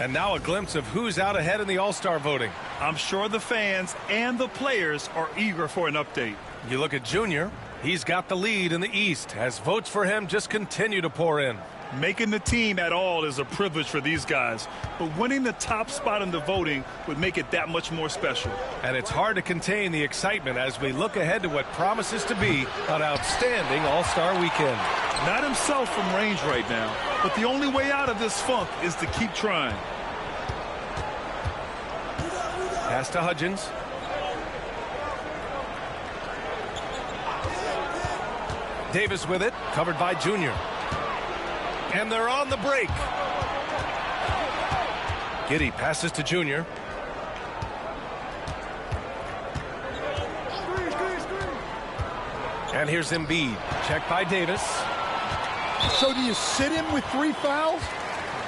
And now a glimpse of who's out ahead in the All-Star voting. I'm sure the fans and the players are eager for an update. You look at Junior. He's got the lead in the East as votes for him just continue to pour in. Making the team at all is a privilege for these guys, but winning the top spot in the voting would make it that much more special. And it's hard to contain the excitement as we look ahead to what promises to be an outstanding All-Star weekend. Not himself from range right now, but the only way out of this funk is to keep trying. Pass to Hudgens. Davis with it, covered by Junior. And they're on the break. Giddey passes to Junior. And here's Embiid. Checked by Davis. So do you sit him with 3 fouls?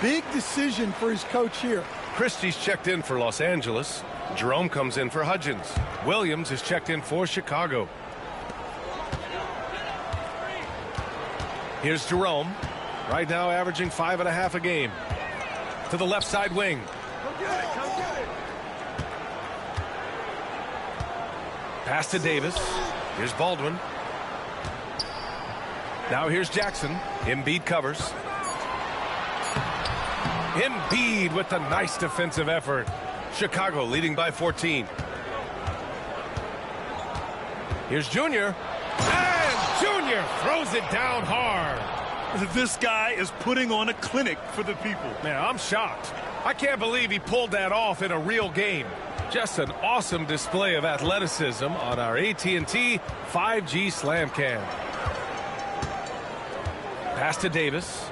Big decision for his coach here. Christie's checked in for Los Angeles. Jerome comes in for Hudgens. Williams is checked in for Chicago. Here's Jerome. Right now averaging 5.5 a game. To the left side wing. Pass to Davis. Here's Baldwin. Now here's Jackson. Embiid covers. Embiid with the nice defensive effort. Chicago leading by 14. Here's Junior. And Junior throws it down hard. This guy is putting on a clinic for the people. Man, I'm shocked. I can't believe he pulled that off in a real game. Just an awesome display of athleticism on our AT&T 5G Slam Cam. Pass to Davis.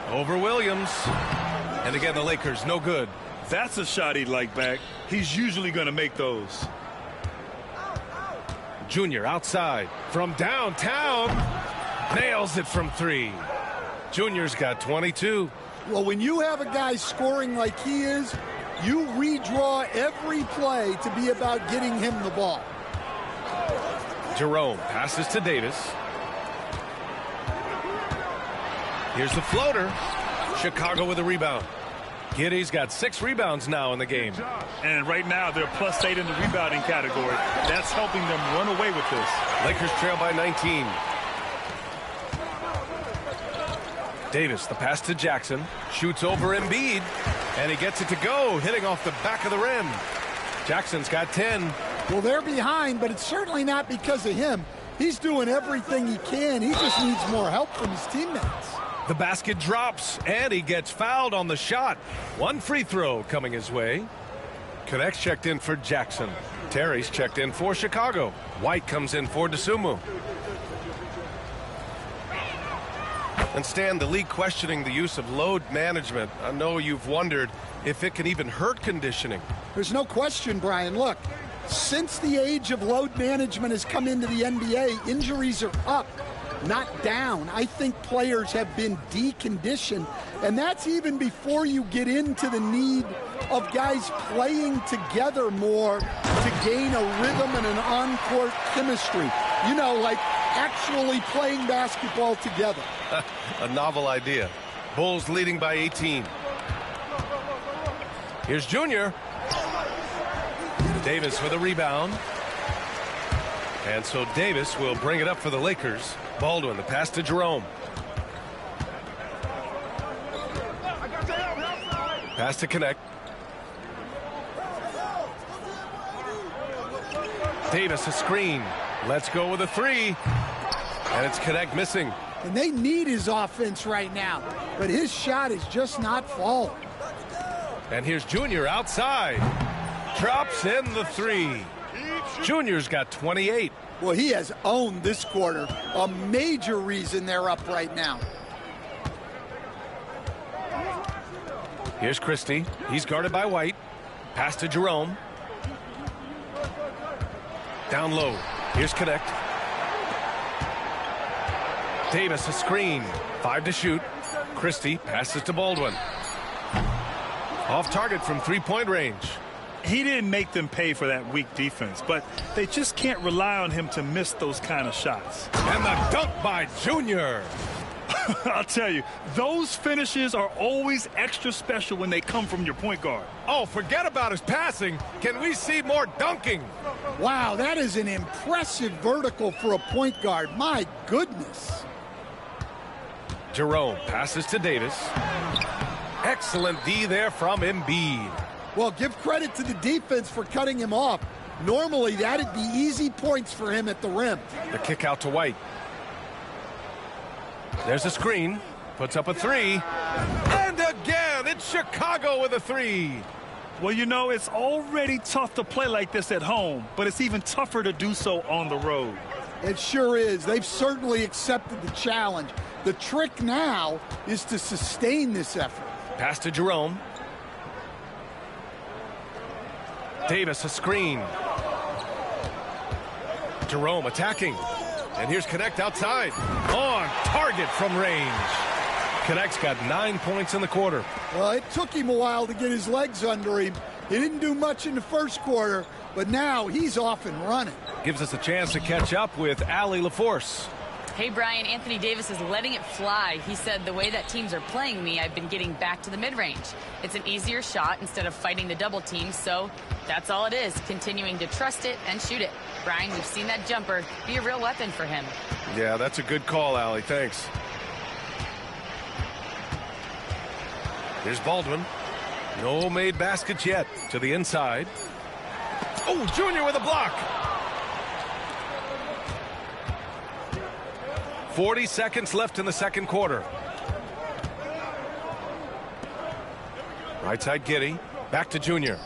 Over Williams. And again, the Lakers no good. That's a shot he'd like back. He's usually going to make those. Junior outside. From downtown. Nails it from 3. Junior's got 22. Well, when you have a guy scoring like he is, you redraw every play to be about getting him the ball. Jerome passes to Davis. Here's the floater. Chicago with a rebound. Giddey's got 6 rebounds now in the game. And right now they're +8 in the rebounding category. That's helping them run away with this. Lakers trail by 19. Davis, the pass to Jackson. Shoots over Embiid. And he gets it to go, hitting off the back of the rim. Jackson's got 10. Well, they're behind, but it's certainly not because of him. He's doing everything he can. He just needs more help from his teammates. The basket drops, and he gets fouled on the shot. 1 free throw coming his way. Connects checked in for Jackson. Terry's checked in for Chicago. White comes in for DeSumo. And Stan, the league questioning the use of load management. I know you've wondered if it can even hurt conditioning. There's no question, Brian. Look, since the age of load management has come into the NBA, injuries are up, not down. I think players have been deconditioned, and that's even before you get into the need of guys playing together more to gain a rhythm and an on-court chemistry. You know, like actually playing basketball together. A novel idea. Bulls leading by 18. Here's Junior. Davis with a rebound. And so Davis will bring it up for the Lakers. Baldwin, the pass to Jerome. Pass to Connect. Davis a screen. Let's go with a 3. And it's Connect missing. And they need his offense right now. But his shot is just not falling. And here's Junior outside. Drops in the 3. Junior's got 28. Well, he has owned this quarter. A major reason they're up right now. Here's Christie. He's guarded by White. Pass to Jerome. Down low. Here's Connect. Davis a screen. 5 to shoot. Christie passes to Baldwin. Off target from 3-point range. He didn't make them pay for that weak defense, but they just can't rely on him to miss those kind of shots. And the dunk by Junior. I'll tell you, those finishes are always extra special when they come from your point guard. Oh, forget about his passing. Can we see more dunking? Wow, that is an impressive vertical for a point guard. My goodness. Jerome passes to Davis. Excellent D there from Embiid. Well, give credit to the defense for cutting him off. Normally, that'd be easy points for him at the rim. The kick out to White. There's a screen. Puts up a three. And again, it's Chicago with a three. Well, you know, it's already tough to play like this at home, but it's even tougher to do so on the road. It sure is. They've certainly accepted the challenge. The trick now is to sustain this effort. Pass to Jerome. Davis, a screen. Jerome attacking. And here's Connect outside. On target from range. Connect's got 9 points in the quarter. Well, it took him a while to get his legs under him. He didn't do much in the first quarter, but now he's off and running. Gives us a chance to catch up with Allie LaForce. Hey, Brian, Anthony Davis is letting it fly. He said, the way that teams are playing me, I've been getting back to the mid-range. It's an easier shot instead of fighting the double team, so that's all it is, continuing to trust it and shoot it. Brian, we've seen that jumper be a real weapon for him. Yeah, that's a good call, Allie. Thanks. Here's Baldwin. No made baskets yet. To the inside. Oh, Junior with a block. 40 seconds left in the second quarter. Right side Giddey. Back to Junior.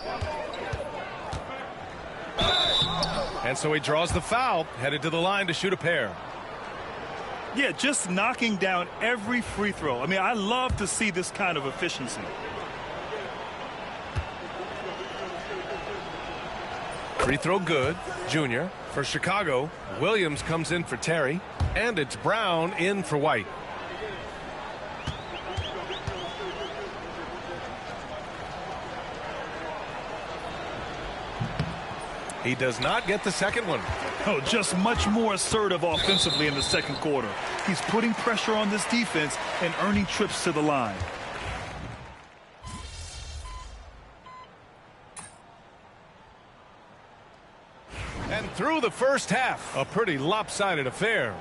And so he draws the foul. Headed to the line to shoot a pair. Yeah, just knocking down every free throw. I mean, I love to see this kind of efficiency. Free throw good. Junior. For Chicago, Williams comes in for Terry. And it's Brown in for White. He does not get the second one. Oh, just much more assertive offensively in the second quarter. He's putting pressure on this defense and earning trips to the line. And through the first half, a pretty lopsided affair.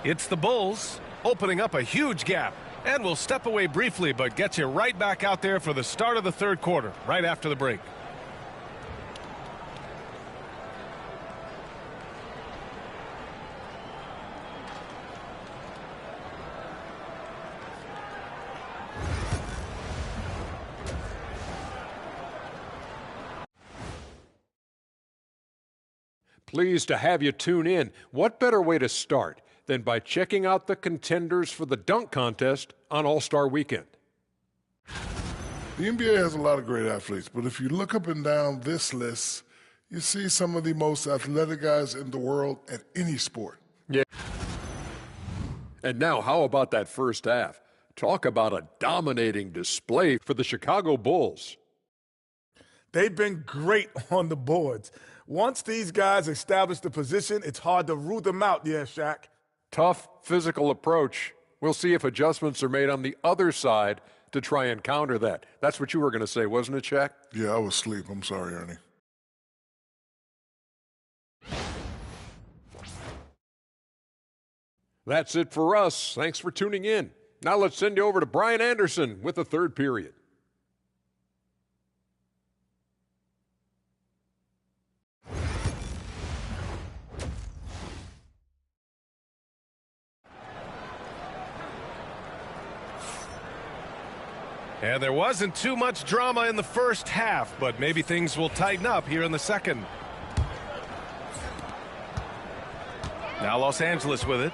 It's the Bulls opening up a huge gap. And we'll step away briefly, but get you right back out there for the start of the third quarter, right after the break. Pleased to have you tune in. What better way to start than by checking out the contenders for the dunk contest on All-Star Weekend? The NBA has a lot of great athletes, but if you look up and down this list, you see some of the most athletic guys in the world at any sport. Yeah. And now, how about that first half? Talk about a dominating display for the Chicago Bulls. They've been great on the boards. Once these guys establish the position, it's hard to root them out, yeah, Shaq. Tough physical approach. We'll see if adjustments are made on the other side to try and counter that. That's what you were going to say, wasn't it, Shaq? Yeah, I was asleep. I'm sorry, Ernie. That's it for us. Thanks for tuning in. Now let's send you over to Brian Anderson with the third period. And there wasn't too much drama in the first half, but maybe things will tighten up here in the second. Now Los Angeles with it.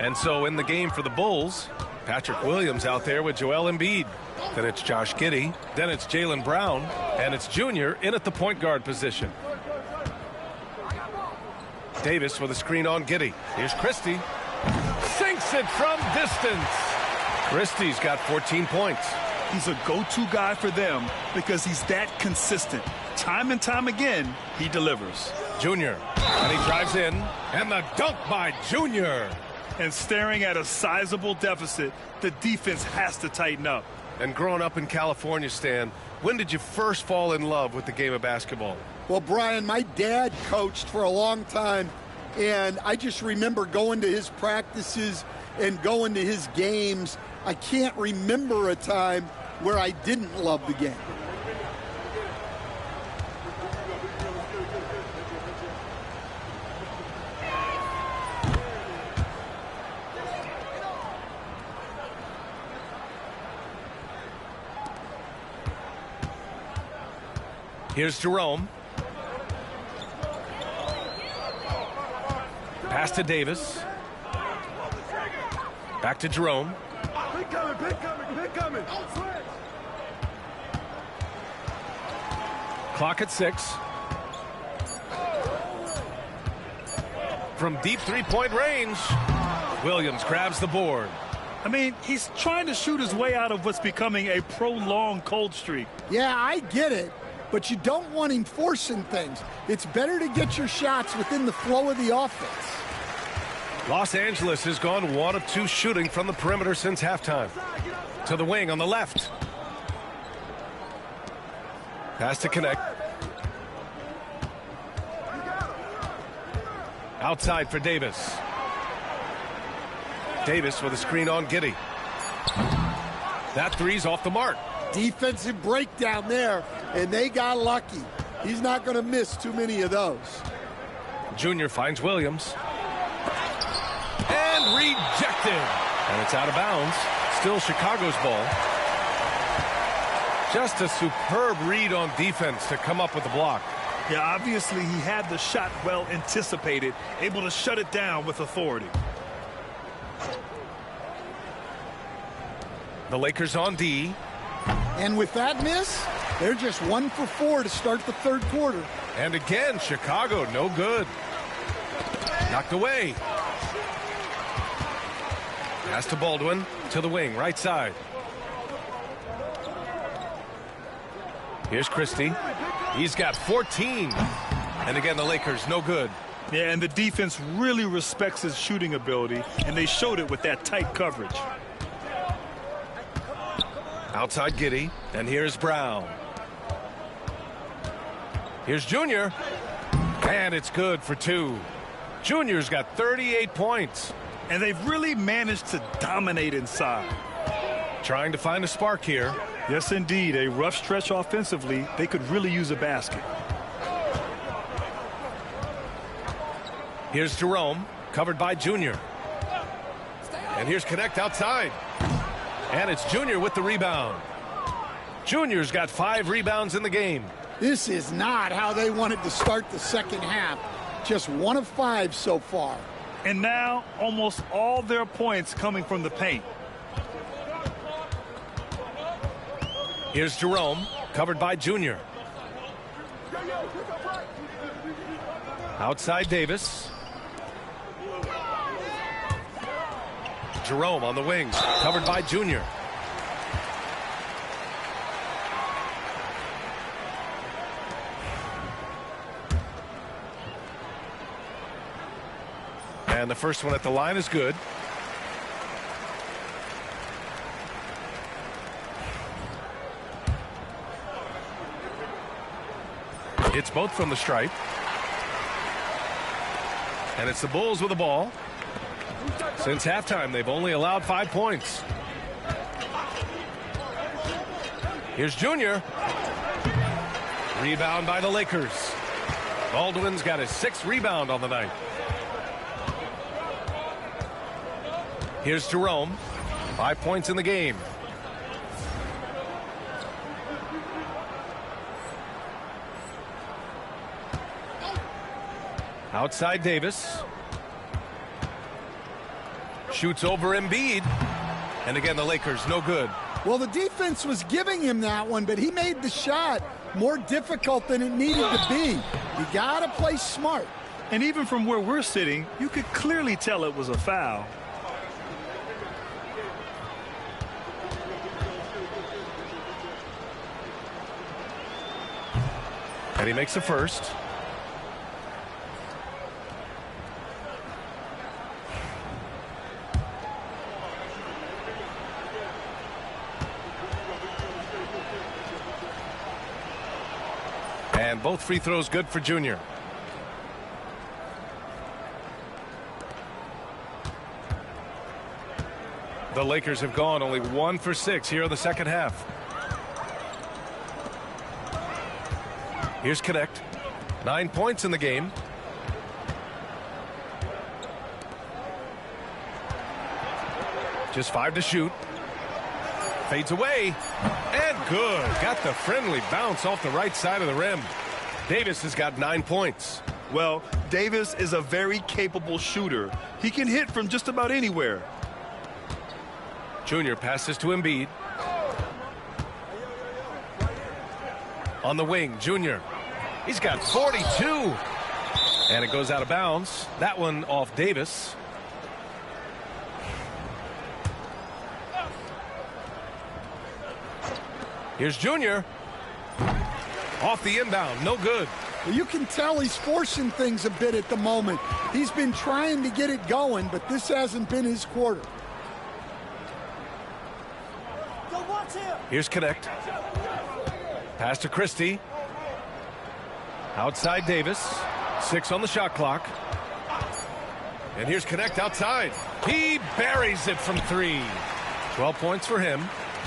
And so in the game for the Bulls, Patrick Williams out there with Joel Embiid. Then it's Josh Giddey. Then it's Jaylen Brown. And it's Junior in at the point guard position. Davis with a screen on Giddey. Here's Christie. Sinks it from distance. Christie's got 14 points. He's a go-to guy for them because he's that consistent. Time and time again, he delivers. Junior, and he drives in, and the dunk by Junior. And staring at a sizable deficit, the defense has to tighten up. And growing up in California, Stan, when did you first fall in love with the game of basketball? Well, Brian, my dad coached for a long time, and I just remember going to his practices and going to his games. I can't remember a time where I didn't love the game. Here's Jerome. Pass to Davis. Back to Jerome. Pick coming. Clock at 6. From deep three-point range, Williams grabs the board. I mean, he's trying to shoot his way out of what's becoming a prolonged cold streak. Yeah, I get it, but you don't want him forcing things. It's better to get your shots within the flow of the offense. Los Angeles has gone 1 of 2 shooting from the perimeter since halftime. To the wing on the left. Pass to connect. Outside for Davis. Davis with a screen on Giddey. That three's off the mark. Defensive breakdown there, and they got lucky. He's not going to miss too many of those. Junior finds Williams. And rejected. And it's out of bounds. Still Chicago's ball. Just a superb read on defense to come up with the block. Yeah, obviously he had the shot well anticipated, able to shut it down with authority. The Lakers on D. And with that miss, they're just 1 for 4 to start the third quarter. And again, Chicago no good. Knocked away. Pass to Baldwin, to the wing, right side. Here's Christie. He's got 14. And again, the Lakers no good. Yeah, and the defense really respects his shooting ability, and they showed it with that tight coverage. Outside Giddey, and here's Brown. Here's Junior. And it's good for 2. Junior's got 38 points. And they've really managed to dominate inside. Trying to find a spark here. Yes, indeed. A rough stretch offensively. They could really use a basket. Here's Jerome, covered by Junior. And here's Connect outside. And it's Junior with the rebound. Junior's got 5 rebounds in the game. This is not how they wanted to start the second half. Just 1 of 5 so far. And now almost all their points coming from the paint. Here's Jerome, covered by Junior. Outside Davis. Jerome on the wings, covered by Junior. And the first one at the line is good. It's both from the stripe. And it's the Bulls with the ball. Since halftime, they've only allowed 5 points. Here's Junior. Rebound by the Lakers. Baldwin's got his 6th rebound on the night. Here's Jerome. 5 points in the game. Outside Davis. Shoots over Embiid. And again, the Lakers no good. Well, the defense was giving him that one, but he made the shot more difficult than it needed to be. You got to play smart. And even from where we're sitting, you could clearly tell it was a foul. And he makes the first. And both free throws good for Junior. The Lakers have gone only 1 for 6 here in the second half. Here's Connect. 9 points in the game. Just 5 to shoot. Fades away. And good. Got the friendly bounce off the right side of the rim. Davis has got 9 points. Well, Davis is a very capable shooter. He can hit from just about anywhere. Junior passes to Embiid. On the wing, Junior. He's got 42. And it goes out of bounds. That one off Davis. Here's Junior. Off the inbound. No good. Well, you can tell he's forcing things a bit at the moment. He's been trying to get it going, but this hasn't been his quarter. Here's Connect. Pass to Christie. Outside Davis. 6 on the shot clock. And here's Connect outside. He buries it from 3. 12 points for him.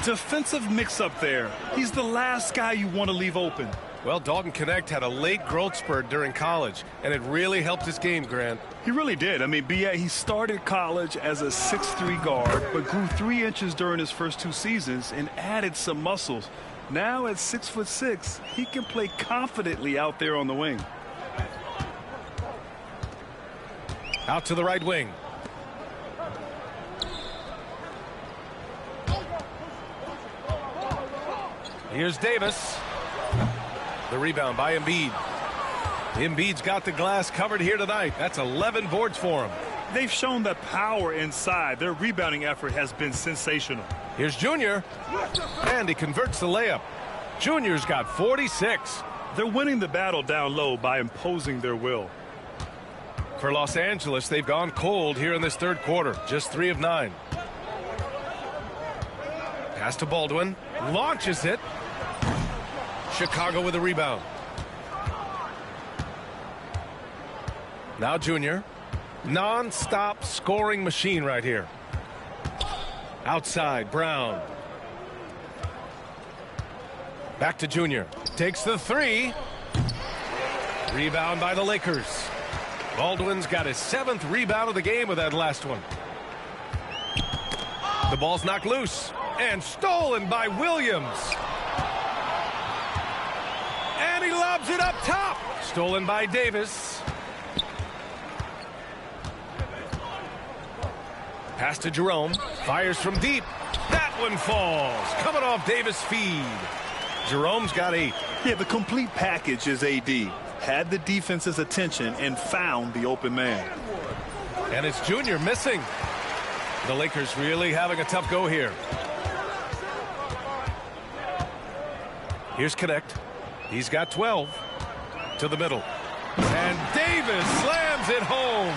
Defensive mix-up there. He's the last guy you want to leave open. Well, Dalton Connect had a late growth spurt during college, and it really helped his game, Grant. He really did. I mean, he started college as a 6'3" guard, but grew 3 inches during his first 2 seasons and added some muscles. Now at 6'6", he can play confidently out there on the wing. Out to the right wing. Here's Davis. The rebound by Embiid. Embiid's got the glass covered here tonight. That's 11 boards for him. They've shown that power inside. Their rebounding effort has been sensational. Here's Junior. And he converts the layup. Junior's got 46. They're winning the battle down low by imposing their will. For Los Angeles, they've gone cold here in this third quarter. Just 3 of 9. Pass to Baldwin. Launches it. Chicago with a rebound. Now Junior. Non-stop scoring machine right here. Outside, Brown. Back to Junior. Takes the 3. Rebound by the Lakers. Baldwin's got his 7th rebound of the game with that last one. The ball's knocked loose. And stolen by Williams. And he lobs it up top. Stolen by Davis. Pass to Jerome. Fires from deep. That one falls. Coming off Davis' feed. Jerome's got 8. Yeah, the complete package is AD. Had the defense's attention and found the open man. And it's Junior missing. The Lakers really having a tough go here. Here's Connect. He's got 12. To the middle. And Davis slams it home.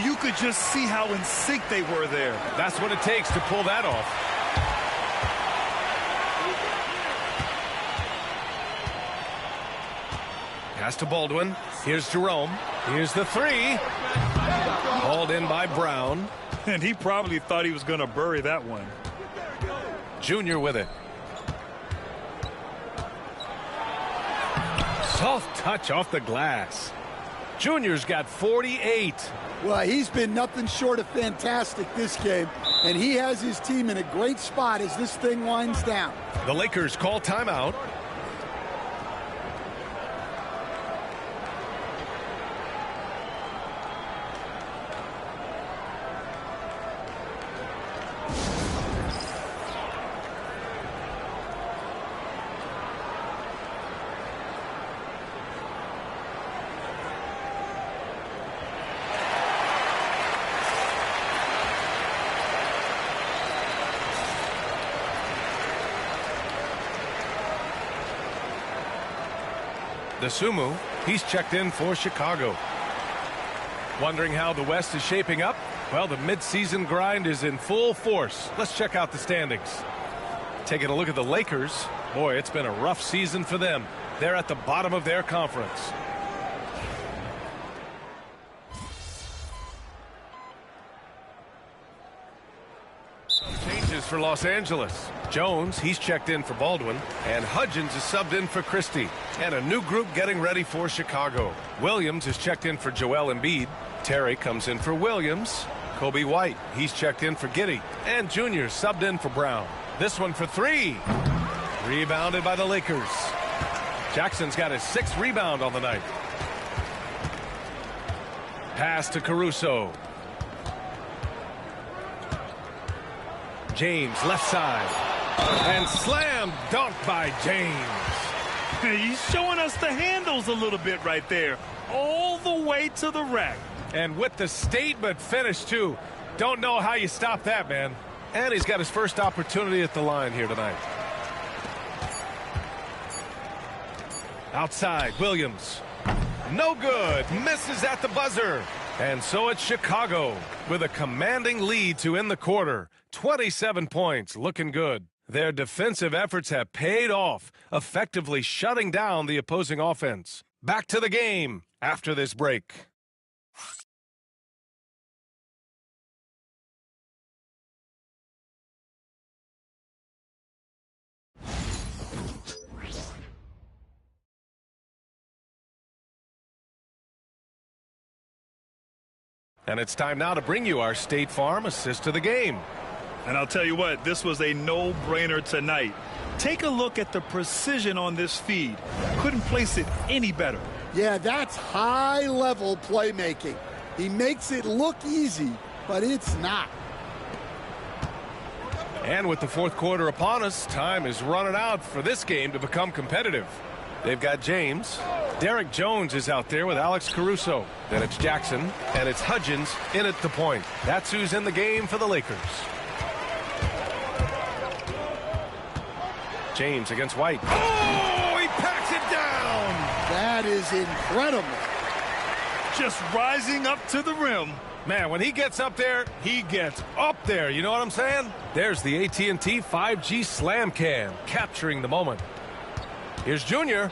You could just see how in sync they were there. That's what it takes to pull that off. Pass to Baldwin. Here's Jerome. Here's the 3. Hauled in by Brown. And he probably thought he was going to bury that one. Junior with it. Soft touch off the glass. Junior's got 48. Well, he's been nothing short of fantastic this game, and he has his team in a great spot as this thing winds down. The Lakers call timeout. The Sumu, he's checked in for Chicago. Wondering how the West is shaping up? Well, the midseason grind is in full force. Let's check out the standings. Taking a look at the Lakers. Boy, it's been a rough season for them. They're at the bottom of their conference. Changes for Los Angeles. Jones, he's checked in for Baldwin, and Hudgens is subbed in for Christie. And a new group getting ready for Chicago. Williams is checked in for Joel Embiid. Terry comes in for Williams. Kobe White, he's checked in for Giddey. And Junior subbed in for Brown. This one for three. Rebounded by the Lakers. Jackson's got his 6th rebound on the night. Pass to Caruso. James, left side. And slam dunk by James. He's showing us the handles a little bit right there. All the way to the rack. And with the statement finish, too. Don't know how you stop that, man. And he's got his first opportunity at the line here tonight. Outside, Williams. No good. Misses at the buzzer. And so it's Chicago with a commanding lead to end the quarter. 27 points, looking good. Their defensive efforts have paid off, effectively shutting down the opposing offense. Back to the game after this break. And it's time now to bring you our State Farm assist of the game. And I'll tell you what, this was a no-brainer tonight. Take a look at the precision on this feed. Couldn't place it any better. Yeah, that's high-level playmaking. He makes it look easy, but it's not. And with the 4th quarter upon us, time is running out for this game to become competitive. They've got James. Derek Jones is out there with Alex Caruso. Then it's Jackson, and it's Hudgens in at the point. That's who's in the game for the Lakers. James against White. Oh, he packs it down. That is incredible. Just rising up to the rim. Man, when he gets up there, he gets up there. You know what I'm saying? There's the AT&T 5G Slam Cam, capturing the moment. Here's Junior.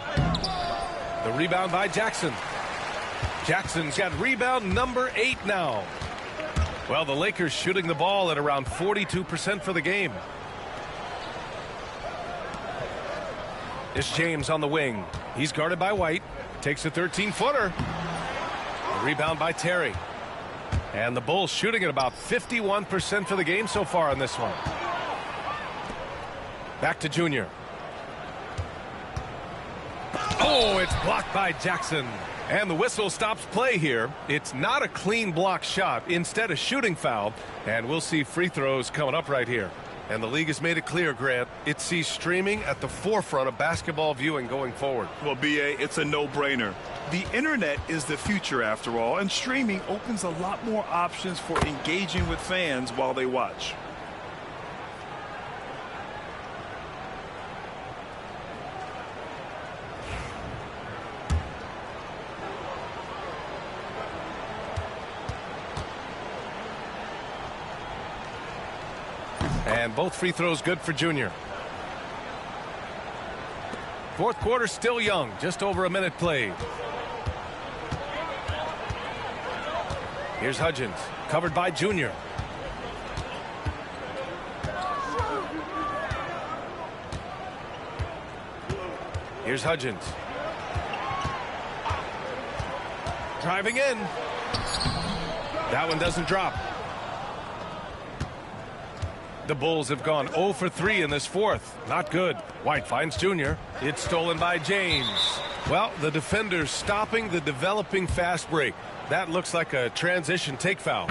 The rebound by Jackson. Jackson's got rebound number 8 now. Well, the Lakers shooting the ball at around 42% for the game. It's James on the wing. He's guarded by White. Takes a 13-footer. The rebound by Terry. And the Bulls shooting at about 51% for the game so far in this one. Back to Junior. Oh, it's blocked by Jackson. And the whistle stops play here. It's not a clean block shot, instead a shooting foul. And we'll see free throws coming up right here. And the league has made it clear, Grant, it sees streaming at the forefront of basketball viewing going forward. Well, B.A., it's a no-brainer. The internet is the future, after all, and streaming opens a lot more options for engaging with fans while they watch. And both free throws good for Junior. 4th quarter still young, just over a minute played. Here's Hudgens, covered by Junior. Here's Hudgens. Driving in. That one doesn't drop. The Bulls have gone 0 for 3 in this 4th. Not good. White finds Junior. It's stolen by James. Well, the defender's stopping the developing fast break. That looks like a transition take foul.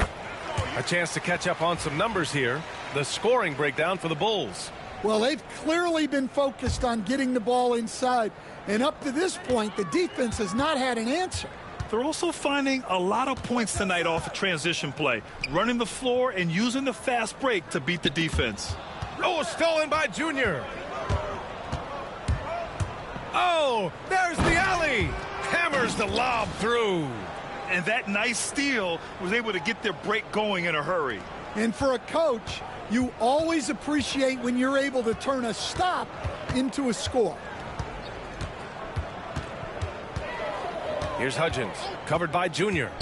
A chance to catch up on some numbers here. The scoring breakdown for the Bulls. Well, they've clearly been focused on getting the ball inside. And up to this point, the defense has not had an answer. They're also finding a lot of points tonight off of transition play, running the floor and using the fast break to beat the defense. Oh, stolen by Junior. Oh, there's the alley. Hammers the lob through. And that nice steal was able to get their break going in a hurry. And for a coach, You always appreciate when you're able to turn a stop into a score. Here's Hudgens, covered by Junior.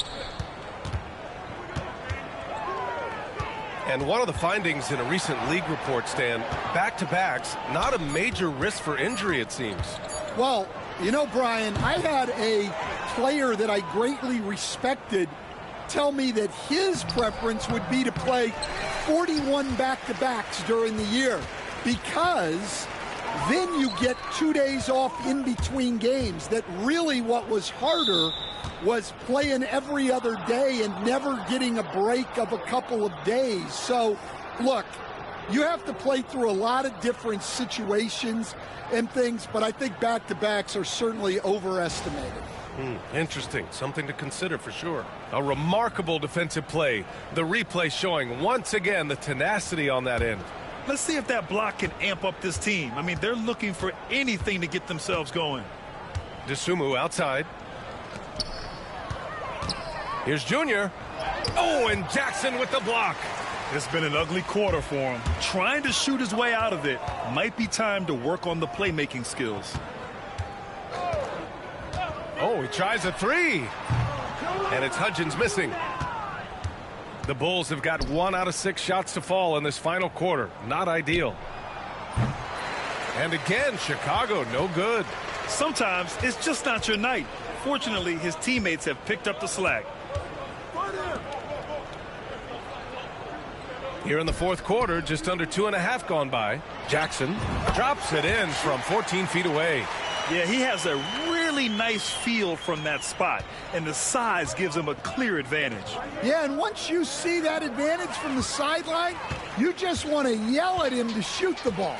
And one of the findings in a recent league report, Stan, back-to-backs, not a major risk for injury, it seems. Well, you know, Brian, I had a player that I greatly respected tell me that his preference would be to play 41 back-to-backs during the year because then you get 2 days off in between games. That really what was harder was playing every other day and never getting a break of a couple of days. So, look, you have to play through a lot of different situations and things, but I think back-to-backs are certainly overestimated. Interesting. Something to consider for sure. A remarkable defensive play. The replay showing once again the tenacity on that end. Let's see if that block can amp up this team. I mean, they're looking for anything to get themselves going. Dosunmu outside. Here's Junior. Oh, and Jackson with the block. It's been an ugly quarter for him. Trying to shoot his way out of it. Might be time to work on the playmaking skills. Oh, he tries a three. And it's Hudgens missing. The Bulls have got 1 out of 6 shots to fall in this final quarter. Not ideal. And again, Chicago, no good. Sometimes it's just not your night. Fortunately, his teammates have picked up the slack. Here in the fourth quarter, just under 2.5 gone by. Jackson drops it in from 14 feet away. Yeah, he has a really nice feel from that spot, and the size gives him a clear advantage. Yeah, and once you see that advantage from the sideline, you just want to yell at him to shoot the ball.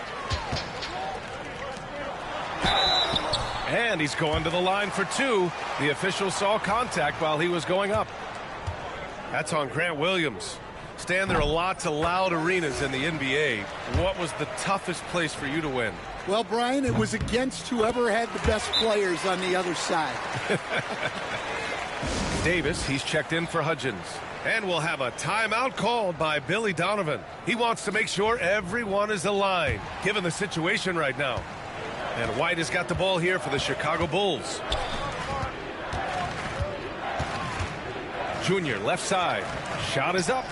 And he's going to the line for 2. The official saw contact while he was going up. That's on Grant Williams. Stan, there are lots of loud arenas in the NBA. What was the toughest place for you to win? Well, Brian, it was against whoever had the best players on the other side. Davis, he's checked in for Hudgens. And we'll have a timeout called by Billy Donovan. He wants to make sure everyone is aligned, given the situation right now. And White has got the ball here for the Chicago Bulls. Junior, left side. Shot is up.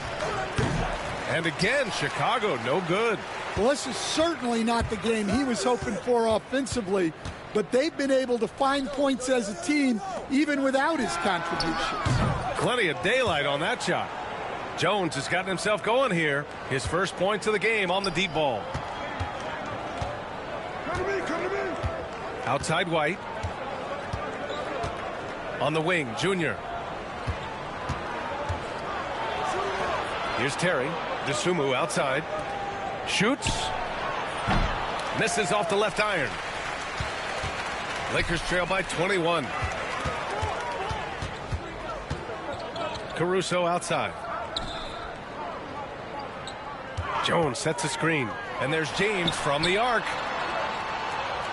And again, Chicago, no good. Well, this is certainly not the game he was hoping for offensively, but they've been able to find points as a team even without his contributions. Plenty of daylight on that shot. Jones has gotten himself going here. His first points of the game on the deep ball. Outside White. On the wing, Junior. Here's Terry. Dosunmu outside. Shoots. Misses off the left iron. Lakers trail by 21. Caruso outside. Jones sets a screen. And there's James from the arc.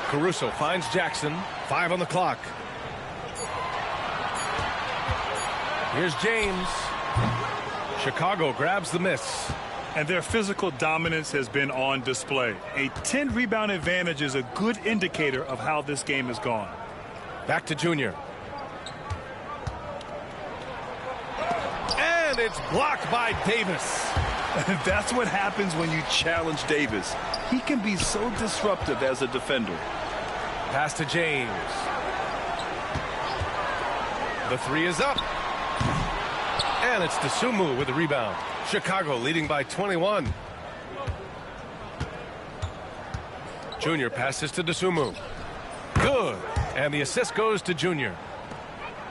Caruso finds Jackson. 5 on the clock. Here's James. Chicago grabs the miss. And their physical dominance has been on display. A 10-rebound advantage is a good indicator of how this game has gone. Back to Junior. And it's blocked by Davis. That's what happens when you challenge Davis. He can be so disruptive as a defender. Pass to James. The 3 is up. And it's Dosunmu with the rebound. Chicago leading by 21. Junior passes to Dosunmu. Good. And the assist goes to Junior.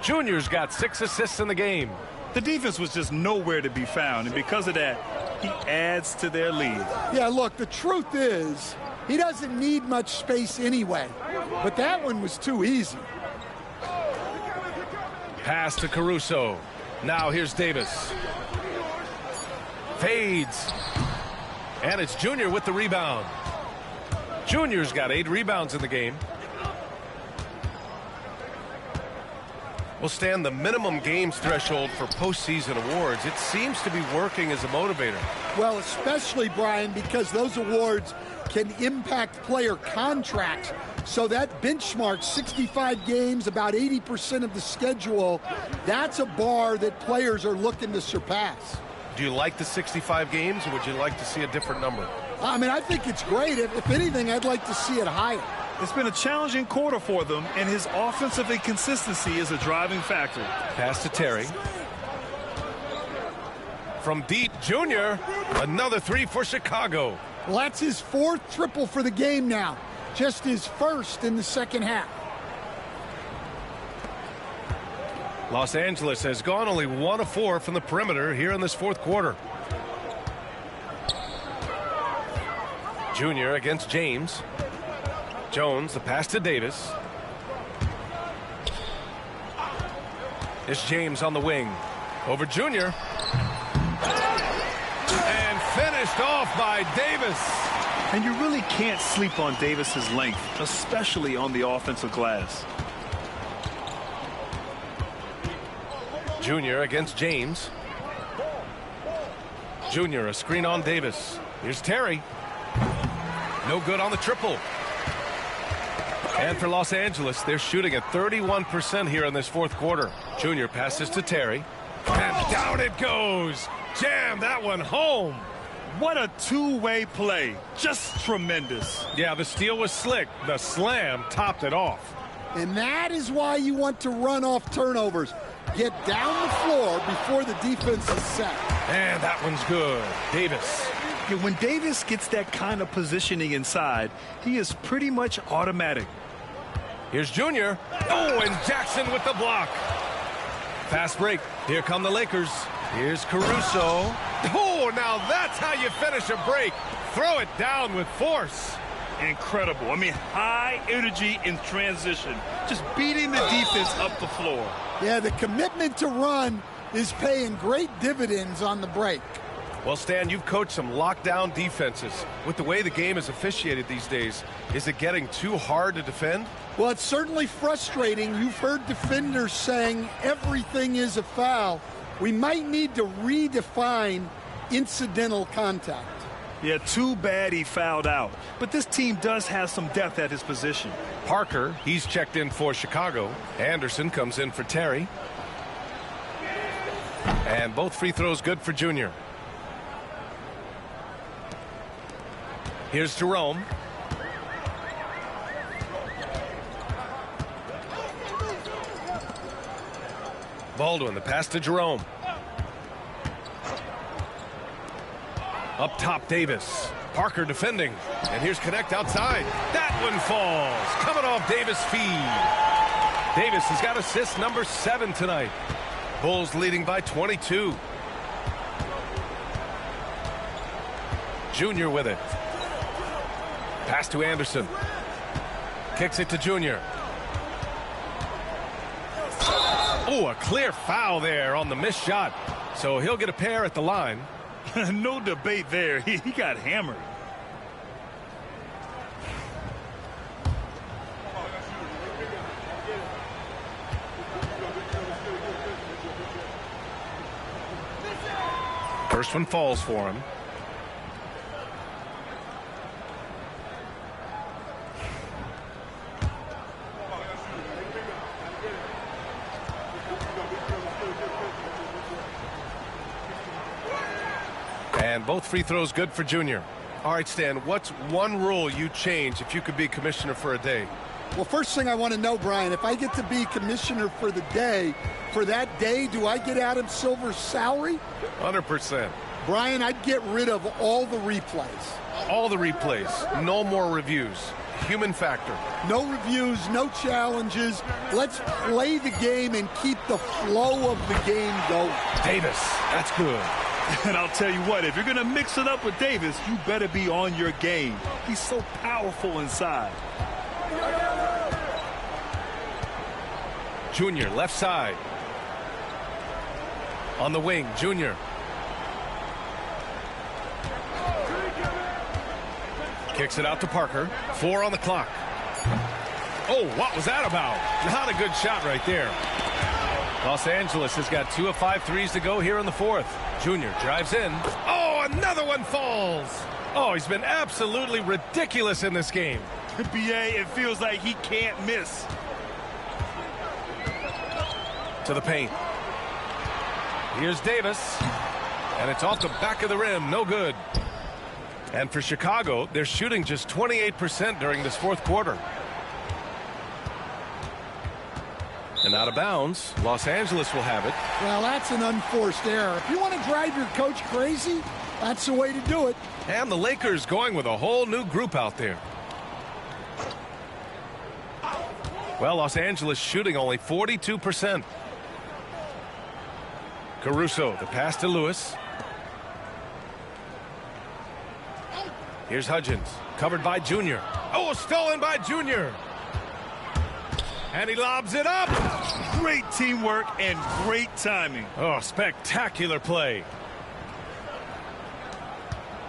Junior's got 6 assists in the game. The defense was just nowhere to be found, and because of that, he adds to their lead. Yeah, look, the truth is, he doesn't need much space anyway. But that one was too easy. Pass to Caruso. Now here's Davis. Fades. And it's Junior with the rebound. Junior's got 8 rebounds in the game. Will stand the minimum games threshold for postseason awards. It seems to be working as a motivator. Well, especially, Brian, because those awards can impact player contracts. So that benchmark, 65 games, about 80% of the schedule, that's a bar that players are looking to surpass. Do you like the 65 games, or would you like to see a different number? I mean, I think it's great. If anything, I'd like to see it higher. It's been a challenging quarter for them, and his offensive inconsistency is a driving factor. Pass to Terry. From deep, Junior. Another three for Chicago. Well, that's his fourth triple for the game now. Just his first in the second half. Los Angeles has gone only 1 of 4 from the perimeter here in this fourth quarter. Junior against James. Jones, the pass to Davis. It's James on the wing. Over Junior. And finished off by Davis. And you really can't sleep on Davis's length, especially on the offensive glass. Junior against James. Junior, a screen on Davis. Here's Terry. No good on the triple. And for Los Angeles, they're shooting at 31% here in this fourth quarter. Junior passes to Terry. And down it goes. Jam that one home. What a two-way play. Just tremendous. Yeah, the steal was slick. The slam topped it off. And that is why you want to run off turnovers. Get down the floor before the defense is set. And that one's good. Davis. Yeah, when Davis gets that kind of positioning inside, he is pretty much automatic. Here's Junior. Oh, and Jackson with the block. Fast break. Here come the Lakers. Here's Caruso. Oh, now that's how you finish a break. Throw it down with force. Incredible. I mean, high energy in transition. Just beating the defense up the floor. Yeah, the commitment to run is paying great dividends on the break. Well, Stan, you've coached some lockdown defenses. With the way the game is officiated these days, is it getting too hard to defend? Well, it's certainly frustrating. You've heard defenders saying everything is a foul. We might need to redefine incidental contact. Yeah, too bad he fouled out. But this team does have some depth at his position. Parker, he's checked in for Chicago. Anderson comes in for Terry. And both free throws good for Junior. Here's Jerome. Baldwin, the pass to Jerome. Up top, Davis. Parker defending. And here's Connect outside. That one falls. Coming off Davis' feed. Davis has got assist number 7 tonight. Bulls leading by 22. Junior with it. Pass to Anderson. Kicks it to Junior. Oh, a clear foul there on the missed shot. So he'll get a pair at the line. No debate there. He got hammered. First one falls for him. And both free throws good for Junior. All right, Stan, what's one rule you change if you could be commissioner for a day? Well, first thing I want to know, Brian, if I get to be commissioner for the day, for that day, do I get Adam Silver's salary? 100%. Brian, I'd get rid of all the replays. All the replays. No more reviews. Human factor. No reviews, no challenges. Let's play the game and keep the flow of the game going. Davis, that's good. And I'll tell you what, if you're going to mix it up with Davis, you better be on your game. He's so powerful inside. Junior, left side. On the wing, Junior. Kicks it out to Parker. 4 on the clock. Oh, what was that about? Not a good shot right there. Los Angeles has got 2 of 5 threes to go here in the fourth. Junior drives in. Oh, another one falls. Oh, he's been absolutely ridiculous in this game. BA, it feels like he can't miss. To the paint. Here's Davis. And it's off the back of the rim. No good. And for Chicago, they're shooting just 28% during this fourth quarter. And out of bounds, Los Angeles will have it. Well, that's an unforced error. If you want to drive your coach crazy, that's the way to do it. And the Lakers going with a whole new group out there. Well, Los Angeles shooting only 42%. Caruso, the pass to Lewis. Here's Hudgens, covered by Junior. Oh, stolen by Junior. And he lobs it up. Great teamwork and great timing. Oh, spectacular play.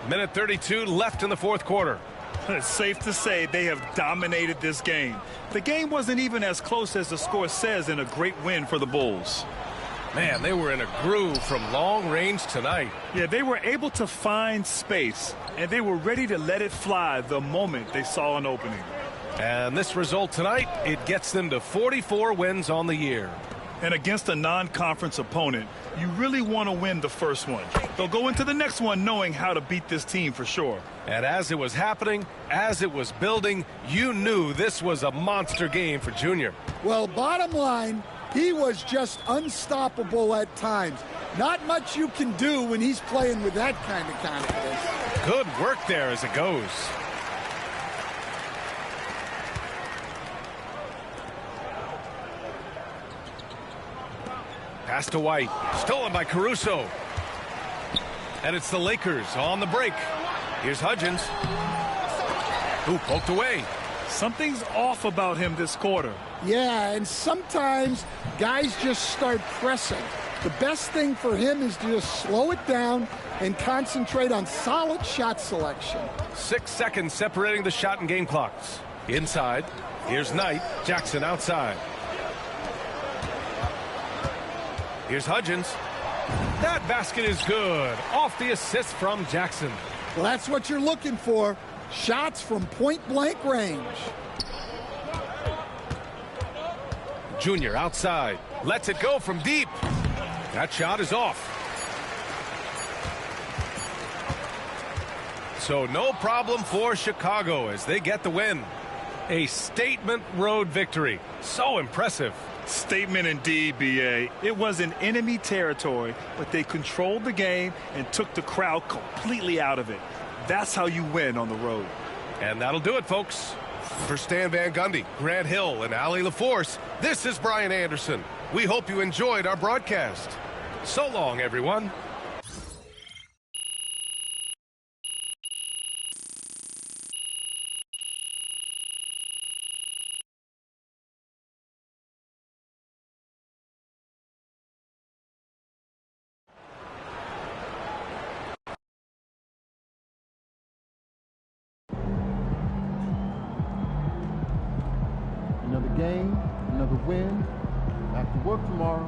Minute 32 left in the fourth quarter. It's safe to say they have dominated this game. The game wasn't even as close as the score says in a great win for the Bulls. Man, they were in a groove from long range tonight. Yeah, they were able to find space, and they were ready to let it fly the moment they saw an opening. And this result tonight, it gets them to 44 wins on the year. And against a non-conference opponent, you really want to win the first one. They'll go into the next one knowing how to beat this team for sure. And as it was happening, as it was building, you knew this was a monster game for Junior. Well, bottom line, he was just unstoppable at times. Not much you can do when he's playing with that kind of confidence. Good work there as it goes. Pass to White. Stolen by Caruso. And it's the Lakers on the break. Here's Hudgens. Ooh, poked away. Something's off about him this quarter. Yeah, and sometimes guys just start pressing. The best thing for him is to just slow it down and concentrate on solid shot selection. 6 seconds separating the shot and game clocks. Inside. Here's Knight. Jackson outside. Here's Hudgens. That basket is good. Off the assist from Jackson. Well, that's what you're looking for. Shots from point-blank range. Junior outside. Lets it go from deep. That shot is off. So no problem for Chicago as they get the win. A statement road victory. So impressive. Statement indeed, BA. It was in enemy territory, but they controlled the game and took the crowd completely out of it. That's how you win on the road. And that'll do it, folks. For Stan Van Gundy, Grant Hill, and Allie LaForce, this is Brian Anderson. We hope you enjoyed our broadcast. So long, everyone. Another game, another win. Back to work tomorrow.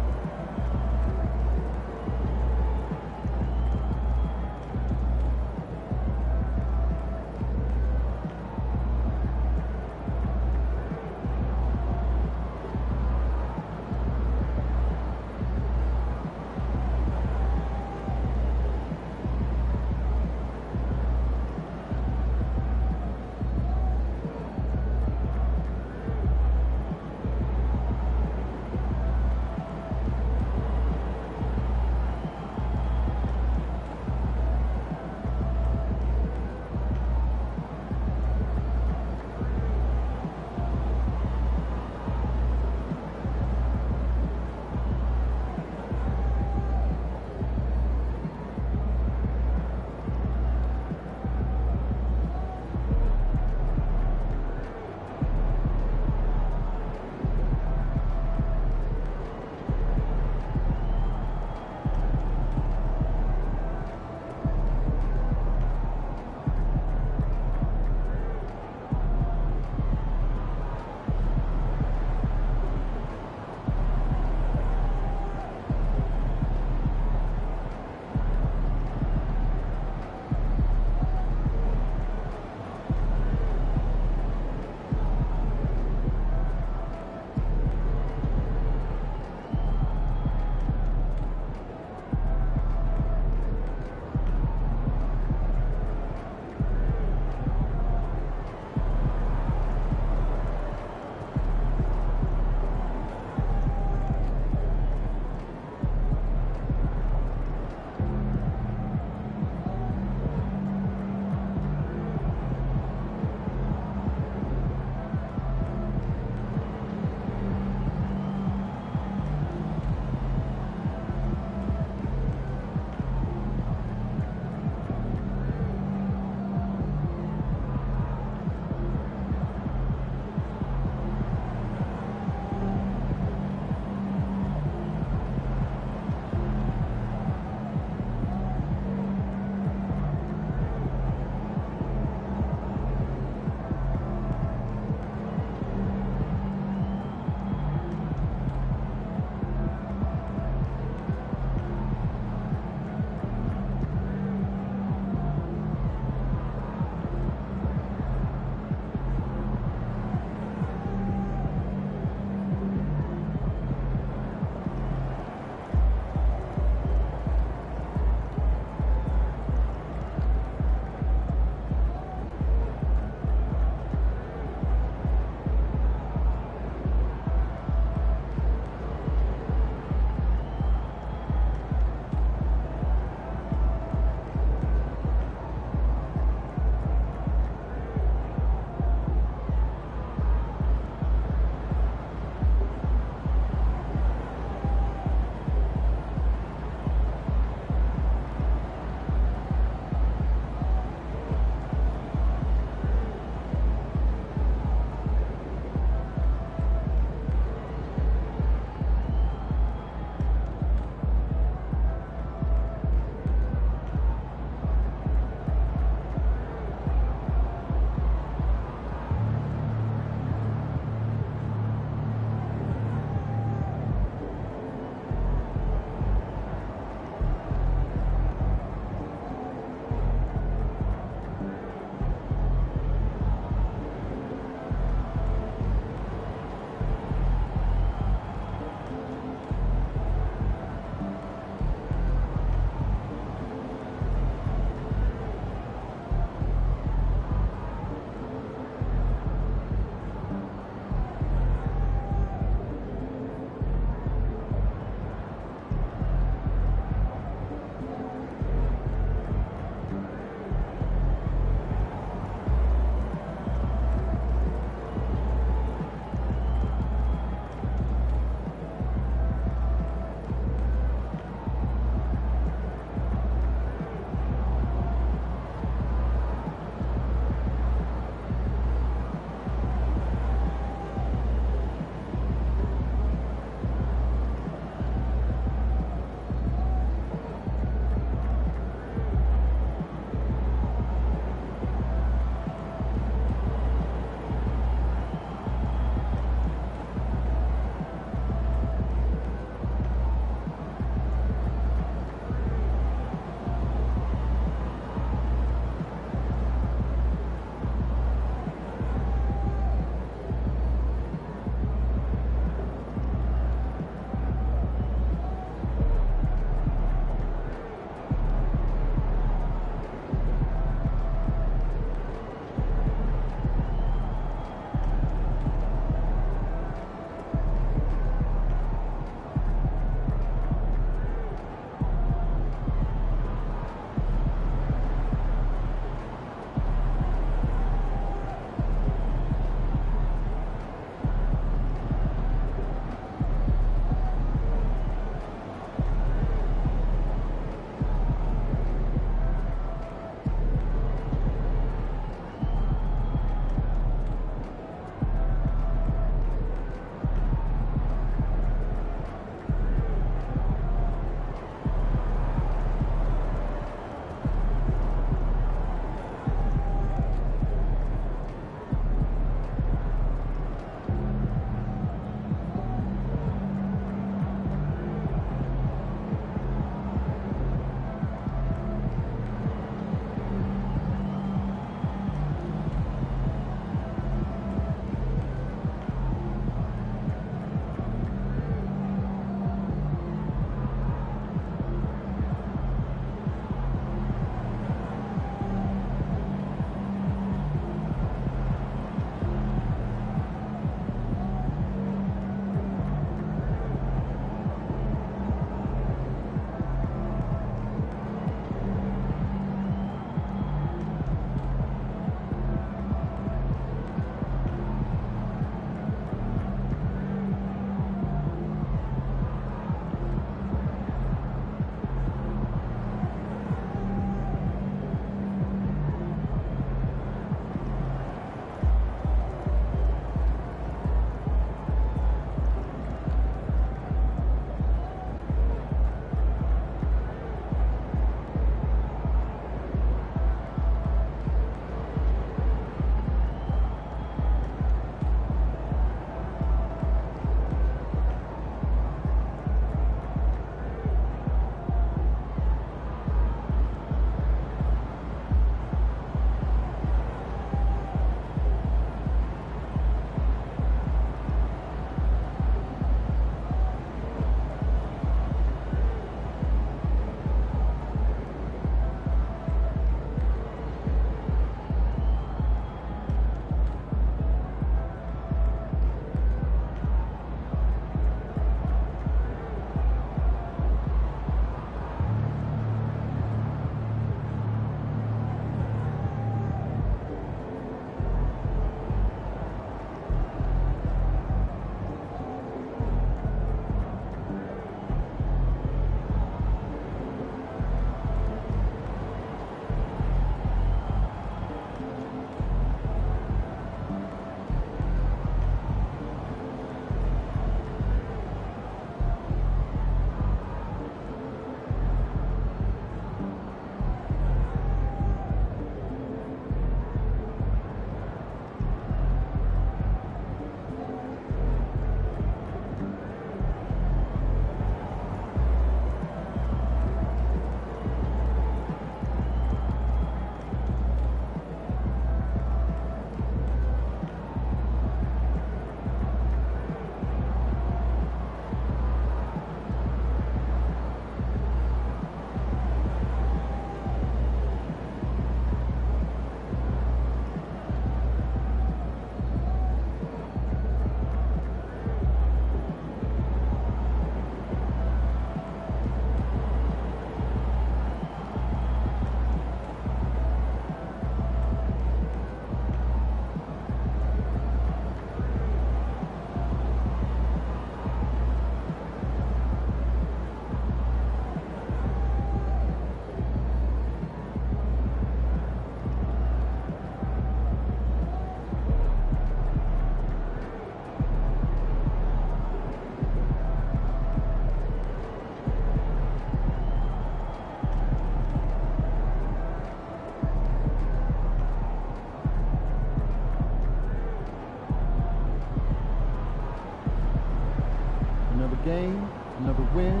game, another win.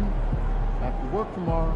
After work tomorrow.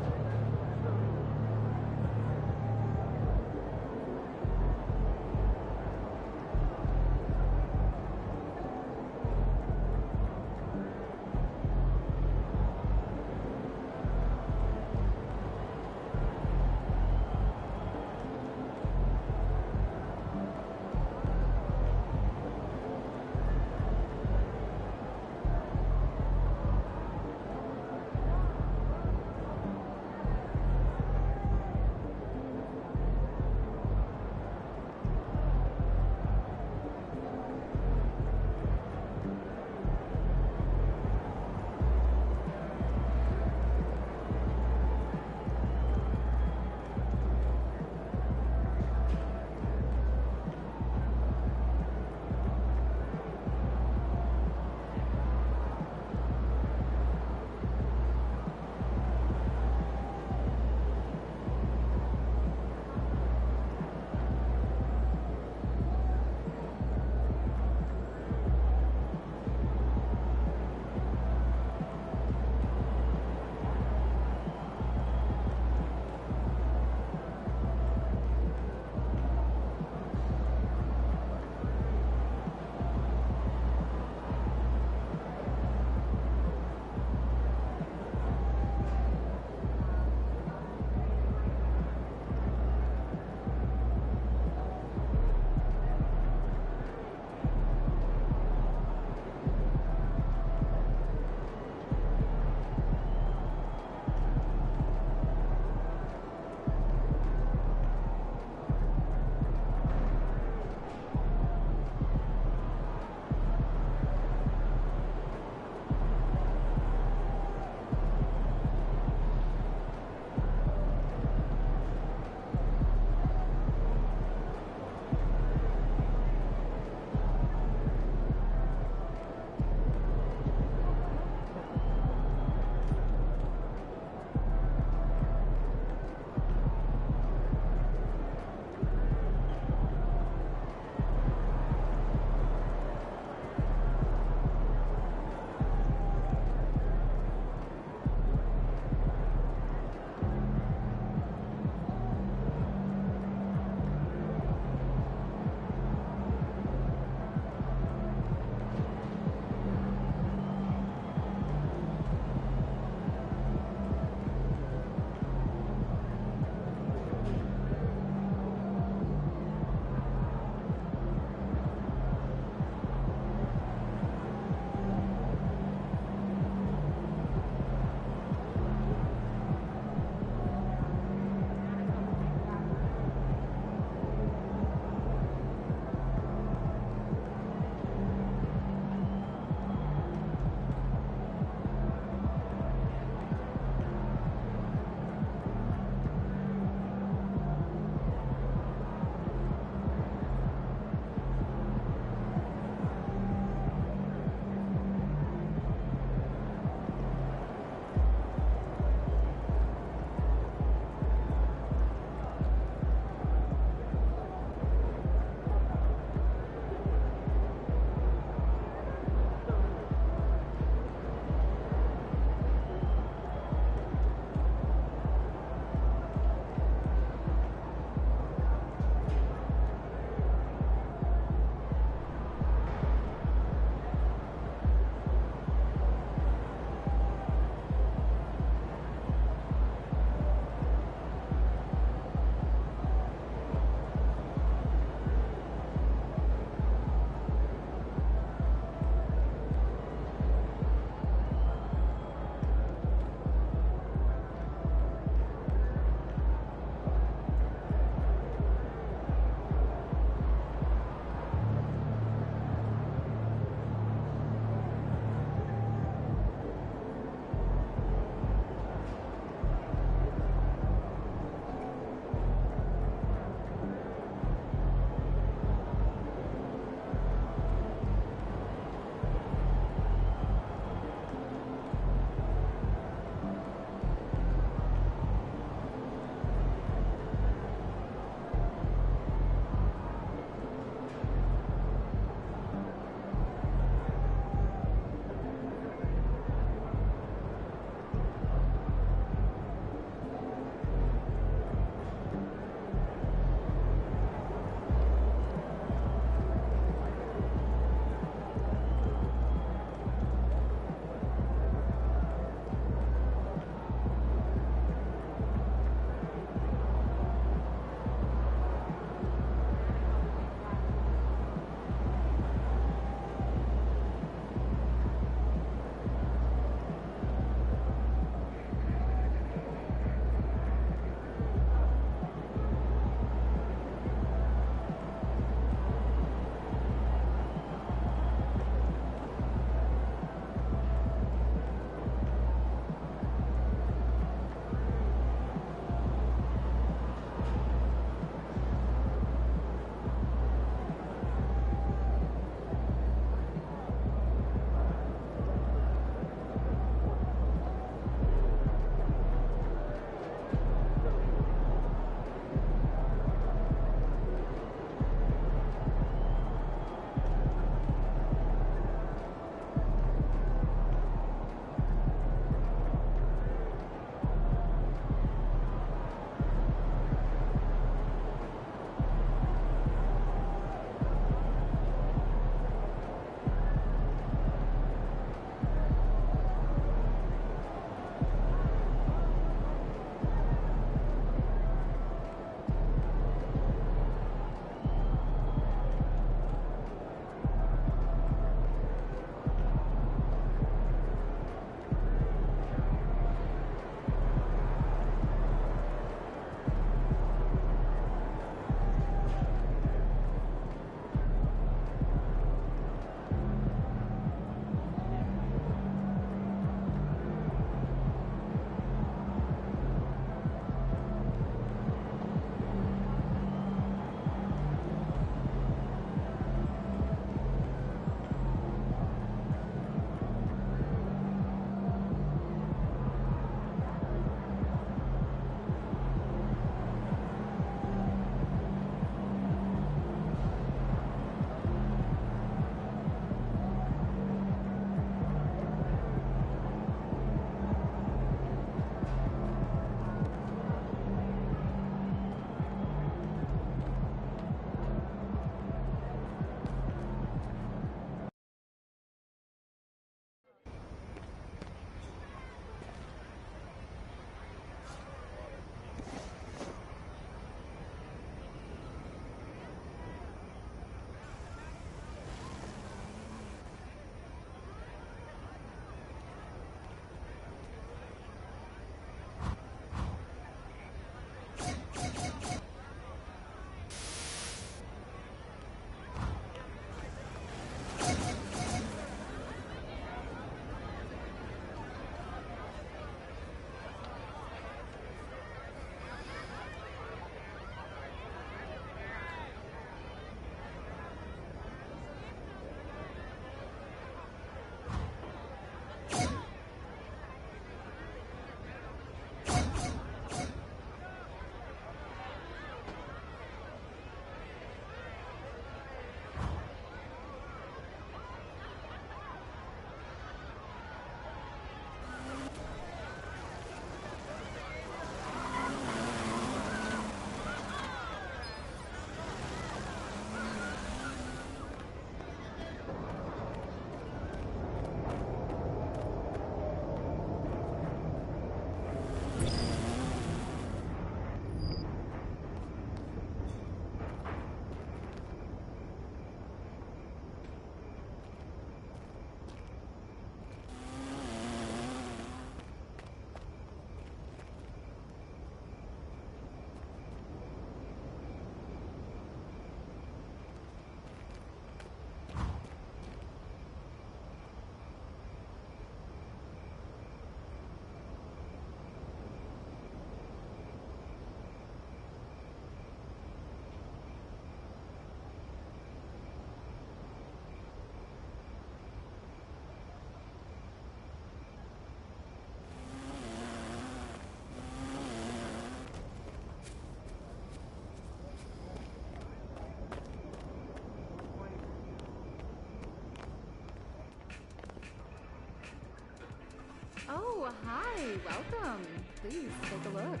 Oh, hi. Welcome. Please take a look.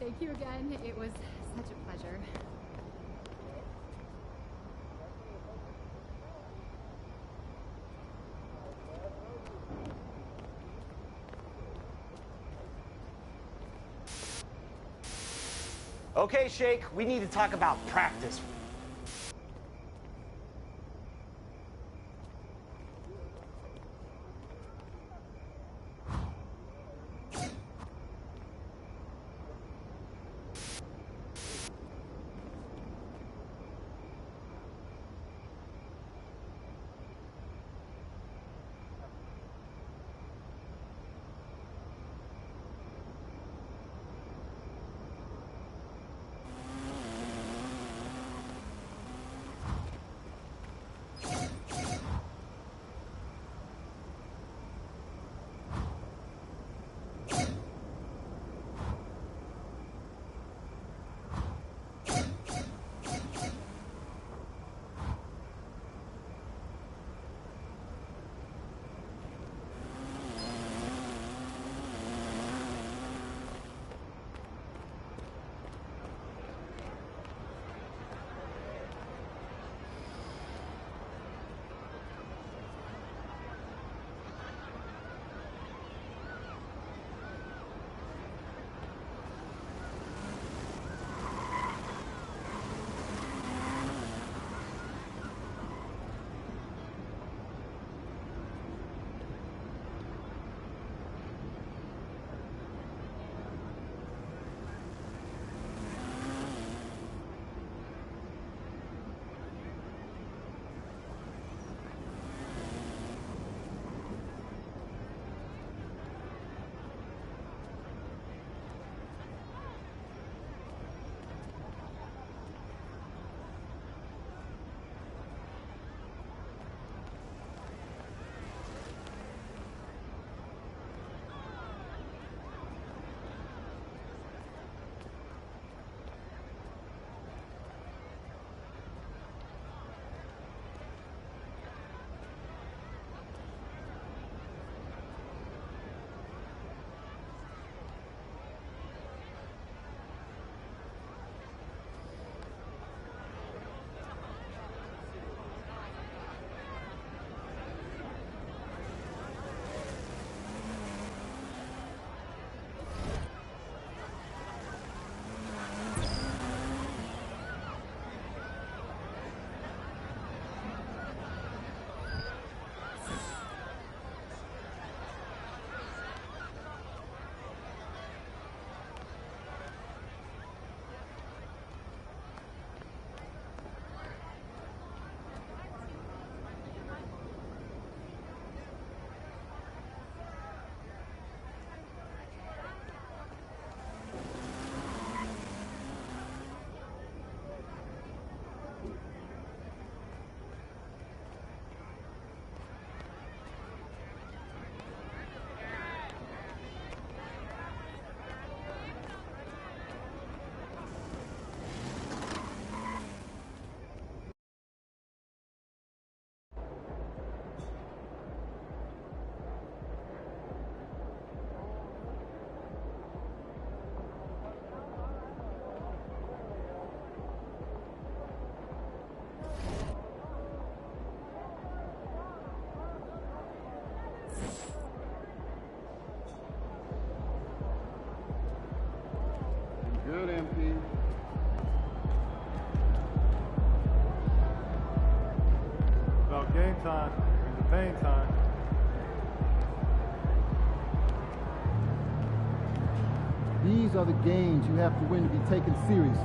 Thank you again. It was such a pleasure. Okay, Shake, we need to talk about practice. Good, MP. About game time and the pain time. These are the games you have to win to be taken seriously.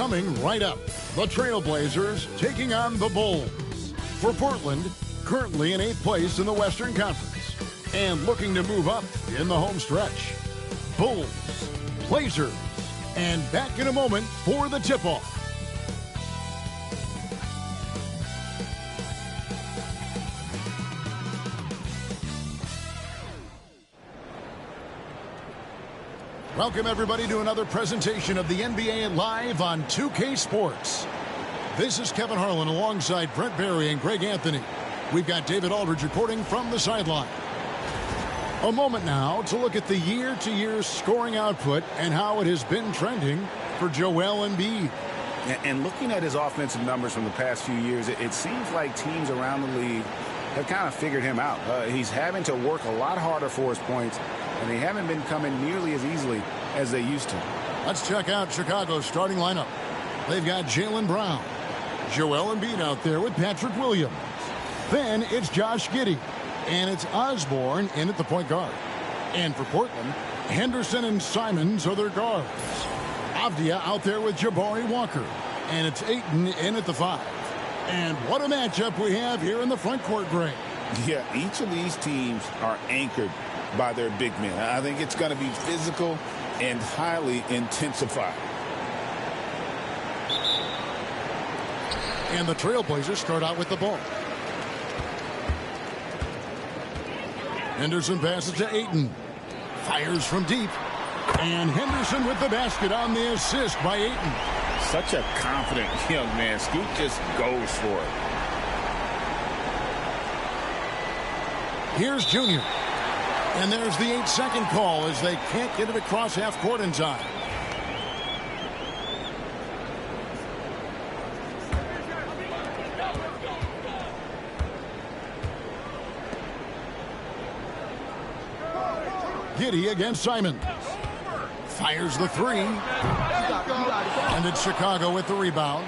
Coming right up, the Trailblazers taking on the Bulls. For Portland, currently in 8th place in the Western Conference and looking to move up in the home stretch. Bulls, Blazers, and back in a moment for the tip-off. Welcome, everybody, to another presentation of the NBA Live on 2K Sports. This is Kevin Harlan alongside Brent Barry and Greg Anthony. We've got David Aldridge reporting from the sideline. A moment now to look at the year-to-year scoring output and how it has been trending for Joel Embiid. And looking at his offensive numbers from the past few years, it seems like teams around the league have kind of figured him out. He's having to work a lot harder for his points, and they haven't been coming nearly as easily as they used to. Let's check out Chicago's starting lineup. They've got Jaylen Brown, Joel Embiid out there with Patrick Williams. Then it's Josh Giddey, and it's Osborne in at the point guard. And for Portland, Henderson and Simons are their guards. Avdia out there with Jabari Walker, and it's Ayton in at the 5. And what a matchup we have here in the front court, Greg. Yeah, each of these teams are anchored by their big men. I think it's going to be physical and highly intensified. And the Trailblazers start out with the ball. Henderson passes to Ayton. Fires from deep. And Henderson with the basket on the assist by Ayton. Such a confident young man. Scoot just goes for it. Here's Junior. And there's the 8-second call as they can't get it across half court in time. Giddey against Simons. Fires the 3. And it's Chicago with the rebound.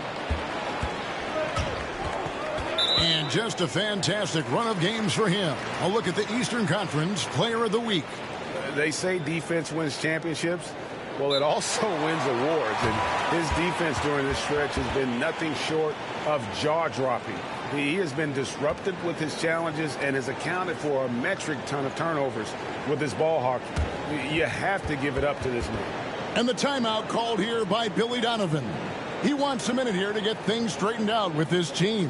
And just a fantastic run of games for him. A look at the Eastern Conference Player of the Week. They say defense wins championships. Well, it also wins awards. And his defense during this stretch has been nothing short of jaw-dropping. He has been disruptive with his challenges and has accounted for a metric ton of turnovers with his ball hockey. You have to give it up to this man. And the timeout called here by Billy Donovan. He wants a minute here to get things straightened out with his team.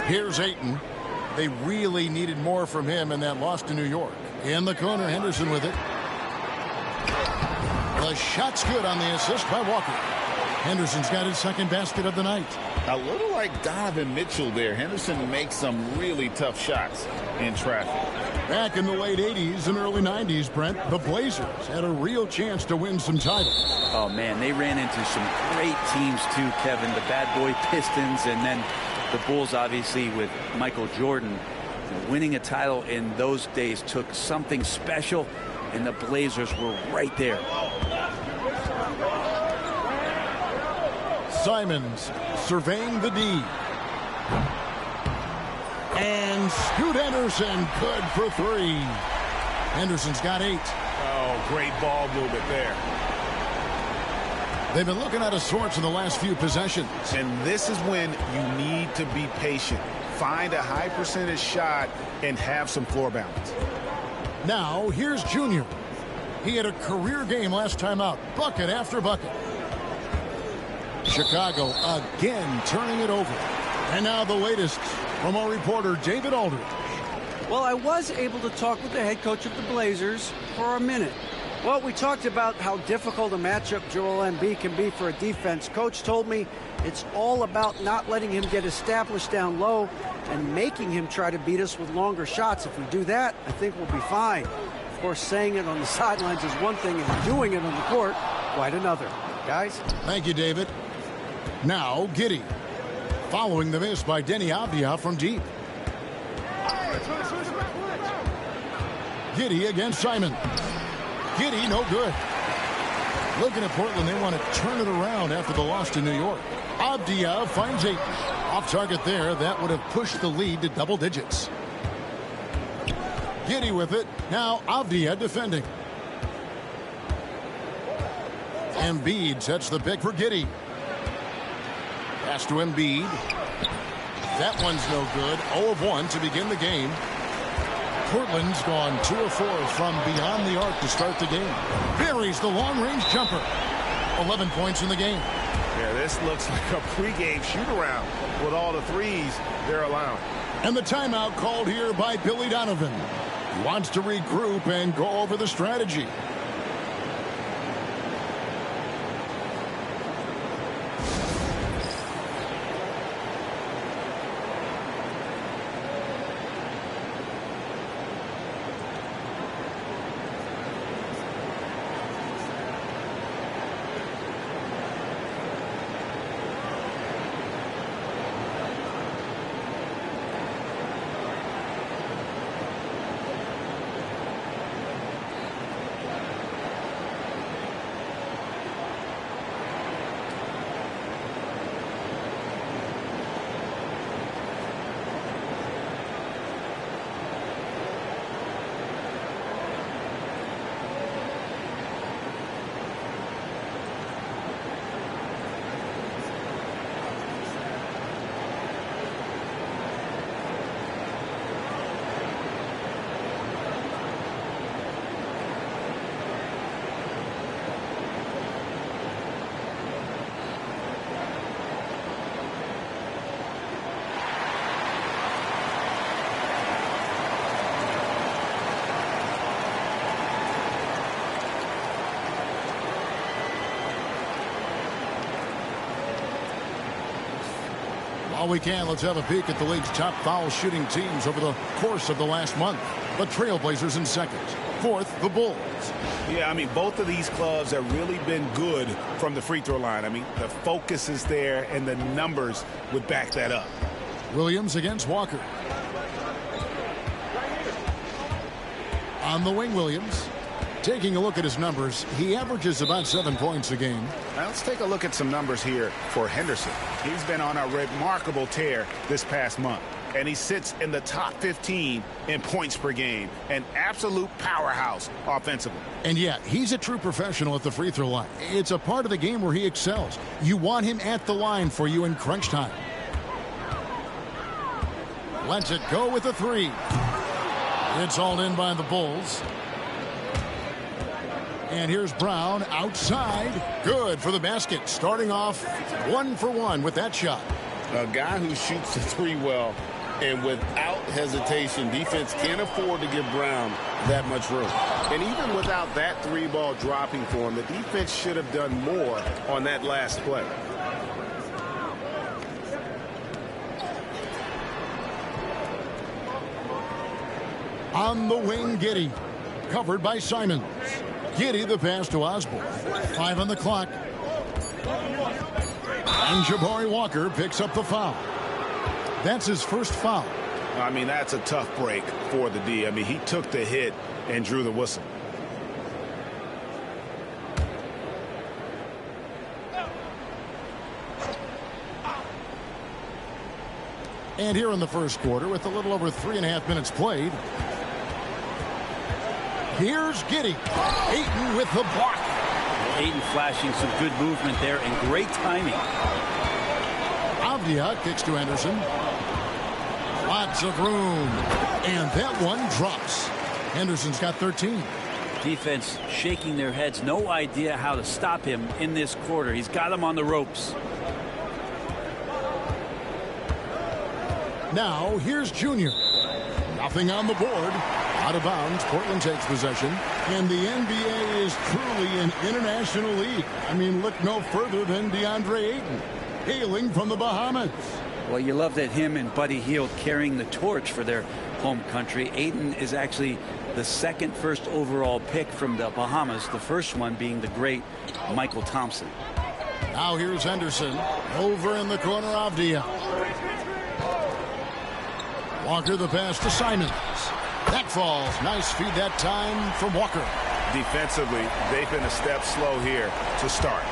Here's Ayton. They really needed more from him in that loss to New York. In the corner, Henderson with it. The shot's good on the assist by Walker. Henderson's got his second basket of the night. A little like Donovan Mitchell there. Henderson makes some really tough shots in traffic. Back in the late 80s and early 90s, Brent, the Blazers had a real chance to win some titles. Oh, man, they ran into some great teams, too, Kevin. The bad boy Pistons and then the Bulls, obviously, with Michael Jordan. Winning a title in those days took something special, and the Blazers were right there. Simons surveying the D. And Scoot Henderson, good for 3. Henderson's got 8. Oh, great ball movement there. They've been looking out of sorts in the last few possessions. And this is when you need to be patient. Find a high percentage shot and have some floor balance. Now, here's Junior. He had a career game last time out. Bucket after bucket. Chicago again turning it over. And now the latest from our reporter, David Aldridge. Well, I was able to talk with the head coach of the Blazers for a minute. Well, we talked about how difficult a matchup Joel Embiid can be for a defense. Coach told me it's all about not letting him get established down low and making him try to beat us with longer shots. If we do that, I think we'll be fine. Of course, saying it on the sidelines is one thing, and doing it on the court, quite another. Guys? Thank you, David. Now, Giddey. Following the miss by Denny Avdia from deep. Giddey against Simon. Giddey, no good. Looking at Portland, they want to turn it around after the loss to New York. Avdia finds 8. Off target there. That would have pushed the lead to double digits. Giddey with it. Now Avdia defending. Embiid sets the pick for Giddey. Pass to Embiid. That one's no good. 0 of 1 to begin the game. Portland's gone 2 of 4 from beyond the arc to start the game. Buries the long-range jumper. 11 points in the game. Yeah, this looks like a pregame shoot-around with all the threes they're allowing. And the timeout called here by Billy Donovan. He wants to regroup and go over the strategy. While we can, let's have a peek at the league's top foul shooting teams over the course of the last month. The Trailblazers in second. Fourth, the Bulls. Yeah, I mean, both of these clubs have really been good from the free throw line. I mean, the focus is there, and the numbers would back that up. Williams against Walker. On the wing, Williams. Taking a look at his numbers, he averages about 7 points a game. Now let's take a look at some numbers here for Henderson. He's been on a remarkable tear this past month, and he sits in the top 15 in points per game. An absolute powerhouse offensively. And yet, he's a true professional at the free throw line. It's a part of the game where he excels. You want him at the line for you in crunch time. Lets it go with a 3. It's hauled in by the Bulls. And here's Brown outside. Good for the basket. Starting off 1 for 1 with that shot. A guy who shoots the 3 well, and without hesitation, defense can't afford to give Brown that much room. And even without that 3 ball dropping for him, the defense should have done more on that last play. On the wing, Giddey. Covered by Simons. Giddey the pass to Osborne. 5 on the clock. And Jabari Walker picks up the foul. That's his first foul. I mean, that's a tough break for the D. I mean, he took the hit and drew the whistle. And here in the first quarter, with a little over 3.5 minutes played, here's Giddey. Ayton with the block. Ayton flashing some good movement there and great timing. Avdia kicks to Anderson. Lots of room. And that one drops. Henderson's got 13. Defense shaking their heads. No idea how to stop him in this quarter. He's got him on the ropes. Now, here's Junior. Nothing on the board. Out of bounds. Portland takes possession. And the NBA is truly an international league. I mean, look no further than DeAndre Ayton, hailing from the Bahamas. Well, you love that him and Buddy Hield carrying the torch for their home country. Ayton is actually the second first overall pick from the Bahamas, the first one being the great Michael Thompson. Now here's Henderson. Over in the corner, Avdia. Walker the pass to Simons. That falls. Nice feed that time from Walker. Defensively, they've been a step slow here to start.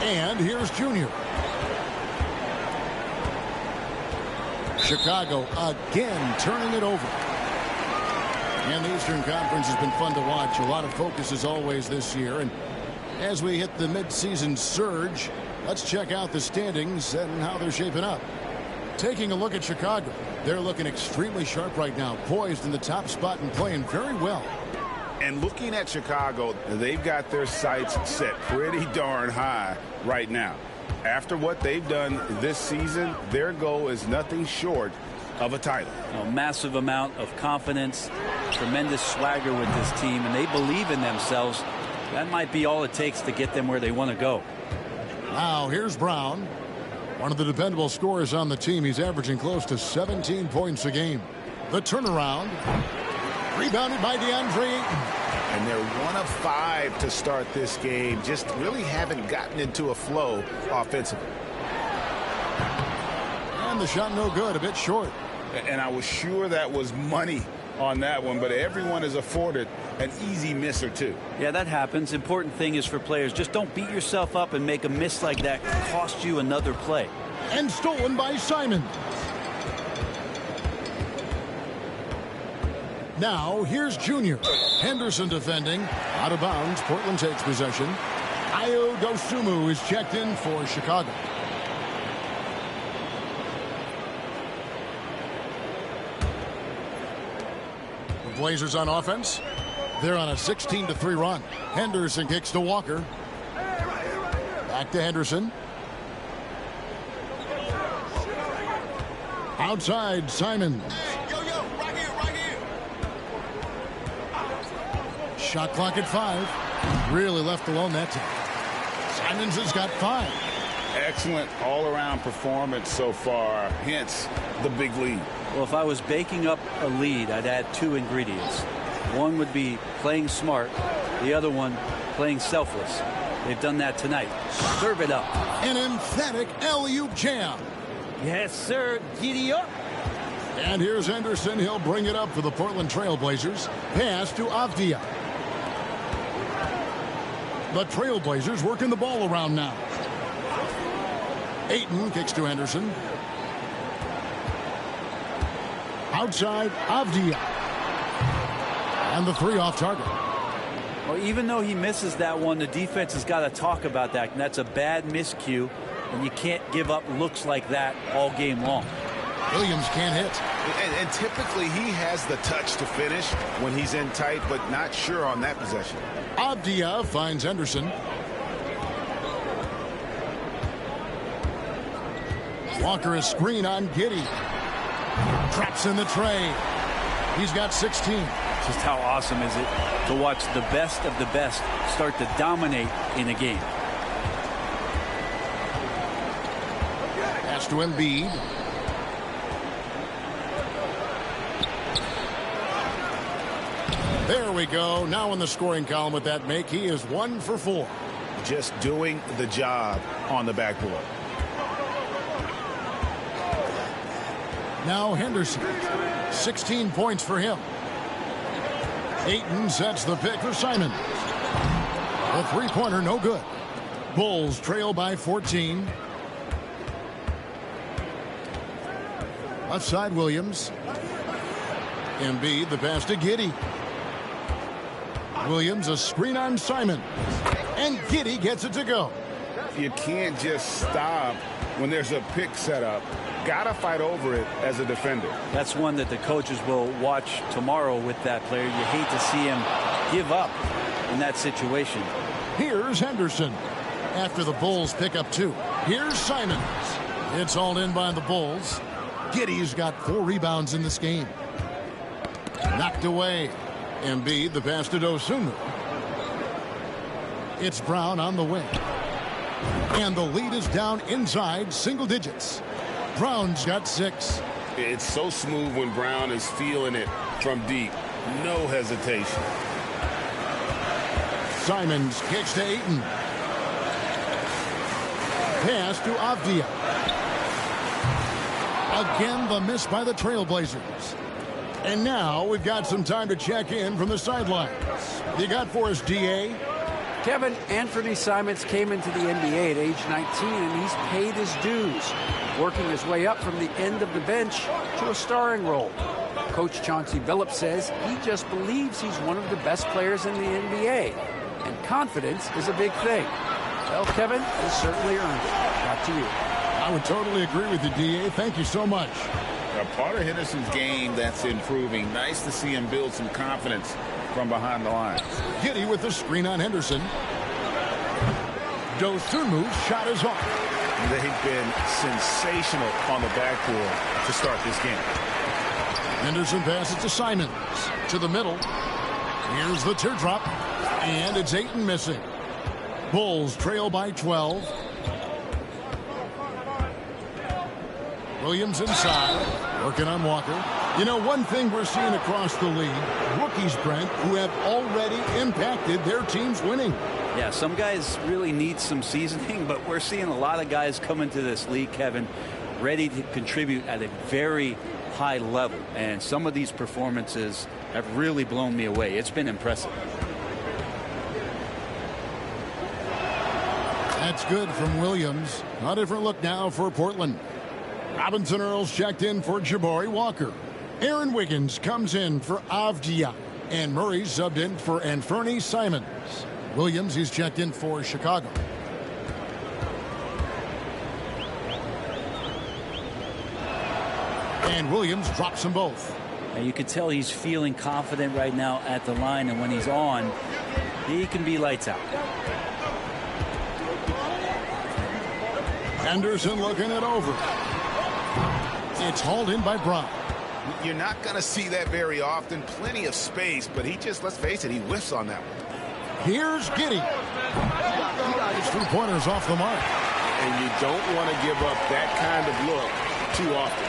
And here's Junior. Chicago again turning it over. And the Eastern Conference has been fun to watch. A lot of focus as always this year. And as we hit the midseason surge, let's check out the standings and how they're shaping up. Taking a look at Chicago, they're looking extremely sharp right now, poised in the top spot and playing very well. And looking at Chicago, they've got their sights set pretty darn high right now. After what they've done this season, their goal is nothing short of a title. A massive amount of confidence, tremendous swagger with this team, and they believe in themselves. That might be all it takes to get them where they want to go. Now here's Brown, one of the dependable scorers on the team. He's averaging close to 17 points a game. The turnaround, rebounded by DeAndre Ayton. And they're 1 of 5 to start this game. Just really haven't gotten into a flow offensively. And the shot no good, a bit short. And I was sure that was money on that one, but everyone is afforded an easy miss or two. Yeah, that happens. Important thing is for players, just don't beat yourself up and make a miss like that cost you another play. And stolen by Simon. Now here's Junior. Henderson defending. Out of bounds. Portland takes possession. Ayo Dosunmu is checked in for Chicago. The Blazers on offense. They're on a 16-3 run. Henderson kicks to Walker. Back to Henderson. Outside, Simons. Shot clock at 5. Really left alone that time. Simons has got 5. Excellent all-around performance so far, hence the big lead. Well, if I was baking up a lead, I'd add 2 ingredients. One would be playing smart. The other one, playing selfless. They've done that tonight. Serve it up. An emphatic alley-oop jam. Yes, sir. Giddy up. And here's Henderson. He'll bring it up for the Portland Trailblazers. Pass to Avdia. The Trailblazers working the ball around now. Ayton kicks to Henderson. Outside, Avdia. And the 3 off target. Well, even though he misses that one, the defense has got to talk about that. And that's a bad miscue. And you can't give up looks like that all game long. Williams can't hit. And typically he has the touch to finish when he's in tight, but not sure on that possession. Avdia finds Henderson. Walker is screen on Giddey. Traps in the tray. He's got 16. Just how awesome is it to watch the best of the best start to dominate in a game. Pass to Embiid. There we go. Now in the scoring column with that make, he is 1 for 4. Just doing the job on the backboard. Now Henderson. 16 points for him. Ayton sets the pick for Simon. The three-pointer, no good. Bulls trail by 14. Left side, Williams. Embiid, the pass to Giddey. Williams, a screen on Simon. And Giddey gets it to go. You can't just stop when there's a pick set up. Gotta fight over it as a defender. That's one that the coaches will watch tomorrow with that player. You hate to see him give up in that situation. Here's Henderson. After the Bulls pick up 2. Here's Simons. It's hauled in by the Bulls. Giddey's got 4 rebounds in this game. Knocked away. Embiid, the pass to Dosunmu. It's Brown on the wing. And the lead is down inside single digits. Brown's got 6. It's so smooth when Brown is feeling it from deep. No hesitation. Simons kicks to Ayton. Pass to Avdia. Again, the miss by the Trailblazers. And now we've got some time to check in from the sidelines. You got for us, D.A.? Kevin, Anthony Simons came into the NBA at age 19, and he's paid his dues, working his way up from the end of the bench to a starring role. Coach Chauncey Billups says he just believes he's one of the best players in the NBA, and confidence is a big thing. Well, Kevin, he's certainly earned it. Back to you. I would totally agree with you, D.A. Thank you so much. Part of Henderson's game that's improving. Nice to see him build some confidence from behind the lines. Giddey with the screen on Henderson. Dosunmu's shot is off. They've been sensational on the backboard to start this game. Henderson passes to Simons. To the middle. Here's the teardrop. And it's Ayton missing. Bulls trail by 12. Williams inside, working on Walker. You know, one thing we're seeing across the league, rookies, Brent, who have already impacted their team's winning. Yeah, some guys really need some seasoning, but we're seeing a lot of guys come into this league, Kevin, ready to contribute at a very high level. And some of these performances have really blown me away. It's been impressive. That's good from Williams. A different look now for Portland. Robinson Earls checked in for Jabari Walker. Aaron Wiggins comes in for Avdia. And Murray subbed in for Anthony Simons. Williams, he's checked in for Chicago. And Williams drops them both. And you can tell he's feeling confident right now at the line. And when he's on, he can be lights out. Anderson looking it over. It's hauled in by Brown. You're not going to see that very often. Plenty of space, but he just, let's face it, he whiffs on that one. Here's Giddey. His three-pointers off the mark. And you don't want to give up that kind of look too often.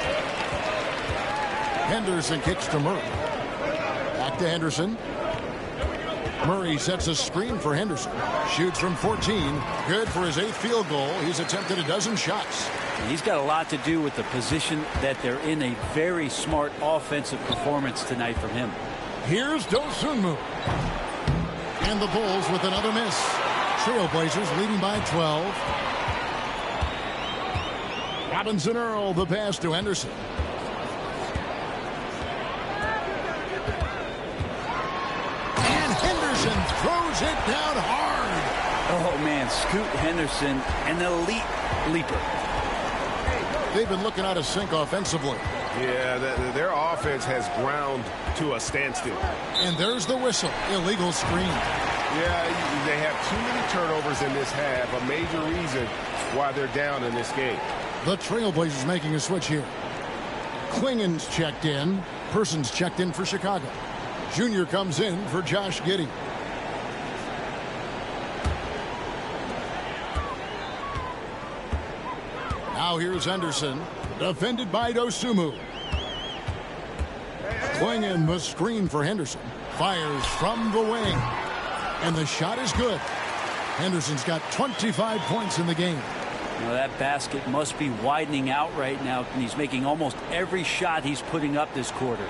Henderson kicks to Murray. Back to Henderson. Murray sets a screen for Henderson. Shoots from 14. Good for his 8th field goal. He's attempted a dozen shots. He's got a lot to do with the position that they're in. A very smart offensive performance tonight from him. Here's Dosunmu. And the Bulls with another miss. Trailblazers leading by 12. Robinson Earl, the pass to Henderson. And Henderson throws it down hard. Oh, man, Scoot Henderson, an elite leaper. They've been looking out of sync offensively. Yeah, their offense has ground to a standstill. And there's the whistle. Illegal screen. Yeah, they have too many turnovers in this half. A major reason why they're down in this game. The Trailblazers making a switch here. Klingen's checked in. Person's checked in for Chicago. Junior comes in for Josh Giddey. Now here's Henderson, defended by Dosunmu. Klingen, the screen for Henderson. Fires from the wing. And the shot is good. Henderson's got 25 points in the game. Now that basket must be widening out right now, and he's making almost every shot he's putting up this quarter.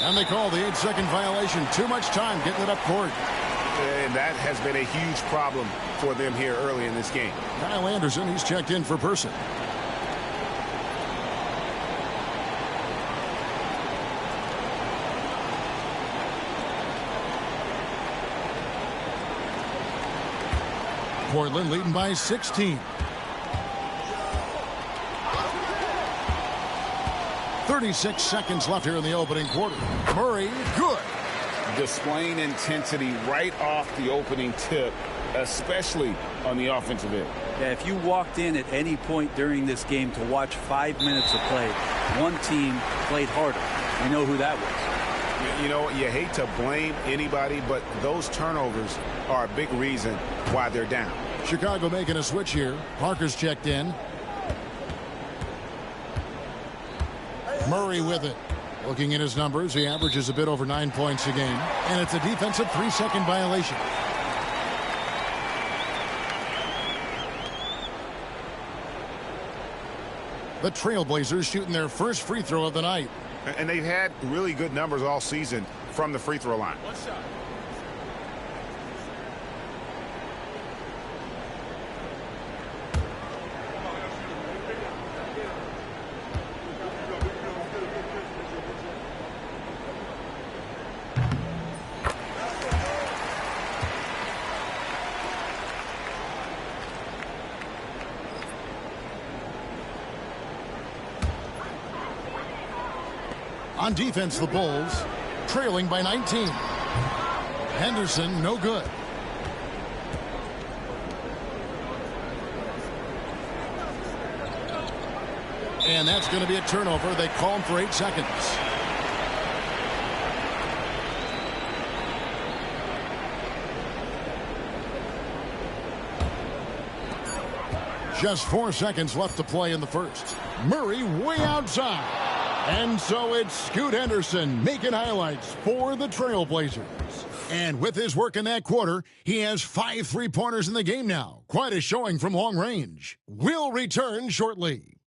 And they call the 8-second violation. Too much time getting it up court. And that has been a huge problem for them here early in this game. Kyle Anderson, he's checked in for Person. Portland leading by 16. 36 seconds left here in the opening quarter. Murray, good. Displaying intensity right off the opening tip, especially on the offensive end. Yeah, if you walked in at any point during this game to watch 5 minutes of play, one team played harder. We know who that was. You know, you hate to blame anybody, but those turnovers are a big reason why they're down. Chicago making a switch here. Parker's checked in. Murray with it. Looking at his numbers, he averages a bit over 9 points a game. And it's a defensive 3-second violation. The Trailblazers shooting their first free throw of the night. And they've had really good numbers all season from the free throw line. One shot. On defense, the Bulls trailing by 19. Henderson, no good. And that's going to be a turnover. They call him for 8 seconds. Just 4 seconds left to play in the first. Murray way outside. And so it's Scoot Henderson making highlights for the Trailblazers. And with his work in that quarter, he has 5 3-pointers in the game now. Quite a showing from long range. We'll return shortly.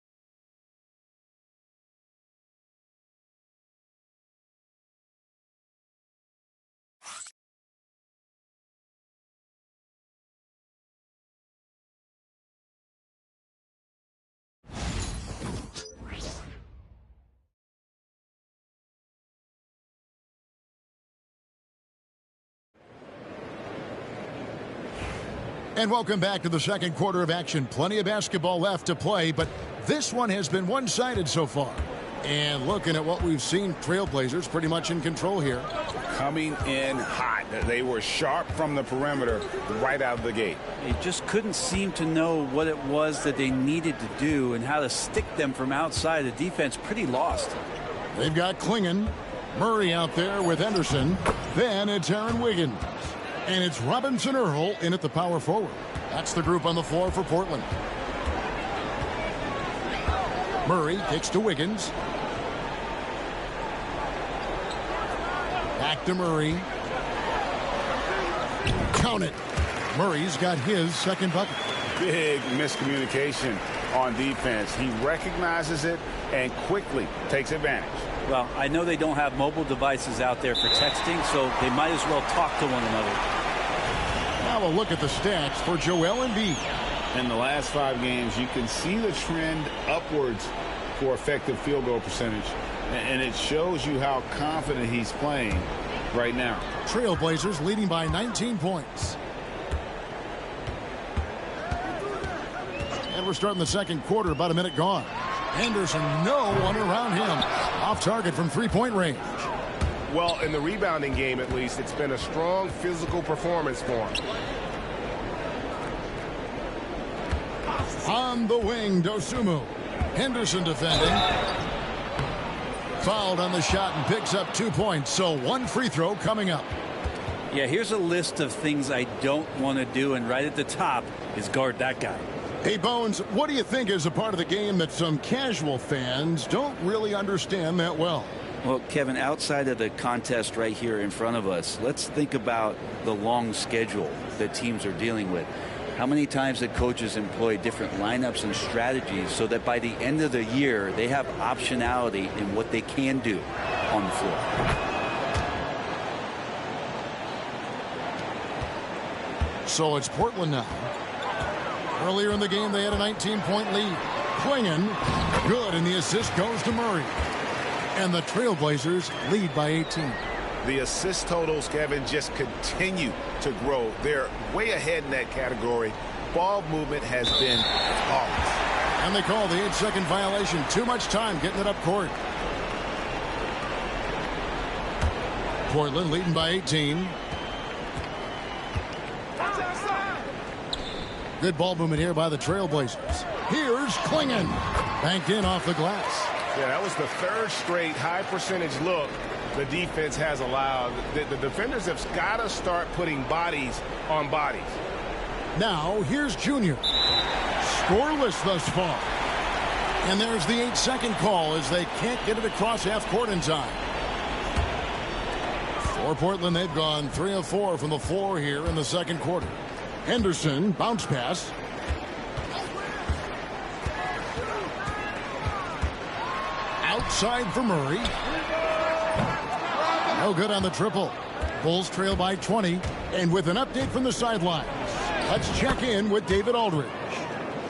And welcome back to the second quarter of action. Plenty of basketball left to play, but this one has been one-sided so far. And looking at what we've seen, Trailblazers pretty much in control here. Coming in hot. They were sharp from the perimeter right out of the gate. They just couldn't seem to know what it was that they needed to do and how to stick them from outside. The defense pretty lost. They've got Klingon, Murray out there with Henderson. Then it's Aaron Wiggins. And it's Robinson Earl in at the power forward. That's the group on the floor for Portland. Murray kicks to Wiggins. Back to Murray. Count it. Murray's got his second bucket. Big miscommunication on defense. He recognizes it and quickly takes advantage. Well, I know they don't have mobile devices out there for texting, so they might as well talk to one another. Now a look at the stats for Joel Embiid. In the last 5 games, you can see the trend upwards for effective field goal percentage. And it shows you how confident he's playing right now. Trailblazers leading by 19 points. And we're starting the second quarter, about a minute gone. Henderson, no one around him. Off target from 3-point range. Well, in the rebounding game, at least, it's been a strong physical performance for him. On the wing, Dosunmu. Henderson defending. Fouled on the shot and picks up 2 points. So 1 free throw coming up. Yeah, here's a list of things I don't want to do, and right at the top is guard that guy. Hey, Bones, what do you think is a part of the game that some casual fans don't really understand that well? Well, Kevin, outside of the contest right here in front of us, let's think about the long schedule that teams are dealing with. How many times the coaches employ different lineups and strategies so that by the end of the year they have optionality in what they can do on the floor. So it's Portland now. Earlier in the game they had a 19-point lead. Klingon, good, and the assist goes to Murray. And the Trailblazers lead by 18. The assist totals, Kevin, just continue to grow. They're way ahead in that category. Ball movement has been flawless. And they call the 8-second violation. Too much time getting it up court. Portland leading by 18. Good ball movement here by the Trailblazers. Here's Klingon. Banked in off the glass. Yeah, that was the third straight high percentage look the defense has allowed. The defenders have got to start putting bodies on bodies. Now, here's Junior. Scoreless thus far. And there's the 8-second call as they can't get it across half court in time. For Portland, they've gone 3 of 4 from the floor here in the second quarter. Henderson, bounce pass. Outside for Murray. No good on the triple. Bulls trail by 20. And with an update from the sidelines, let's check in with David Aldridge.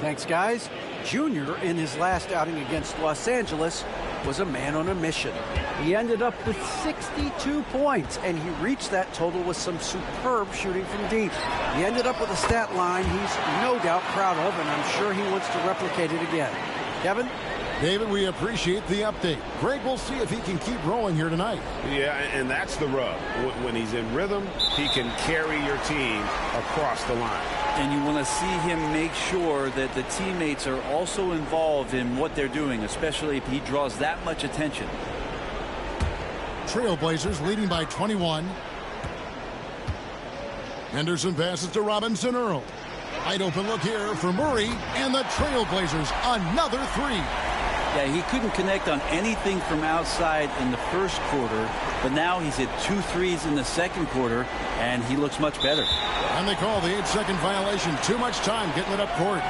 Thanks, guys. Junior, in his last outing against Los Angeles, was a man on a mission. He ended up with 62 points, and he reached that total with some superb shooting from deep. He ended up with a stat line he's no doubt proud of, and I'm sure he wants to replicate it again. Kevin? David, we appreciate the update. Greg, we'll see if he can keep rolling here tonight. Yeah, and that's the rub. When he's in rhythm, he can carry your team across the line. And you want to see him make sure that the teammates are also involved in what they're doing, especially if he draws that much attention. Trailblazers leading by 21. Henderson passes to Robinson Earl. Wide open look here for Murray, and the Trailblazers another three. Yeah, he couldn't connect on anything from outside in the first quarter, but now he's hit 2 threes in the second quarter, and he looks much better. And they call the 8-second violation. Too much time getting it up court.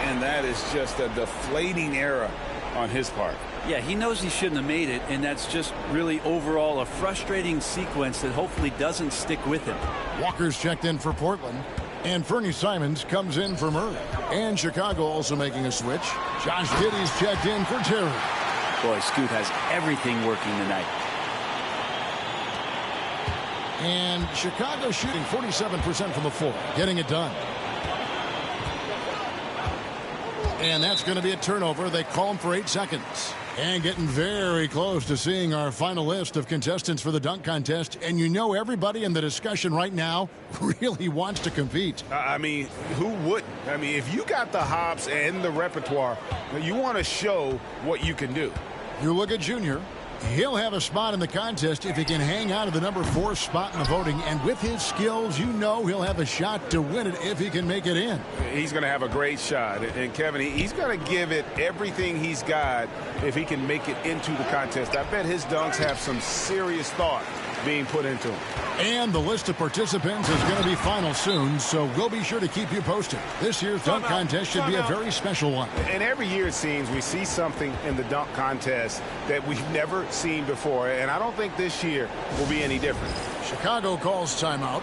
And that is just a deflating error on his part. Yeah, he knows he shouldn't have made it, and that's just really overall a frustrating sequence that hopefully doesn't stick with him. Walker's checked in for Portland. And Fernie Simons comes in for Murray. And Chicago also making a switch. Josh Giddey's checked in for Terry. Boy, Scoot has everything working tonight. And Chicago shooting 47% from the floor. Getting it done. And that's going to be a turnover. They call him for 8 seconds. And getting very close to seeing our final list of contestants for the dunk contest. And you know everybody in the discussion right now really wants to compete. I mean, who wouldn't? I mean, if you got the hops and the repertoire, you want to show what you can do. You look at Junior. He'll have a spot in the contest if he can hang out of the number 4 spot in the voting. And with his skills, you know he'll have a shot to win it if he can make it in. He's going to have a great shot. And Kevin, he's going to give it everything he's got if he can make it into the contest. I bet his dunks have some serious thought being put into them. And the list of participants is going to be final soon, so we'll be sure to keep you posted. This year's dunk contest should be a very special one. And every year it seems we see something in the dunk contest that we've never seen before, and I don't think this year will be any different. Chicago calls timeout.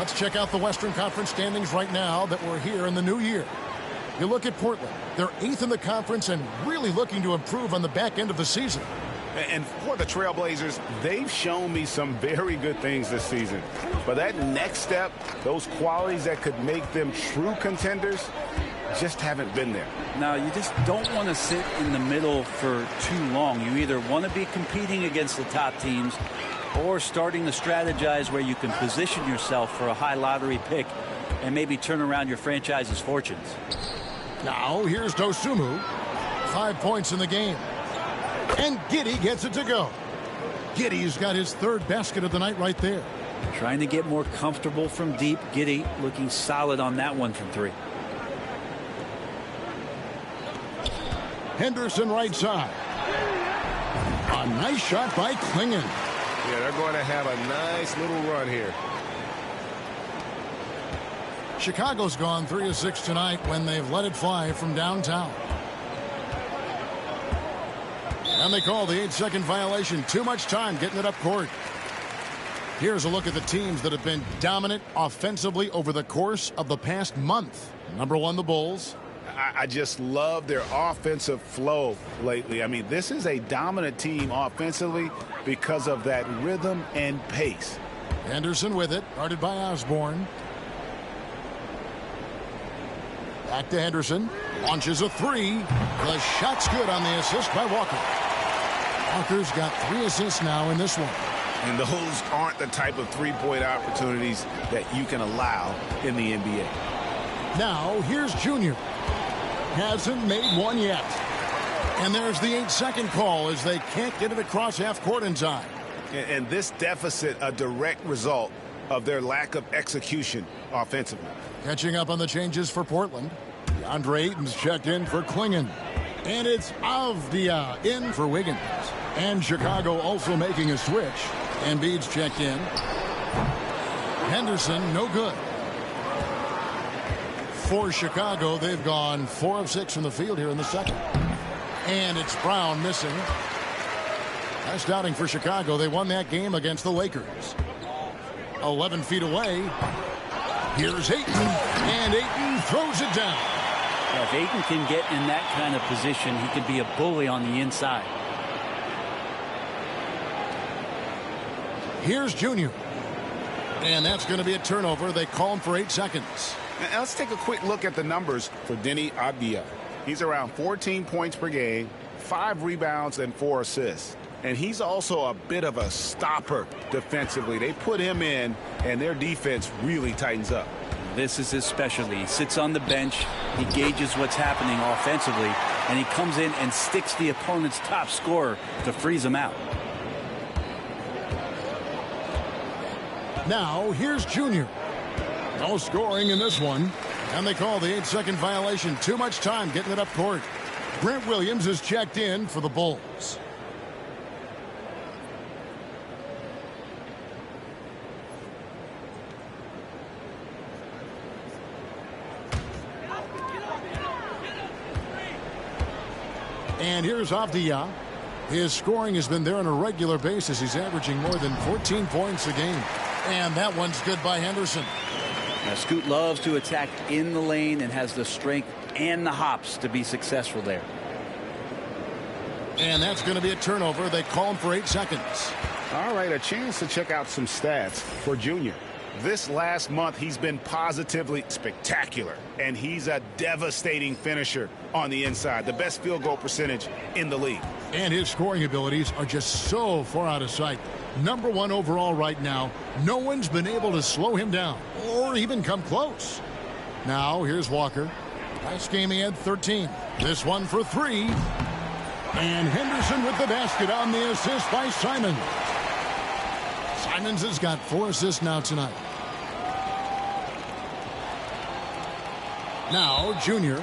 Let's check out the Western Conference standings right now that we're here in the new year. You look at Portland. They're 8th in the conference and really looking to improve on the back end of the season. And for the Trailblazers, they've shown me some very good things this season. But that next step, those qualities that could make them true contenders, just haven't been there. Now, you just don't want to sit in the middle for too long. You either want to be competing against the top teams or starting to strategize where you can position yourself for a high lottery pick and maybe turn around your franchise's fortunes. Now, here's Dosunmu. 5 points in the game. And Giddey gets it to go. Giddey's got his 3rd basket of the night right there. Trying to get more comfortable from deep. Giddey looking solid on that one from 3. Henderson right side. A nice shot by Klingon. Yeah, they're going to have a nice little run here. Chicago's gone 3 of 6 tonight when they've let it fly from downtown. And they call the 8-second violation. Too much time getting it up court. Here's a look at the teams that have been dominant offensively over the course of the past month. Number 1, the Bulls. I just love their offensive flow lately. I mean, this is a dominant team offensively because of that rhythm and pace. Anderson with it, guarded by Osborne. Back to Henderson. Launches a 3. The shot's good on the assist by Walker. Walker's got 3 assists now in this one. And those aren't the type of three-point opportunities that you can allow in the NBA. Now, here's Junior. Hasn't made one yet. And there's the 8-second call as they can't get it across half court in time. And this deficit, a direct result of their lack of execution offensively. Catching up on the changes for Portland. DeAndre Ayton's checked in for Klingon. And it's Avdia in for Wiggins. And Chicago also making a switch. Embiid's checked in. Henderson, no good. For Chicago, they've gone 4 of 6 from the field here in the second. And it's Brown missing. Last outing for Chicago. They won that game against the Lakers. 11 feet away. Here's Ayton. And Ayton throws it down. Yeah, if Ayton can get in that kind of position, he could be a bully on the inside. Here's Junior. And that's going to be a turnover. They call him for 8 seconds. Now let's take a quick look at the numbers for Denny Avdia. He's around 14 points per game, 5 rebounds, and 4 assists. And he's also a bit of a stopper defensively. They put him in, and their defense really tightens up. This is his specialty. He sits on the bench, he gauges what's happening offensively, and he comes in and sticks the opponent's top scorer to freeze him out. Now, here's Junior. No scoring in this one. And they call the 8-second violation. Too much time getting it up court. Grant Williams is checked in for the Bulls. And here's Avdia. His scoring has been there on a regular basis. He's averaging more than 14 points a game. And that one's good by Henderson. Now, Scoot loves to attack in the lane and has the strength and the hops to be successful there. And that's going to be a turnover. They call him for 8 seconds. All right, a chance to check out some stats for Junior. This last month, he's been positively spectacular, and he's a devastating finisher on the inside, the best field goal percentage in the league. And his scoring abilities are just so far out of sight. Number 1 overall right now. No one's been able to slow him down or even come close. Now, here's Walker. Last game he had 13. This one for 3. And Henderson with the basket on the assist by Simons. Simons has got 4 assists now tonight. Now, Junior.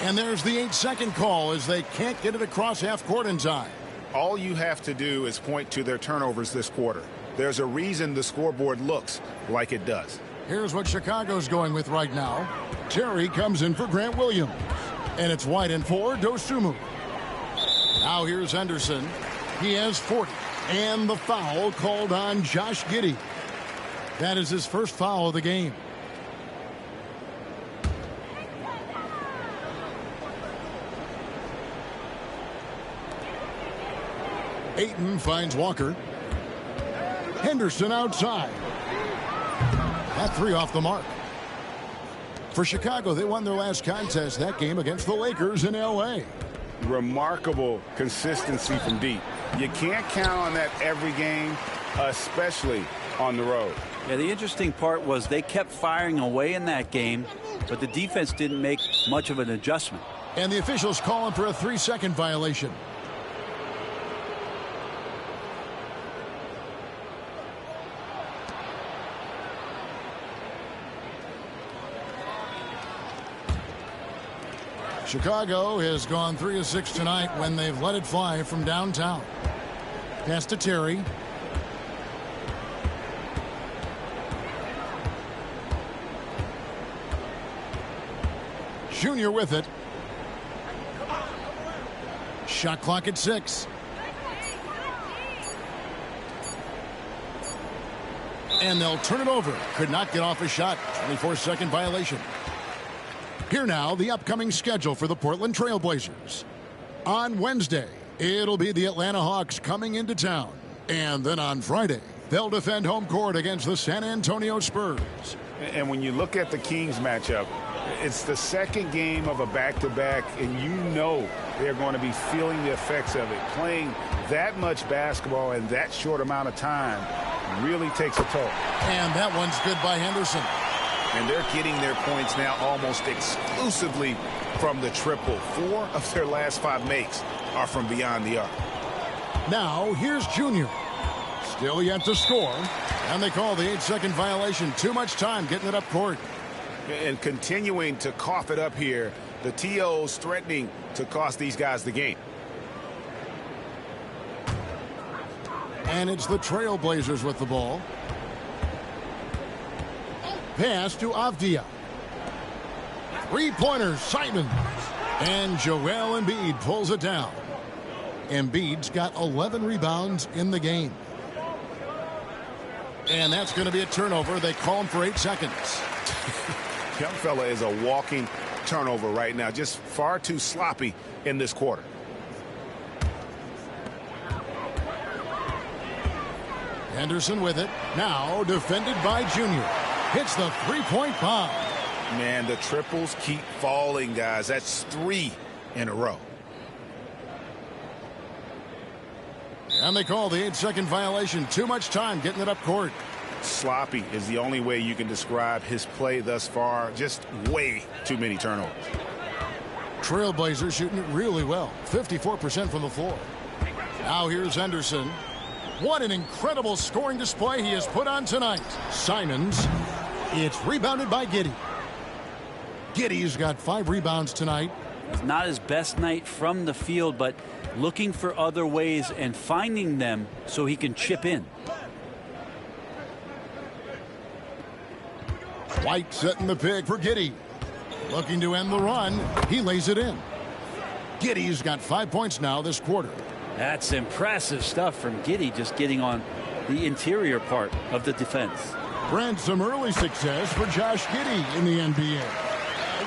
And there's the 8-second call as they can't get it across half court in time. All you have to do is point to their turnovers this quarter. There's a reason the scoreboard looks like it does. Here's what Chicago's going with right now. Terry comes in for Grant Williams. And it's White in for Dosunmu. Now here's Henderson. He has 40. And the foul called on Josh Giddey. That is his first foul of the game. Ayton finds Walker. Henderson outside. That three off the mark. For Chicago, they won their last contest, that game against the Lakers in L.A. Remarkable consistency from deep. You can't count on that every game, especially on the road. Yeah, the interesting part was they kept firing away in that game, but the defense didn't make much of an adjustment. And the officials calling for a 3-second violation. Chicago has gone 3 of 6 tonight when they've let it fly from downtown. Pass to Terry. Junior with it. Shot clock at 6. And they'll turn it over. Could not get off a shot. 24-second violation. Here now, the upcoming schedule for the Portland Trail Blazers. On Wednesday, it'll be the Atlanta Hawks coming into town. And then on Friday, they'll defend home court against the San Antonio Spurs. And when you look at the Kings matchup, it's the second game of a back-to-back, and you know they're going to be feeling the effects of it. Playing that much basketball in that short amount of time really takes a toll. And that one's good by Henderson. And they're getting their points now almost exclusively from the triple. 4 of their last 5 makes are from beyond the arc. Now, here's Junior. Still yet to score. And they call the 8-second violation. Too much time getting it up court. And continuing to cough it up here. The TOs threatening to cost these guys the game. And it's the Trailblazers with the ball. Pass to Avdia. 3-pointers, Simons. And Joel Embiid pulls it down. Embiid's got 11 rebounds in the game. And that's going to be a turnover. They call him for 8 seconds. Young fella is a walking turnover right now. Just far too sloppy in this quarter. Henderson with it. Now defended by Junior. Hits the 3-point bomb. Man, the triples keep falling, guys. That's 3 in a row. And they call the 8-second violation. Too much time getting it up court. Sloppy is the only way you can describe his play thus far. Just way too many turnovers. Trailblazers shooting it really well. 54% from the floor. Now here's Henderson. What an incredible scoring display he has put on tonight. Simons. It's rebounded by Giddey. Giddey's got 5 rebounds tonight. It's not his best night from the field, but looking for other ways and finding them so he can chip in. White setting the pick for Giddey. Looking to end the run. He lays it in. Giddey's got 5 points now this quarter. That's impressive stuff from Giddey, just getting on the interior part of the defense. Brent, some early success for Josh Giddey in the NBA.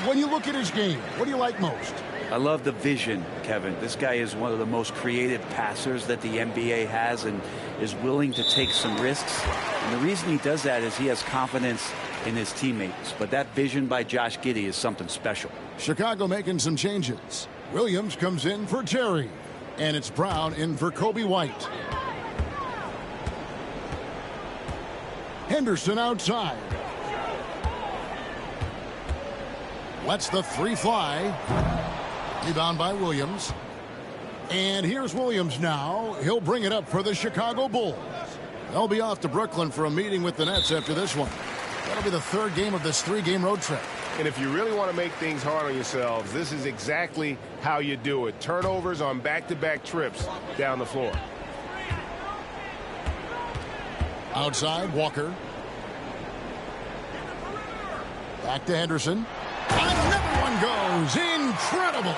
When you look at his game, what do you like most? I love the vision, Kevin. This guy is one of the most creative passers that the NBA has and is willing to take some risks. And the reason he does that is he has confidence in his teammates. But that vision by Josh Giddey is something special. Chicago making some changes. Williams comes in for Terry. And it's Brown in for Kobe White. Henderson outside. Lets the 3 fly. Rebound by Williams. And here's Williams now. He'll bring it up for the Chicago Bulls. They'll be off to Brooklyn for a meeting with the Nets after this one. That'll be the 3rd game of this 3-game road trip. And if you really want to make things hard on yourselves, this is exactly how you do it. Turnovers on back-to-back trips down the floor. Outside, Walker. Back to Henderson. Another one goes. Incredible.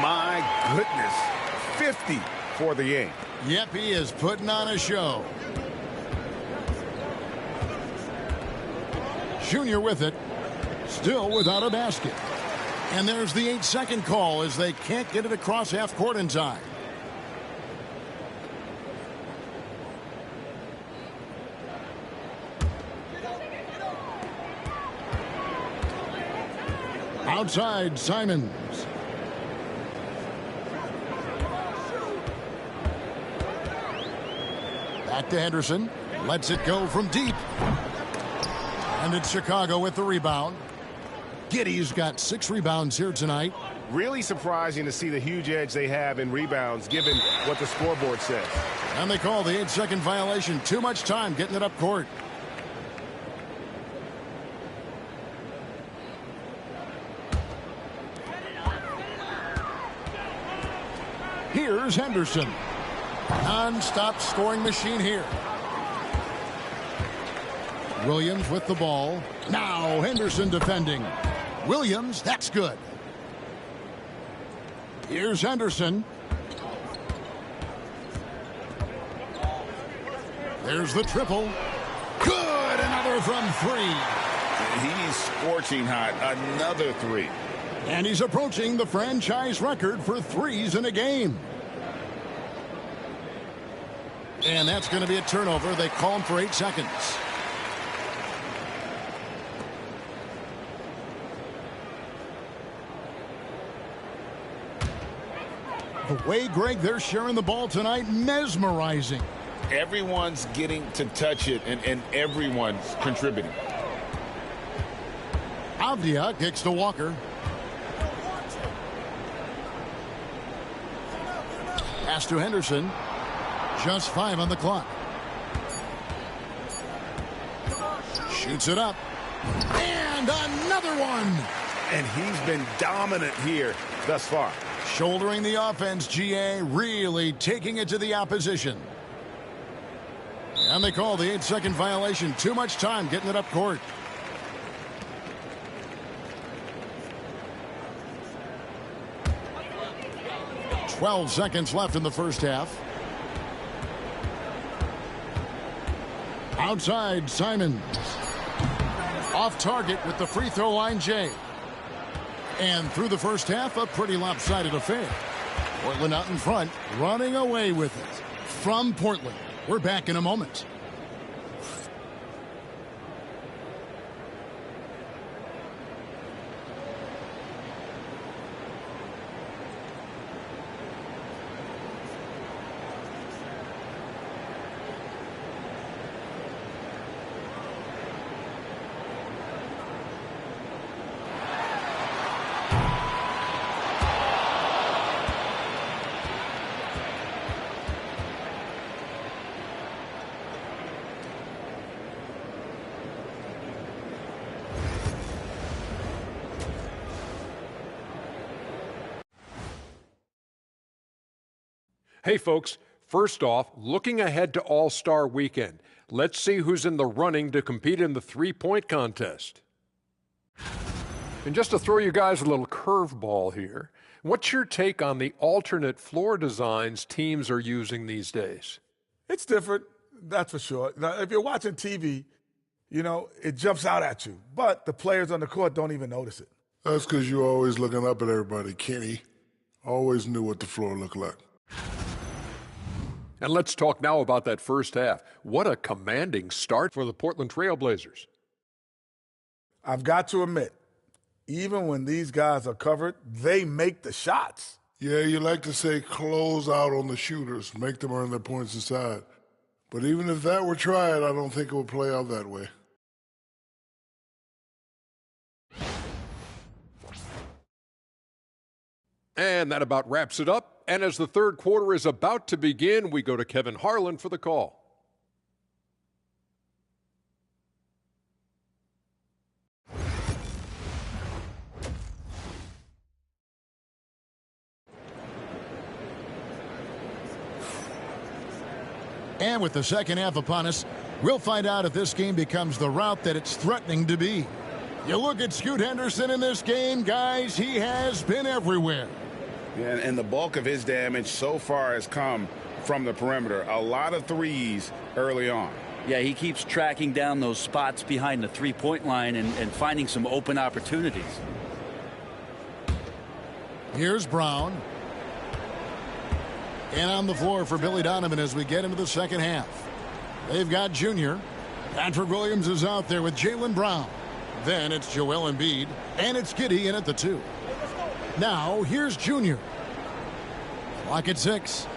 My goodness. 50 for the game. Yep, he is putting on a show. Jr. with it. Still without a basket. And there's the 8-second call as they can't get it across half court in time. Outside, Simons. Back to Henderson. Lets it go from deep. And it's Chicago with the rebound. Giddey's got 6 rebounds here tonight. Really surprising to see the huge edge they have in rebounds given what the scoreboard says. And they call the 8-second violation. Too much time getting it up court. Here's Henderson. Non-stop scoring machine here. Williams with the ball. Now Henderson defending. Williams, that's good. Here's Henderson. There's the triple. Good, another from 3. He's scorching hot. Another 3. And he's approaching the franchise record for threes in a game. And that's going to be a turnover. They call him for 8 seconds. The way, Greg, they're sharing the ball tonight, mesmerizing. Everyone's getting to touch it, and everyone's contributing. Avdia kicks to Walker. Pass to Henderson. Just 5 on the clock. Shoots it up. And another one. And he's been dominant here thus far. Shouldering the offense, GA, really taking it to the opposition. And they call the 8-second violation. Too much time getting it up court. "12 seconds left in the first half. Outside, Simons. Off target with the free throw line, Jay. And through the first half, a pretty lopsided affair. Portland out in front, running away with it. From Portland, we're back in a moment. Hey, folks, first off, looking ahead to All-Star Weekend, let's see who's in the running to compete in the three-point contest. And just to throw you guys a little curveball here, what's your take on the alternate floor designs teams are using these days? It's different, that's for sure. Now, if you're watching TV, you know, it jumps out at you. But the players on the court don't even notice it. That's because you're always looking up at everybody, Kenny. Always knew what the floor looked like. And let's talk now about that first half. What a commanding start for the Portland Trail Blazers. I've got to admit, even when these guys are covered, they make the shots. Yeah, you like to say close out on the shooters, make them earn their points inside. But even if that were tried, I don't think it would play out that way. And that about wraps it up. And as the third quarter is about to begin, we go to Kevin Harlan for the call. And with the second half upon us, we'll find out if this game becomes the route that it's threatening to be. You look at Scoot Henderson in this game, guys, he has been everywhere. Yeah, and the bulk of his damage so far has come from the perimeter. A lot of threes early on. Yeah, he keeps tracking down those spots behind the three-point line and finding some open opportunities. Here's Brown. And on the floor for Billy Donovan as we get into the second half. They've got Junior. Patrick Williams is out there with Jaylen Brown. Then it's Joel Embiid. And it's Giddey in at the 2. Now here's Junior. Clock at 6.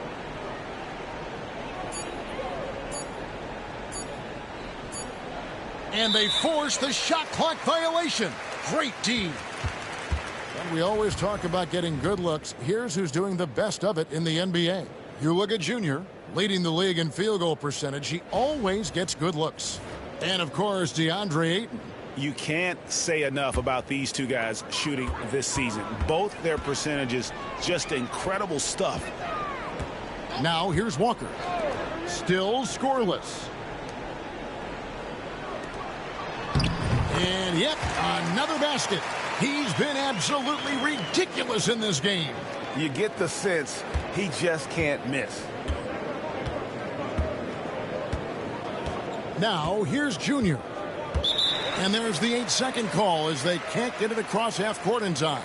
And they force the shot clock violation. Great D. And we always talk about getting good looks. Here's who's doing the best of it in the NBA. You look at Junior, leading the league in field goal percentage. He always gets good looks. And, of course, DeAndre Ayton. You can't say enough about these two guys shooting this season. Both their percentages, just incredible stuff. Now here's Walker. Still scoreless. And yet another basket. He's been absolutely ridiculous in this game. You get the sense he just can't miss. Now here's Junior. And there's the 8-second call as they can't get it across half court in time.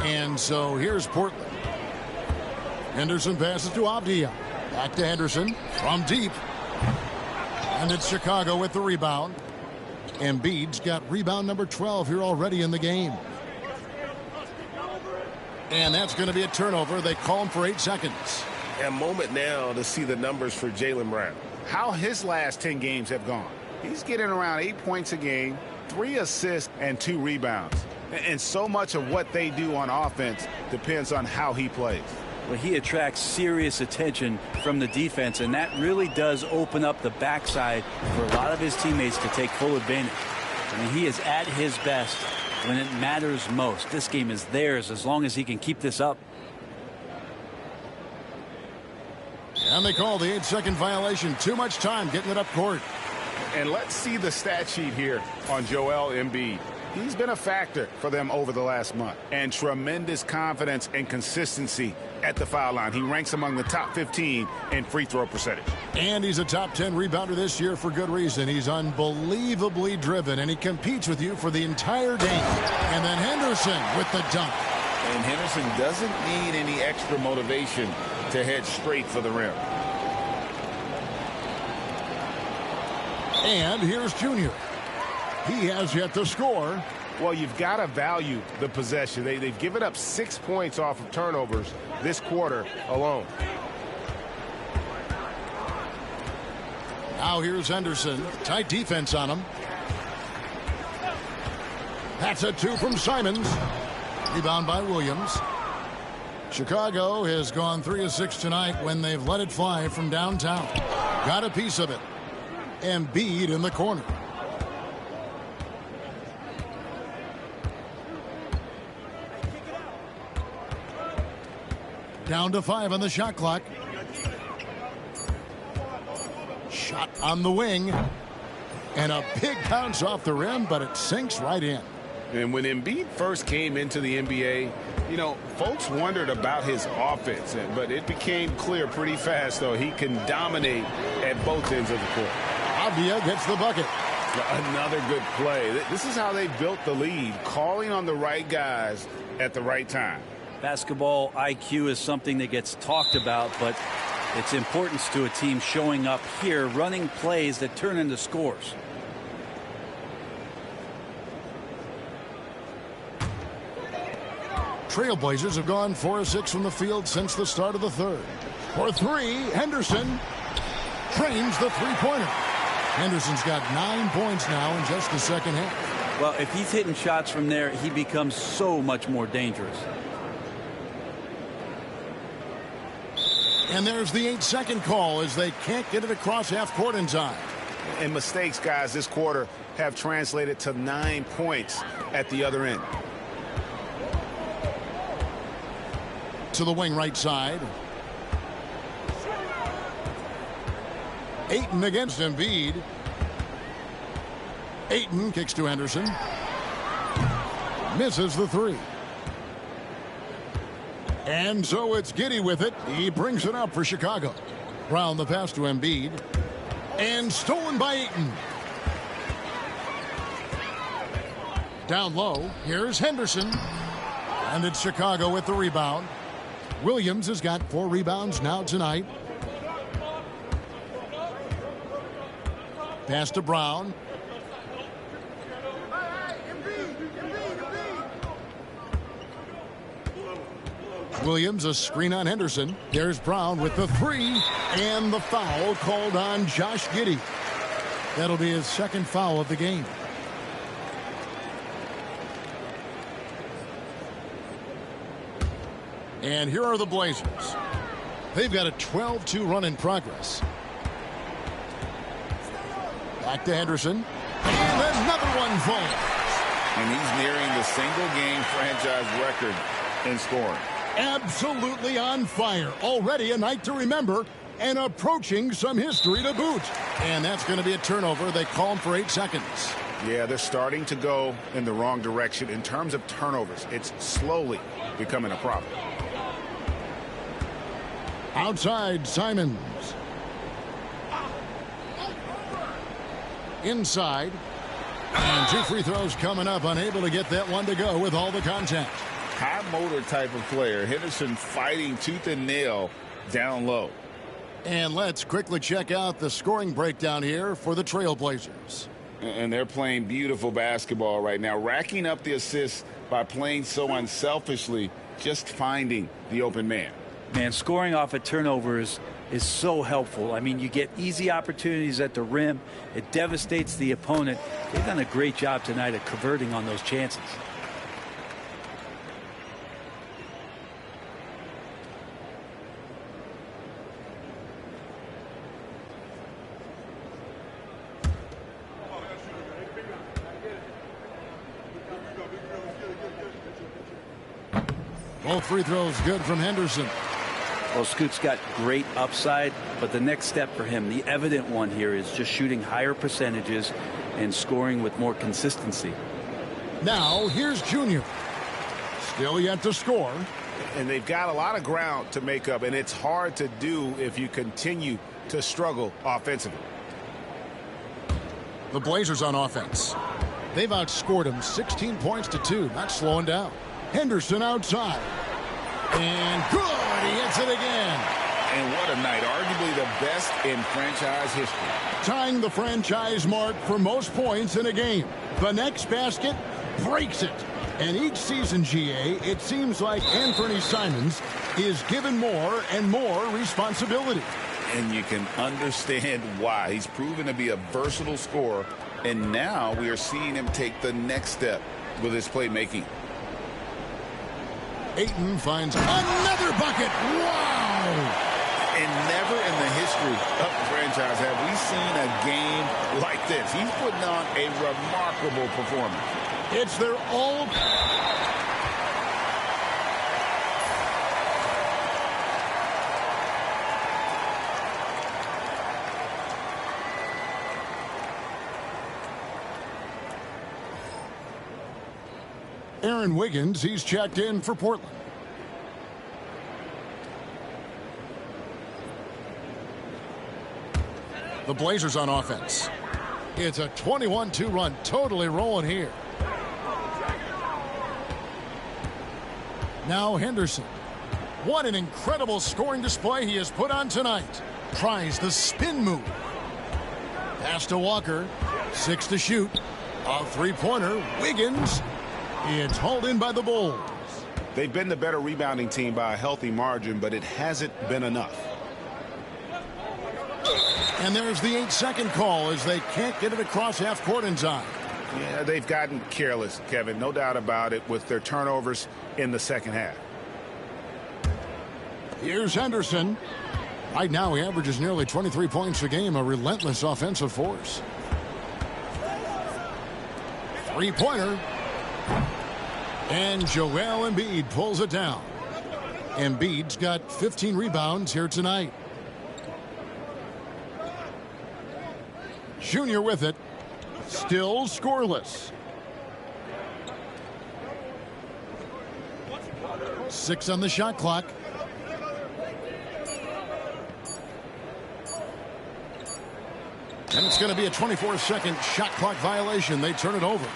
And so here's Portland. Henderson passes to Avdia. Back to Henderson from deep. And it's Chicago with the rebound. Embiid's got rebound number 12 here already in the game. And that's going to be a turnover. They call him for 8 seconds. A moment now to see the numbers for Jaylen Brown. How his last 10 games have gone. He's getting around 8 points a game, 3 assists, and 2 rebounds. And so much of what they do on offense depends on how he plays. Well, he attracts serious attention from the defense, and that really does open up the backside for a lot of his teammates to take full advantage. I mean, he is at his best when it matters most. This game is theirs as long as he can keep this up. And they call the 8-second violation. Too much time getting it up court. And let's see the stat sheet here on Joel Embiid. He's been a factor for them over the last month. And tremendous confidence and consistency at the foul line. He ranks among the top 15 in free throw percentage. And he's a top 10 rebounder this year for good reason. He's unbelievably driven, and he competes with you for the entire game. And then Henderson with the dunk. And Henderson doesn't need any extra motivation to head straight for the rim. And here's Junior. He has yet to score. Well, you've got to value the possession. They've given up 6 points off of turnovers this quarter alone. Now here's Henderson. Tight defense on him. That's a 2 from Simons. Rebound by Williams. Chicago has gone 3 of 6 tonight when they've let it fly from downtown. Got a piece of it. Embiid in the corner. Down to 5 on the shot clock. Shot on the wing. And a big bounce off the rim, but it sinks right in. And when Embiid first came into the NBA, you know, folks wondered about his offense. But it became clear pretty fast, though, he can dominate at both ends of the court. Avdia gets the bucket. Another good play. This is how they built the lead, calling on the right guys at the right time. Basketball IQ is something that gets talked about, but its importance to a team showing up here, running plays that turn into scores. Trailblazers have gone 4 of 6 from the field since the start of the third. For 3, Henderson trains the three-pointer. Henderson's got 9 points now in just the second half. Well, if he's hitting shots from there, he becomes so much more dangerous. And there's the 8-second call as they can't get it across half court in time. And mistakes, guys, this quarter have translated to 9 points at the other end. To the wing right side. Ayton against Embiid. Ayton kicks to Henderson. Misses the 3. And so it's Giddey with it. He brings it up for Chicago. Brown the pass to Embiid. And stolen by Ayton. Down low, here's Henderson. And it's Chicago with the rebound. Williams has got 4 rebounds now tonight. Pass to Brown. Williams, a screen on Henderson. There's Brown with the 3. And the foul called on Josh Giddey. That'll be his second foul of the game. And here are the Blazers. They've got a 12-2 run in progress. Back to Henderson. And another one falls. And he's nearing the single-game franchise record in scoring. Absolutely on fire. Already a night to remember and approaching some history to boot. And that's going to be a turnover. They call him for 8 seconds. Yeah, they're starting to go in the wrong direction in terms of turnovers. It's slowly becoming a problem. Outside, Simons. Inside. And 2 free throws coming up. Unable to get that one to go with all the contact. High motor type of player. Henderson fighting tooth and nail down low. And let's quickly check out the scoring breakdown here for the Trailblazers. And they're playing beautiful basketball right now. Racking up the assists by playing so unselfishly. Just finding the open man. Man, scoring off of turnovers is so helpful. I mean, you get easy opportunities at the rim. It devastates the opponent. They've done a great job tonight at converting on those chances. Both free throws good from Henderson. Well, Scoot's got great upside, but the next step for him, the evident one here, is just shooting higher percentages and scoring with more consistency. Now, here's Junior. Still yet to score. And they've got a lot of ground to make up, and it's hard to do if you continue to struggle offensively. The Blazers on offense. They've outscored them 16 points to 2, not slowing down. Henderson outside. And good. He hits it again. And what a night. Arguably the best in franchise history. Tying the franchise mark for most points in a game. The next basket breaks it. And each season, GA, it seems like Anthony Simons is given more and more responsibility. And you can understand why. He's proven to be a versatile scorer. And now we are seeing him take the next step with his playmaking. Ayton finds another bucket. Wow! And never in the history of the franchise have we seen a game like this. He's putting on a remarkable performance. It's their all. Aaron Wiggins, he's checked in for Portland. The Blazers on offense. It's a 21-2 run, totally rolling here. Now Henderson. What an incredible scoring display he has put on tonight. Tries the spin move. Pass to Walker. 6 to shoot. A three-pointer. Wiggins. It's hauled in by the Bulls. They've been the better rebounding team by a healthy margin, but it hasn't been enough. And there's the 8-second call as they can't get it across half court in time. Yeah, they've gotten careless, Kevin, no doubt about it, with their turnovers in the second half. Here's Henderson. Right now he averages nearly 23 points a game, a relentless offensive force. Three-pointer. And Joel Embiid pulls it down. Embiid's got 15 rebounds here tonight. Junior with it. Still scoreless. 6 on the shot clock. And it's going to be a 24-second shot clock violation. They turn it over.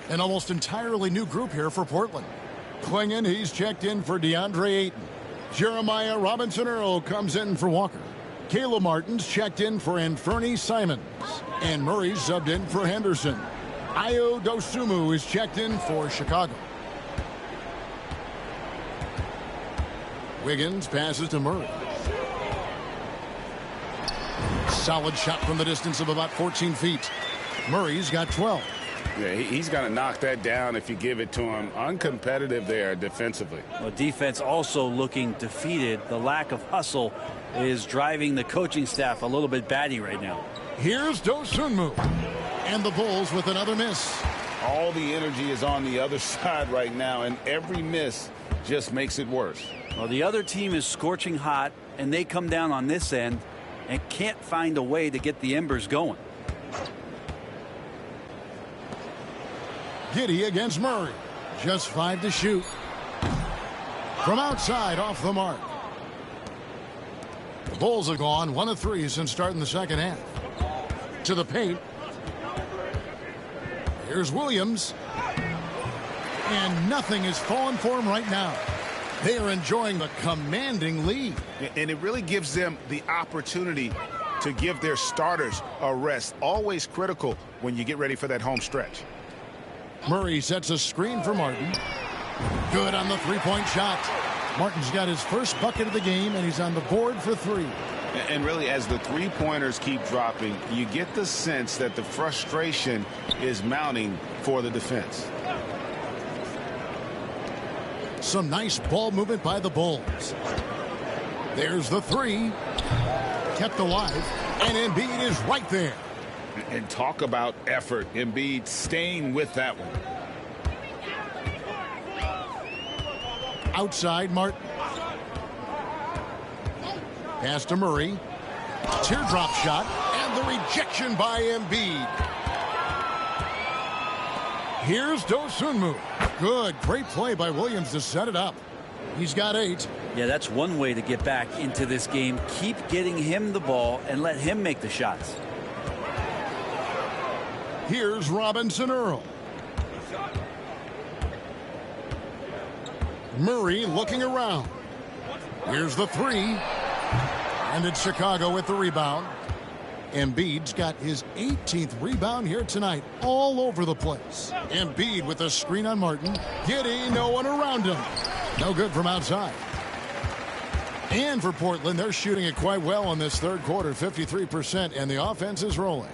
An almost entirely new group here for Portland. Klingon, he's checked in for DeAndre Ayton. Jeremiah Robinson-Earl comes in for Walker. Kayla Martin's checked in for Anferni Simons. And Murray subbed in for Henderson. Ayo Dosunmu is checked in for Chicago. Wiggins passes to Murray. Solid shot from the distance of about 14 feet. Murray's got 12. Yeah, he's going to knock that down if you give it to him. Uncompetitive there defensively. Well, defense also looking defeated. The lack of hustle is driving the coaching staff a little bit batty right now. Here's Dosunmu. And the Bulls with another miss. All the energy is on the other side right now, and every miss just makes it worse. Well, the other team is scorching hot, and they come down on this end and can't find a way to get the embers going. Giddey against Murray. Just 5 to shoot. From outside, off the mark. The Bulls have gone 1 of 3 since starting the second half. To the paint. Here's Williams. And nothing is falling for him right now. They are enjoying the commanding lead. And it really gives them the opportunity to give their starters a rest. Always critical when you get ready for that home stretch. Murray sets a screen for Martin. Good on the three-point shot. Martin's got his first bucket of the game, and he's on the board for 3. And really, as the three-pointers keep dropping, you get the sense that the frustration is mounting for the defense. Some nice ball movement by the Bulls. There's the 3. Kept alive, and Embiid is right there. And talk about effort. Embiid staying with that one. Outside, Martin. Pass to Murray. Teardrop shot, and the rejection by Embiid. Here's Dosunmu. Good, great play by Williams to set it up. He's got 8. Yeah, that's one way to get back into this game. Keep getting him the ball and let him make the shots. Here's Robinson-Earl. Murray looking around. Here's the 3. And it's Chicago with the rebound. Embiid's got his 18th rebound here tonight, all over the place. Embiid with a screen on Martin. Giddey, no one around him. No good from outside. And for Portland, they're shooting it quite well in this third quarter, 53%, and the offense is rolling.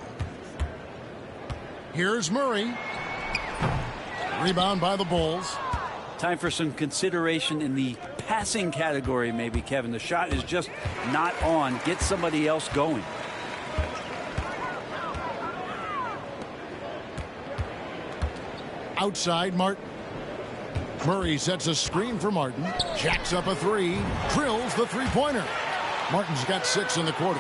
Here's Murray. Rebound by the Bulls. Time for some consideration in the passing category, maybe, Kevin. The shot is just not on. Get somebody else going. Outside, Martin. Murray sets a screen for Martin. Jacks up a 3. Drills the three-pointer. Martin's got 6 in the quarter.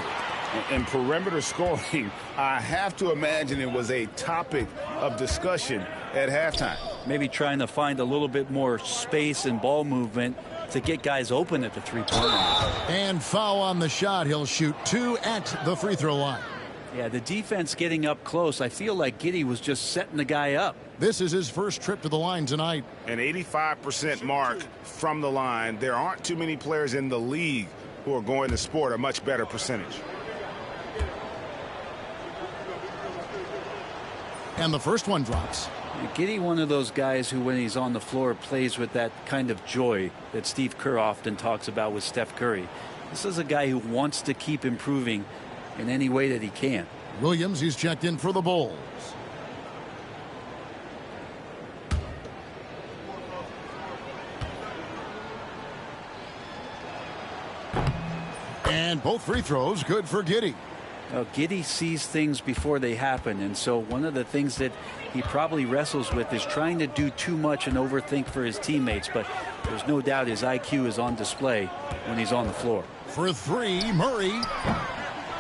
And perimeter scoring, I have to imagine it was a topic of discussion at halftime. Maybe trying to find a little bit more space and ball movement to get guys open at the three-point line. And foul on the shot. He'll shoot 2 at the free throw line. Yeah, the defense getting up close. I feel like Giddey was just setting the guy up. This is his first trip to the line tonight. An 85% mark from the line. There aren't too many players in the league who are going to sport a much better percentage. And the first one drops. Giddey, one of those guys who, when he's on the floor, plays with that kind of joy that Steve Kerr often talks about with Steph Curry. This is a guy who wants to keep improving in any way that he can. Williams, he's checked in for the Bulls. And both free throws good for Giddey. Giddey sees things before they happen, and so one of the things that he probably wrestles with is trying to do too much and overthink for his teammates, but there's no doubt his IQ is on display when he's on the floor. For 3, Murray.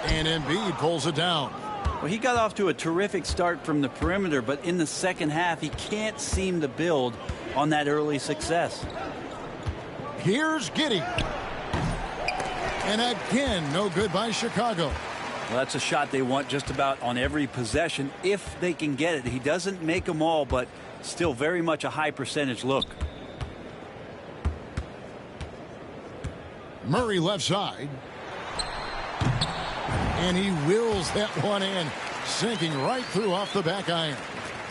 And Embiid pulls it down. Well, he got off to a terrific start from the perimeter, but in the second half, he can't seem to build on that early success. Here's Giddey. And again, no good by Chicago. Well, that's a shot they want just about on every possession if they can get it. He doesn't make them all, but still very much a high percentage look. Murray left side. And he wills that one in, sinking right through off the back iron.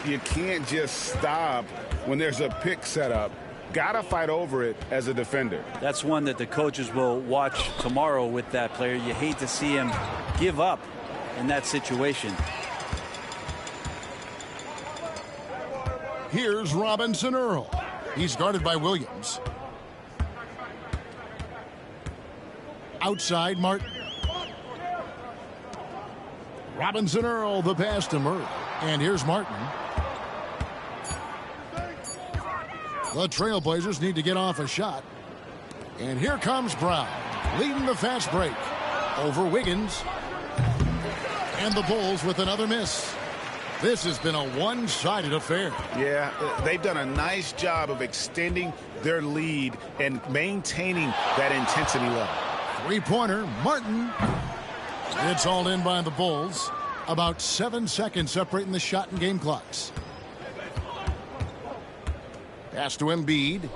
You can't just stop when there's a pick set up. Gotta fight over it as a defender. That's one that the coaches will watch tomorrow with that player. You hate to see him give up in that situation. Here's Robinson Earl. He's guarded by Williams. Outside Martin. Robinson Earl, the pass to Murray. And here's Martin. The Trailblazers need to get off a shot. And here comes Brown, leading the fast break over Wiggins. And the Bulls with another miss. This has been a one-sided affair. Yeah, they've done a nice job of extending their lead and maintaining that intensity level. Three-pointer, Martin. It's all in by the Bulls. About 7 seconds separating the shot and game clocks. Pass to Embiid.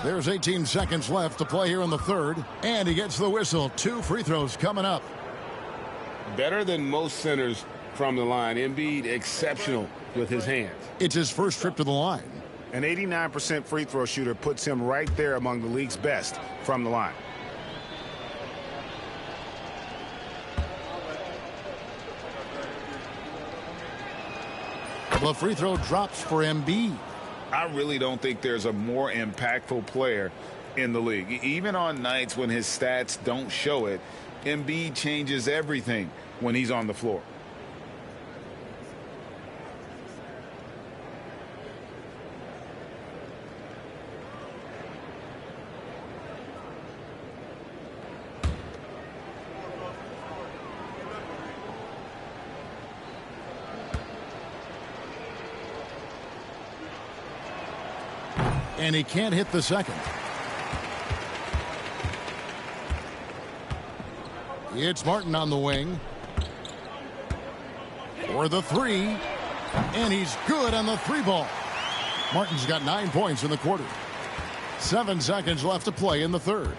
There's 18 seconds left to play here in the third. And he gets the whistle. 2 free throws coming up. Better than most centers from the line. Embiid exceptional with his hands. It's his first trip to the line. An 89% free throw shooter puts him right there among the league's best from the line. The free throw drops for Embiid. I really don't think there's a more impactful player in the league. Even on nights when his stats don't show it, Embiid changes everything when he's on the floor. And he can't hit the second. It's Martin on the wing. For the three. And he's good on the three ball. Martin's got 9 points in the quarter. 7 seconds left to play in the third.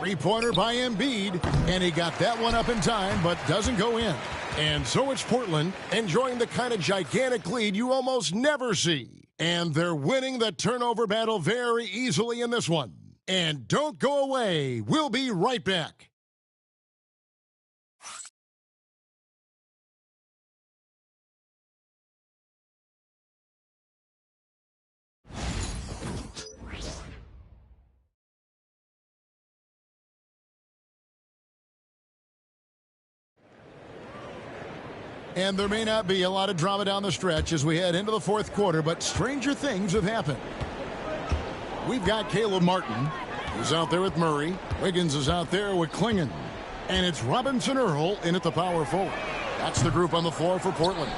Three-pointer by Embiid. And he got that one up in time, but doesn't go in. And so it's Portland enjoying the kind of gigantic lead you almost never see. And they're winning the turnover battle very easily in this one. And don't go away. We'll be right back. And there may not be a lot of drama down the stretch as we head into the fourth quarter, but stranger things have happened. We've got Caleb Martin, who's out there with Murray. Wiggins is out there with Klingon. And it's Robinson Earl in at the power forward. That's the group on the floor for Portland.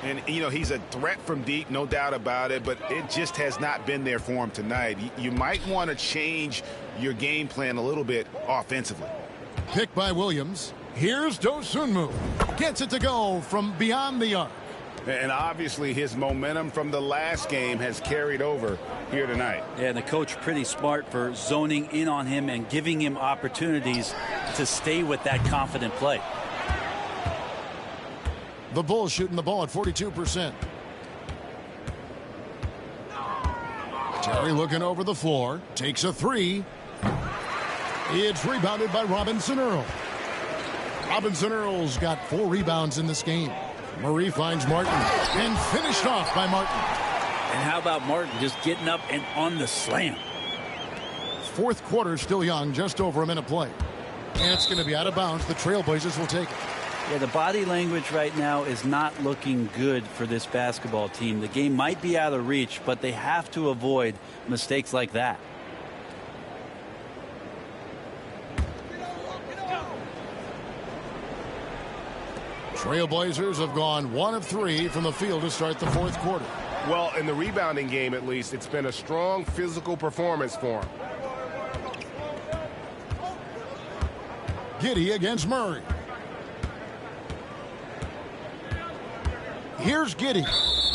And, you know, he's a threat from deep, no doubt about it, but it just has not been there for him tonight. You might want to change your game plan a little bit offensively. Pick by Williams. Here's Dosunmu. Gets it to go from beyond the arc. And obviously his momentum from the last game has carried over here tonight. Yeah, and the coach pretty smart for zoning in on him and giving him opportunities to stay with that confident play. The Bulls shooting the ball at 42%. Terry looking over the floor. Takes a three. It's rebounded by Robinson Earl. Robinson Earl's got 4 rebounds in this game. Murray finds Martin and finished off by Martin. And how about Martin just getting up and on the slam? Fourth quarter still young, just over a minute play. And it's going to be out of bounds. The Trailblazers will take it. Yeah, the body language right now is not looking good for this basketball team. The game might be out of reach, but they have to avoid mistakes like that. Trailblazers have gone 1 of 3 from the field to start the fourth quarter. Well, in the rebounding game, at least, it's been a strong physical performance for him. Giddey against Murray. Here's Giddey.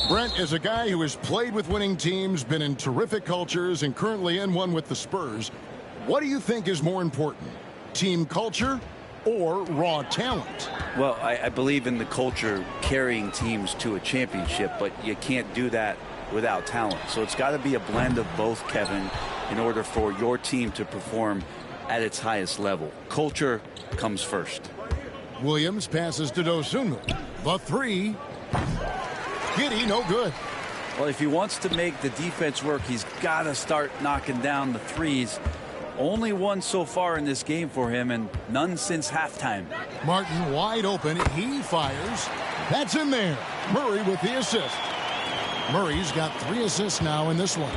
Brent is a guy who has played with winning teams, been in terrific cultures, and currently in one with the Spurs. What do you think is more important, team culture or raw talent? Well, I believe in the culture carrying teams to a championship, but you can't do that without talent. So it's got to be a blend of both, Kevin, in order for your team to perform at its highest level. Culture comes first. Williams passes to Dosunmu. The three. Giddey, no good. Well, if he wants to make the defense work, he's got to start knocking down the threes. Only one so far in this game for him, and none since halftime. Martin wide open. He fires. That's in there. Murray with the assist. Murray's got 3 assists now in this one.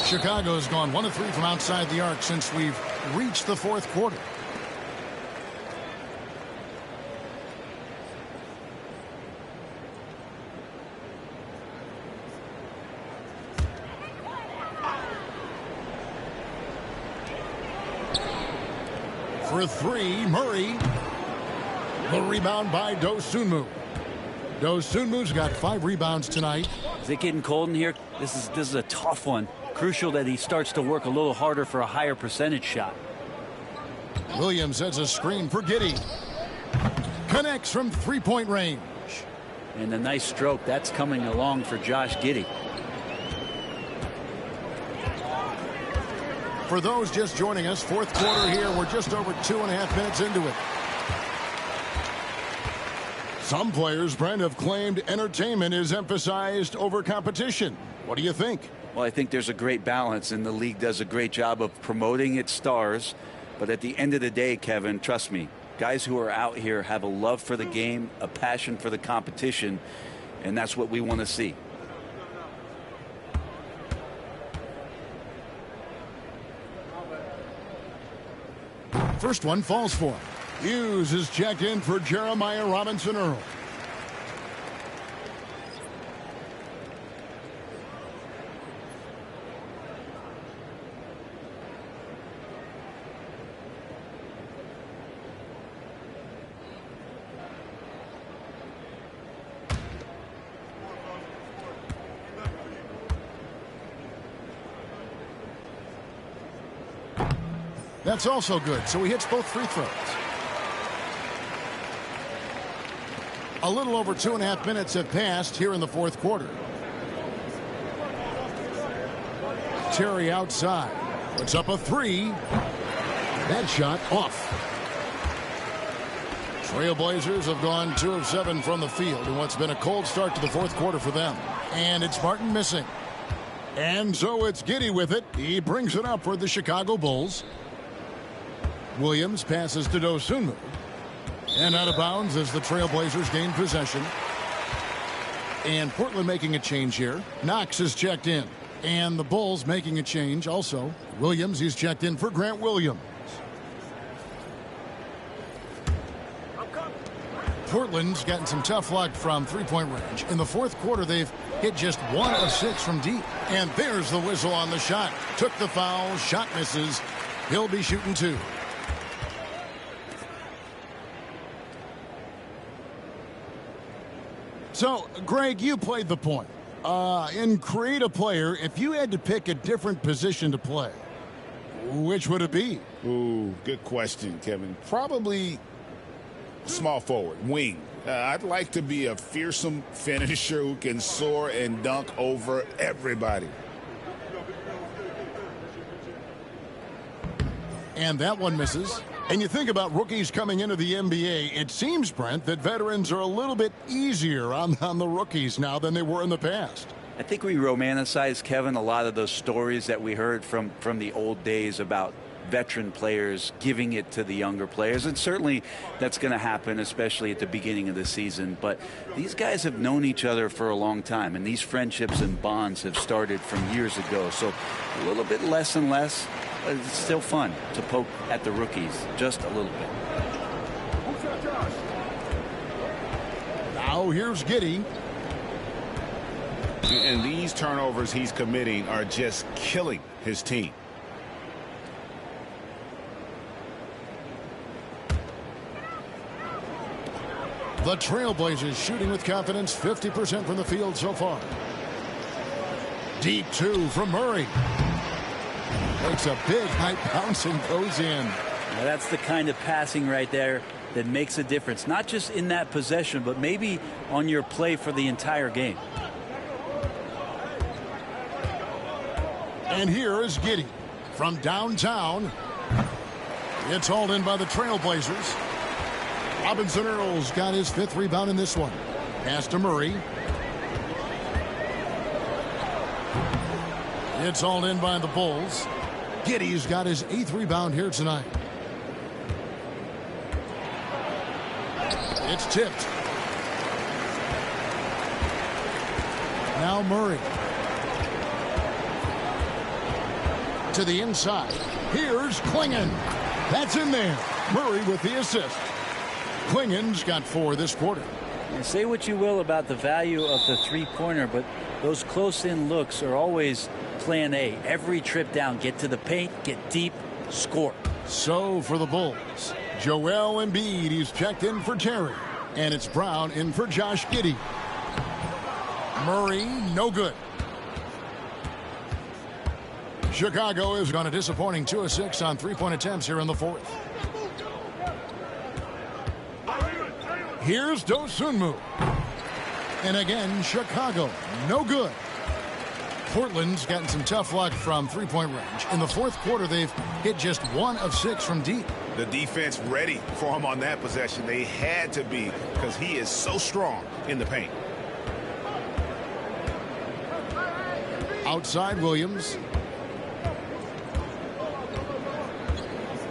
Chicago's gone 1 of 3 from outside the arc since we've reached the fourth quarter. For 3, Murray. The rebound by Dosunmu. Dosunmu's got 5 rebounds tonight. Is it getting cold in here? This is a tough one. Crucial that he starts to work a little harder for a higher percentage shot. Williams has a screen for Giddey. Connects from 3-point range. And a nice stroke. That's coming along for Josh Giddey. For those just joining us, fourth quarter here. We're just over 2.5 minutes into it. Some players, Brent, have claimed entertainment is emphasized over competition. What do you think? Well, I think there's a great balance, and the league does a great job of promoting its stars. But at the end of the day, Kevin, trust me, guys who are out here have a love for the game, a passion for the competition, and that's what we want to see. First one falls for him. Hughes is checked in for Jeremiah Robinson-Earl. That's also good, so he hits both free throws. A little over 2.5 minutes have passed here in the fourth quarter. Terry outside. Puts up a 3. That shot off. Trailblazers have gone 2 of 7 from the field in what's been a cold start to the fourth quarter for them. And it's Martin missing. And so it's Giddey with it. He brings it up for the Chicago Bulls. Williams passes to Dosunmu. And out of bounds as the Trailblazers gain possession. And Portland making a change here. Knox is checked in. And the Bulls making a change also. Williams, he's checked in for Grant Williams. Portland's gotten some tough luck from 3-point range. In the fourth quarter, they've hit just 1 of 6 from deep. And there's the whistle on the shot. Took the foul. Shot misses. He'll be shooting 2. So, Greg, you played the point. In Create a Player, if you had to pick a different position to play, which would it be? Ooh, good question, Kevin. Probably small forward, wing. I'd like to be a fearsome finisher who can soar and dunk over everybody. And that one misses. And you think about rookies coming into the NBA, it seems, Brent, that veterans are a little bit easier on the rookies now than they were in the past. I think we romanticize, Kevin, a lot of those stories that we heard from the old days about veteran players giving it to the younger players. And certainly that's going to happen, especially at the beginning of the season. But these guys have known each other for a long time, and these friendships and bonds have started from years ago. So a little bit less and less. But it's still fun to poke at the rookies just a little bit. Chicago, here's Giddey. And these turnovers he's committing are just killing his team. The Trailblazers shooting with confidence, 50% from the field so far. Deep two from Murray. Takes a big high bounce and goes in. Now that's the kind of passing right there that makes a difference, not just in that possession, but maybe on your play for the entire game. And here is Giddey from downtown. It's hauled in by the Trailblazers. Robinson Earls got his 5th rebound in this one. Pass to Murray. It's hauled in by the Bulls. Giddey's got his 8th rebound here tonight. It's tipped. Now Murray. To the inside. Here's Klingon. That's in there. Murray with the assist. Klingon's got 4 this quarter. And say what you will about the value of the three-pointer, but those close-in looks are always plan A. Every trip down, get to the paint, get deep, score. So for the Bulls, Joel Embiid, he's checked in for Terry. And it's Brown in for Josh Giddey. Murray, no good. Chicago has gone a disappointing 2 of 6 on 3-point attempts here in the 4th. Here's Dosunmu. And again, Chicago, no good. Portland's gotten some tough luck from 3-point range. In the 4th quarter, they've hit just 1 of 6 from deep. The defense ready for him on that possession. They had to be, because he is so strong in the paint. Outside Williams.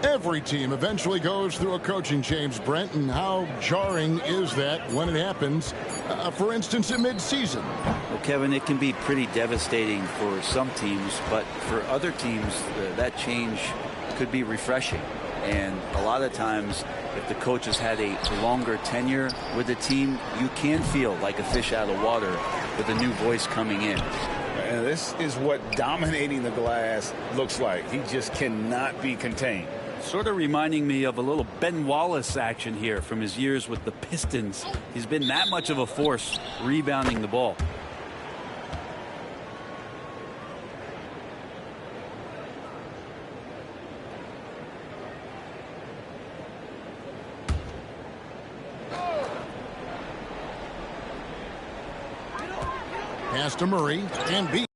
Every team eventually goes through a coaching change, Brent, and how jarring is that when it happens, for instance, in midseason? Well, Kevin, it can be pretty devastating for some teams, but for other teams, that change could be refreshing. And a lot of times, if the coach has had a longer tenure with the team, you can feel like a fish out of water with a new voice coming in. And this is what dominating the glass looks like. He just cannot be contained. Sort of reminding me of a little Ben Wallace action here from his years with the Pistons. He's been that much of a force rebounding the ball. Pass to Murray and beat.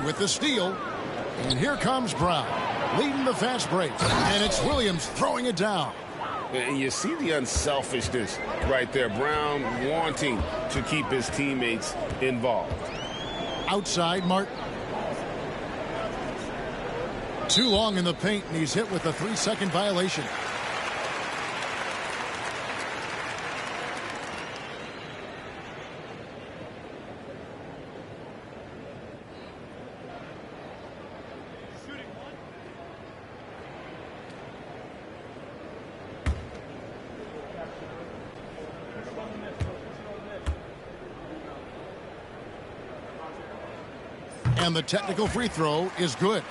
With the steal, and here comes Brown leading the fast break, and it's Williams throwing it down. And you see the unselfishness right there. Brown wanting to keep his teammates involved. Outside Martin. Too long in the paint, and he's hit with a 3-second violation. And the technical free throw is good.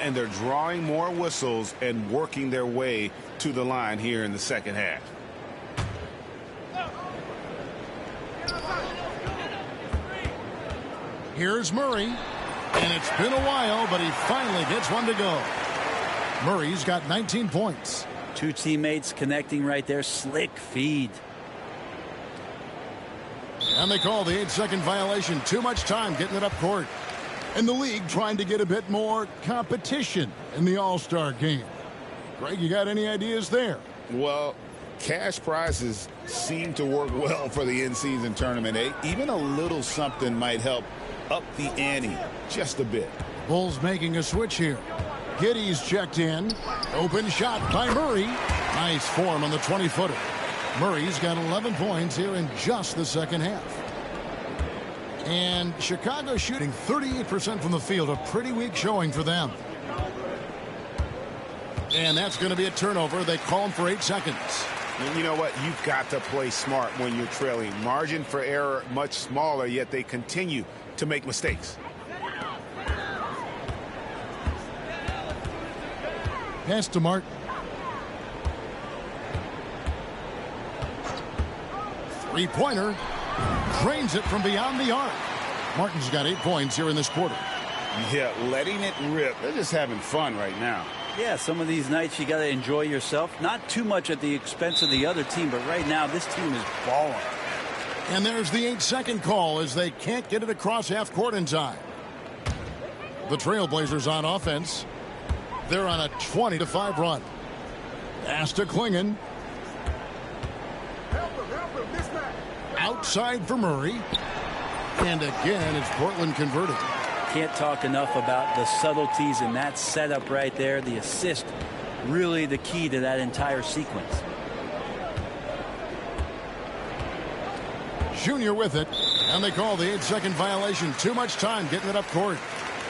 And they're drawing more whistles and working their way to the line here in the second half. Here's Murray. And it's been a while, but he finally gets one to go. Murray's got 19 points. Two teammates connecting right there. Slick feed. And they call the 8-second violation. Too much time getting it up court. And the league trying to get a bit more competition in the All-Star game. Greg, you got any ideas there? Well, cash prizes seem to work well for the in-season tournament. Even a little something might help up the ante just a bit. Bulls making a switch here. Giddey's checked in. Open shot by Murray. Nice form on the 20-footer. Murray's got 11 points here in just the second half. And Chicago shooting 38% from the field. A pretty weak showing for them. And that's going to be a turnover. They call him for 8 seconds. And you know what? You've got to play smart when you're trailing. Margin for error much smaller, yet they continue to make mistakes. Pass to Martin. Three-pointer. Drains it from beyond the arc. Martin's got 8 points here in this quarter. Yeah, letting it rip. They're just having fun right now. Yeah, some of these nights you got to enjoy yourself. Not too much at the expense of the other team, but right now this team is balling. And there's the 8-second call as they can't get it across half court in time. The Trailblazers on offense. They're on a 20-5 run. Pass to Klingon. Outside for Murray. And again, it's Portland converted. Can't talk enough about the subtleties in that setup right there. The assist, really the key to that entire sequence. Junior with it, and they call the 8-second violation. Too much time getting it up court.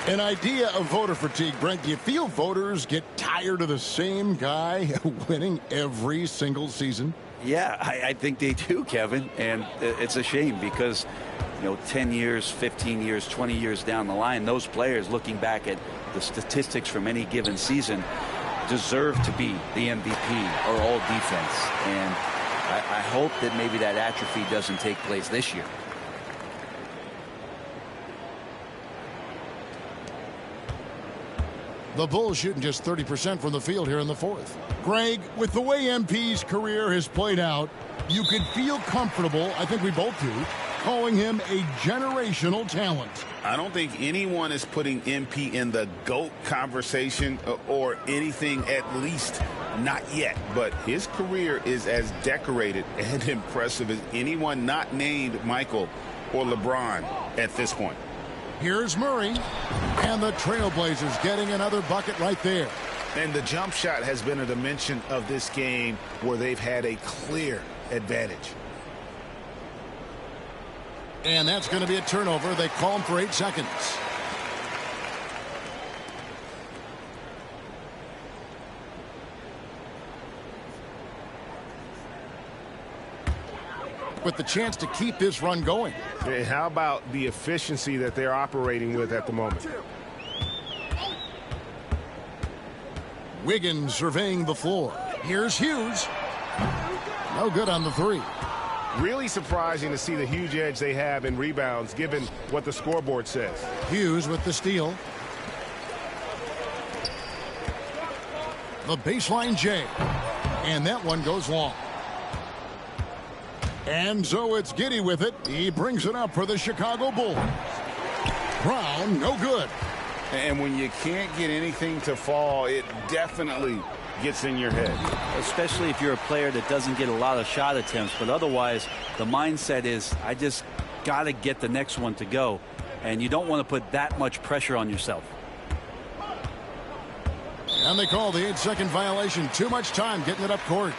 An idea of voter fatigue, Brent. Do you feel voters get tired of the same guy winning every single season? Yeah, I think they do, Kevin. And it's a shame because, 10 years, 15 years, 20 years down the line, those players looking back at the statistics from any given season deserve to be the MVP or all defense. And I hope that maybe that atrophy doesn't take place this year. The Bulls shooting just 30% from the field here in the fourth. Greg, with the way MP's career has played out, you could feel comfortable, I think we both do, calling him a generational talent. I don't think anyone is putting MP in the GOAT conversation or anything, at least not yet. But his career is as decorated and impressive as anyone not named Michael or LeBron at this point. Here's Murray, and the Trailblazers getting another bucket right there. And the jump shot has been a dimension of this game where they've had a clear advantage. And that's going to be a turnover. They call him for 8 seconds. With the chance to keep this run going. Hey, how about the efficiency that they're operating with at the moment? Wiggins surveying the floor. Here's Hughes. No good on the three. Really surprising to see the huge edge they have in rebounds given what the scoreboard says. Hughes with the steal. The baseline J. And that one goes long. And so it's Giddey with it. He brings it up for the Chicago Bulls. Brown, no good. And when you can't get anything to fall, it definitely gets in your head. Especially if you're a player that doesn't get a lot of shot attempts. But otherwise, the mindset is, I just got to get the next one to go. And you don't want to put that much pressure on yourself. And they call the 8-second violation. Too much time getting it up court.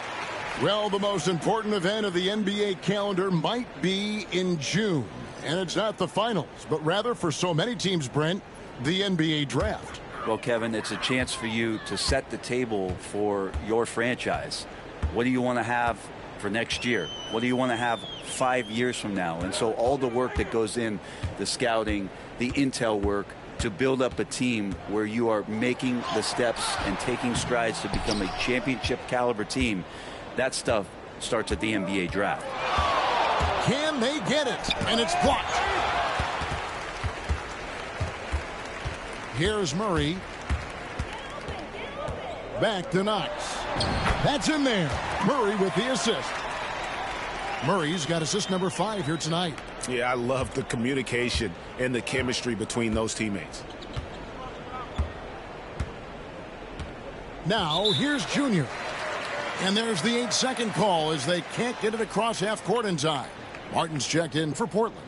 Well, the most important event of the NBA calendar might be in June. And it's not the finals, but rather for so many teams, Brent, the NBA draft. Well, Kevin, it's a chance for you to set the table for your franchise. What do you want to have for next year? What do you want to have 5 years from now? And so all the work that goes in, the scouting, the intel work, to build up a team where you are making the steps and taking strides to become a championship caliber team, that stuff starts at the NBA draft. Can they get it? And it's blocked. Here's Murray. Back to Knox. That's in there. Murray with the assist. Murray's got assist number 5 here tonight. Yeah, I love the communication and the chemistry between those teammates. Now, here's Junior. And there's the 8-second call as they can't get it across half court in time. Martin's checked in for Portland.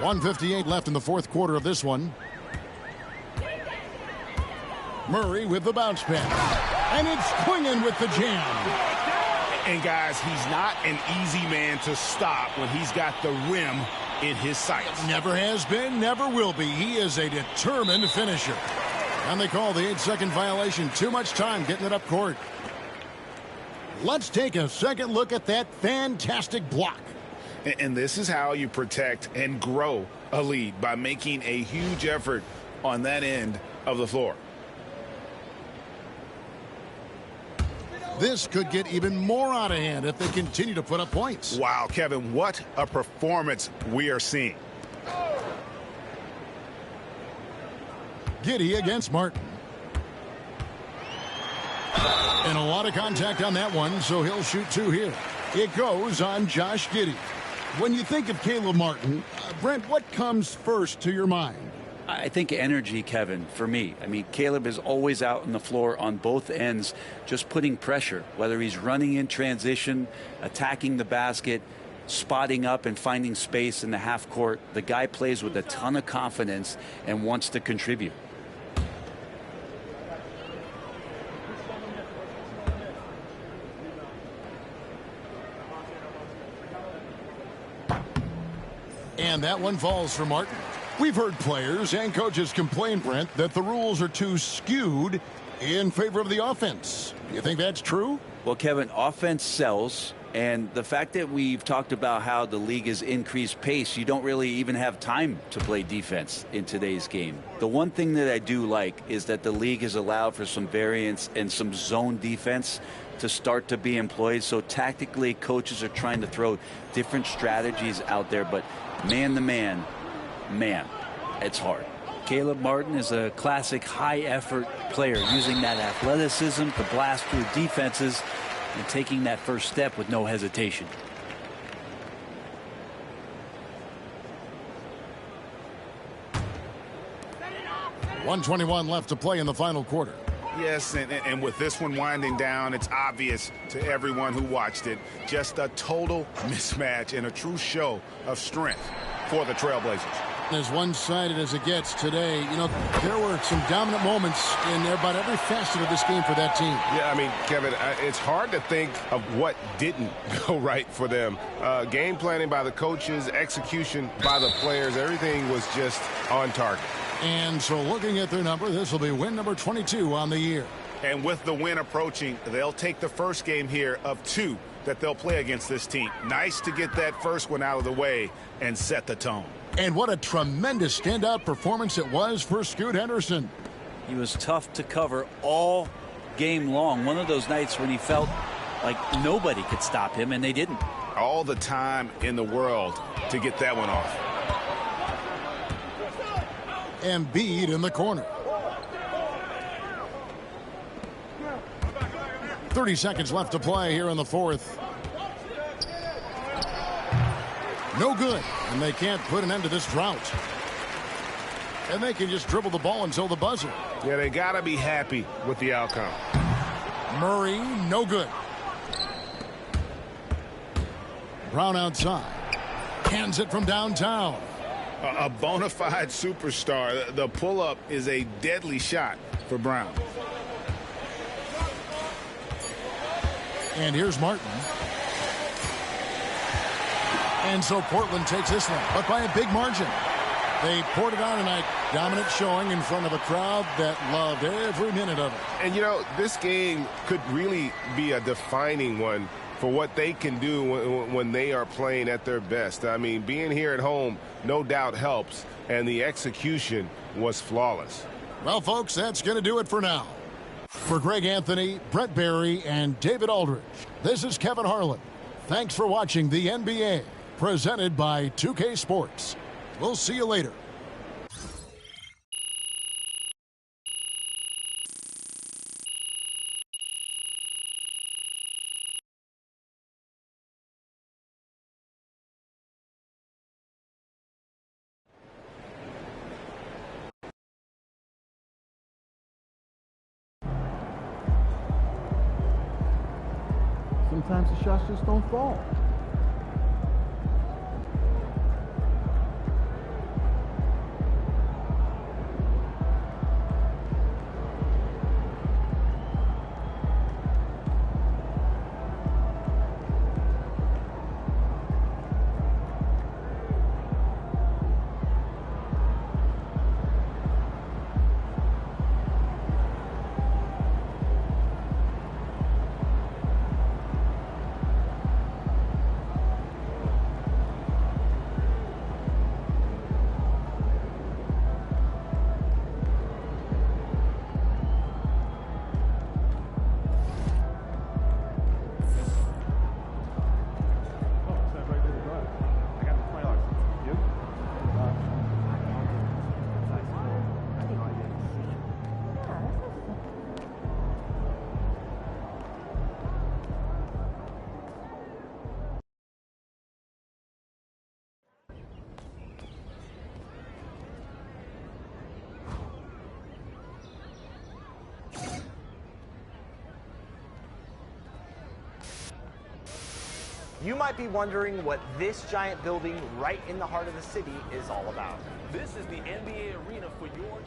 .158 left in the fourth quarter of this one. Murray with the bounce pass. And it's Quingen with the jam. And guys, he's not an easy man to stop when he's got the rim in his sights. Never has been, never will be. He is a determined finisher. And they call the 8-second violation. Too much time getting it up court. Let's take a second look at that fantastic block. And this is how you protect and grow a lead, by making a huge effort on that end of the floor. This could get even more out of hand if they continue to put up points. Wow, Kevin, what a performance we are seeing. Giddey against Martin. And a lot of contact on that one, so he'll shoot 2 here. It goes on Josh Giddey. When you think of Caleb Martin, Brent, what comes first to your mind? I think energy, Kevin, for me. I mean, Caleb is always out on the floor on both ends, just putting pressure, whether he's running in transition, attacking the basket, spotting up and finding space in the half court. The guy plays with a ton of confidence and wants to contribute. And that one falls for Martin. We've heard players and coaches complain, Brent, that the rules are too skewed in favor of the offense. You think that's true? Well, Kevin, offense sells. And the fact that we've talked about how the league has increased pace, you don't really even have time to play defense in today's game. The one thing that I do like is that the league has allowed for some variance and some zone defense to start to be employed. So tactically, coaches are trying to throw different strategies out there. But man-to-man, man, it's hard. Caleb Martin is a classic high-effort player, using that athleticism to blast through defenses and taking that first step with no hesitation. .121 left to play in the final quarter. Yes, and with this one winding down, it's obvious to everyone who watched it. Just a total mismatch and a true show of strength for the Trailblazers. As one-sided as it gets today, you know, there were some dominant moments in about every facet of this game for that team. Yeah, I mean, Kevin, it's hard to think of what didn't go right for them. Game planning by the coaches, execution by the players, everything was just on target. And so looking at their number, this will be win number 22 on the year. And with the win approaching, they'll take the first game here of 2 that they'll play against this team. Nice to get that first one out of the way and set the tone. And what a tremendous standout performance it was for Scoot Henderson. He was tough to cover all game long. One of those nights when he felt like nobody could stop him, and they didn't. All the time in the world to get that one off. Embiid in the corner. 30 seconds left to play here in the fourth. No good, and they can't put an end to this drought. And they can just dribble the ball until the buzzer. Yeah, they got to be happy with the outcome. Murray, no good. Brown outside. Hands it from downtown. A bona fide superstar. The pull-up is a deadly shot for Brown. And here's Martin. And so Portland takes this one, but by a big margin. They poured it on tonight. Dominant showing in front of a crowd that loved every minute of it. And, you know, this game could really be a defining one for what they can do when they are playing at their best. I mean, being here at home no doubt helps, and the execution was flawless. Well, folks, that's going to do it for now. For Greg Anthony, Brett Barry, and David Aldridge, this is Kevin Harlan. Thanks for watching the NBA, presented by 2K Sports. We'll see you later. Sometimes the shots just don't fall. You might be wondering what this giant building right in the heart of the city is all about. This is the NBA arena for your...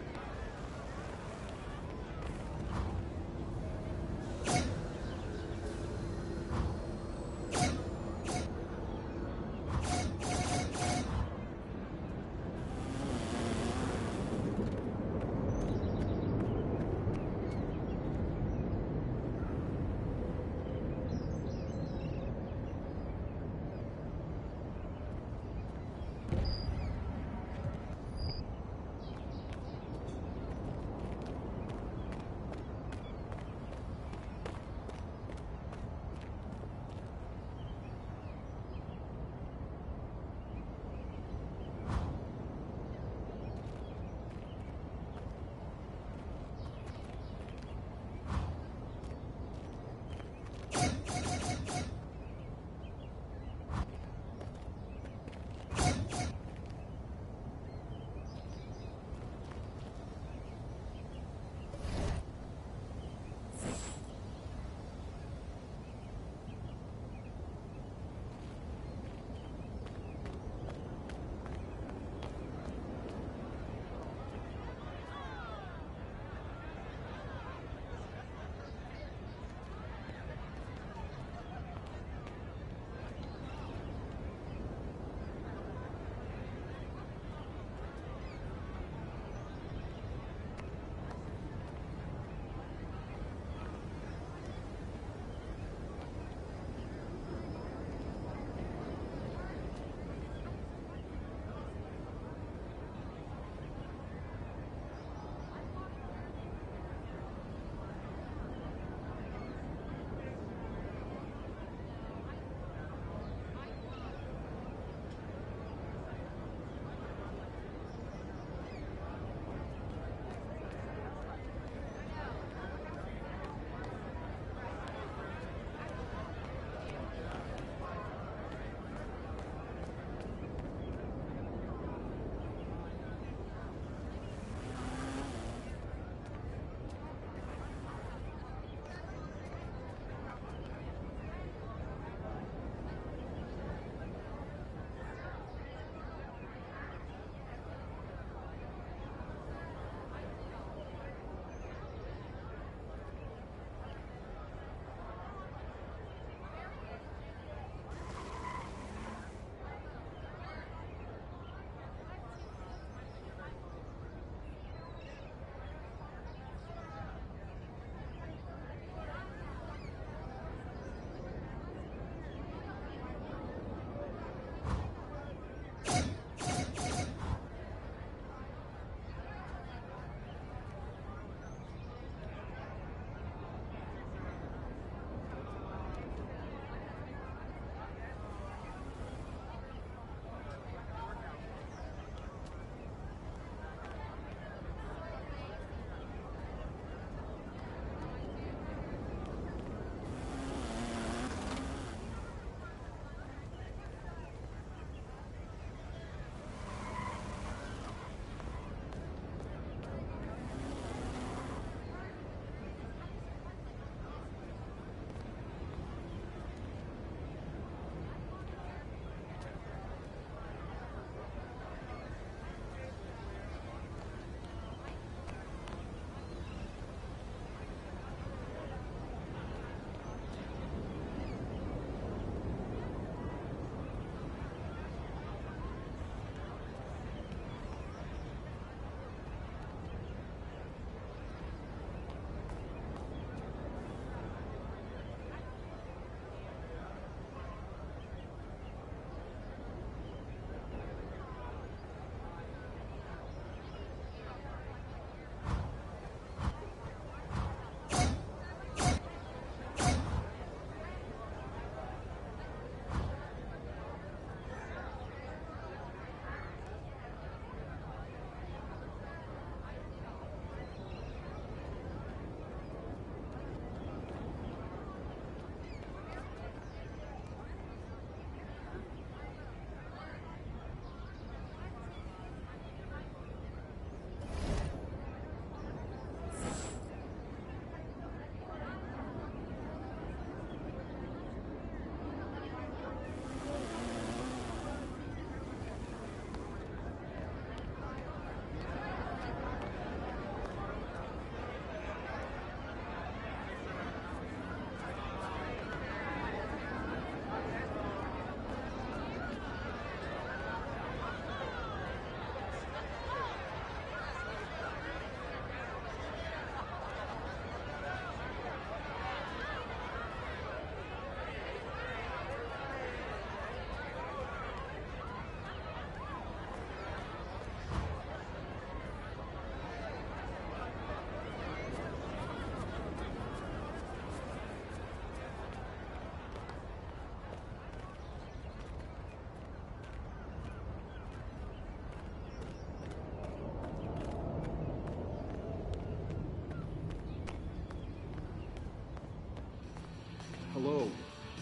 Hello.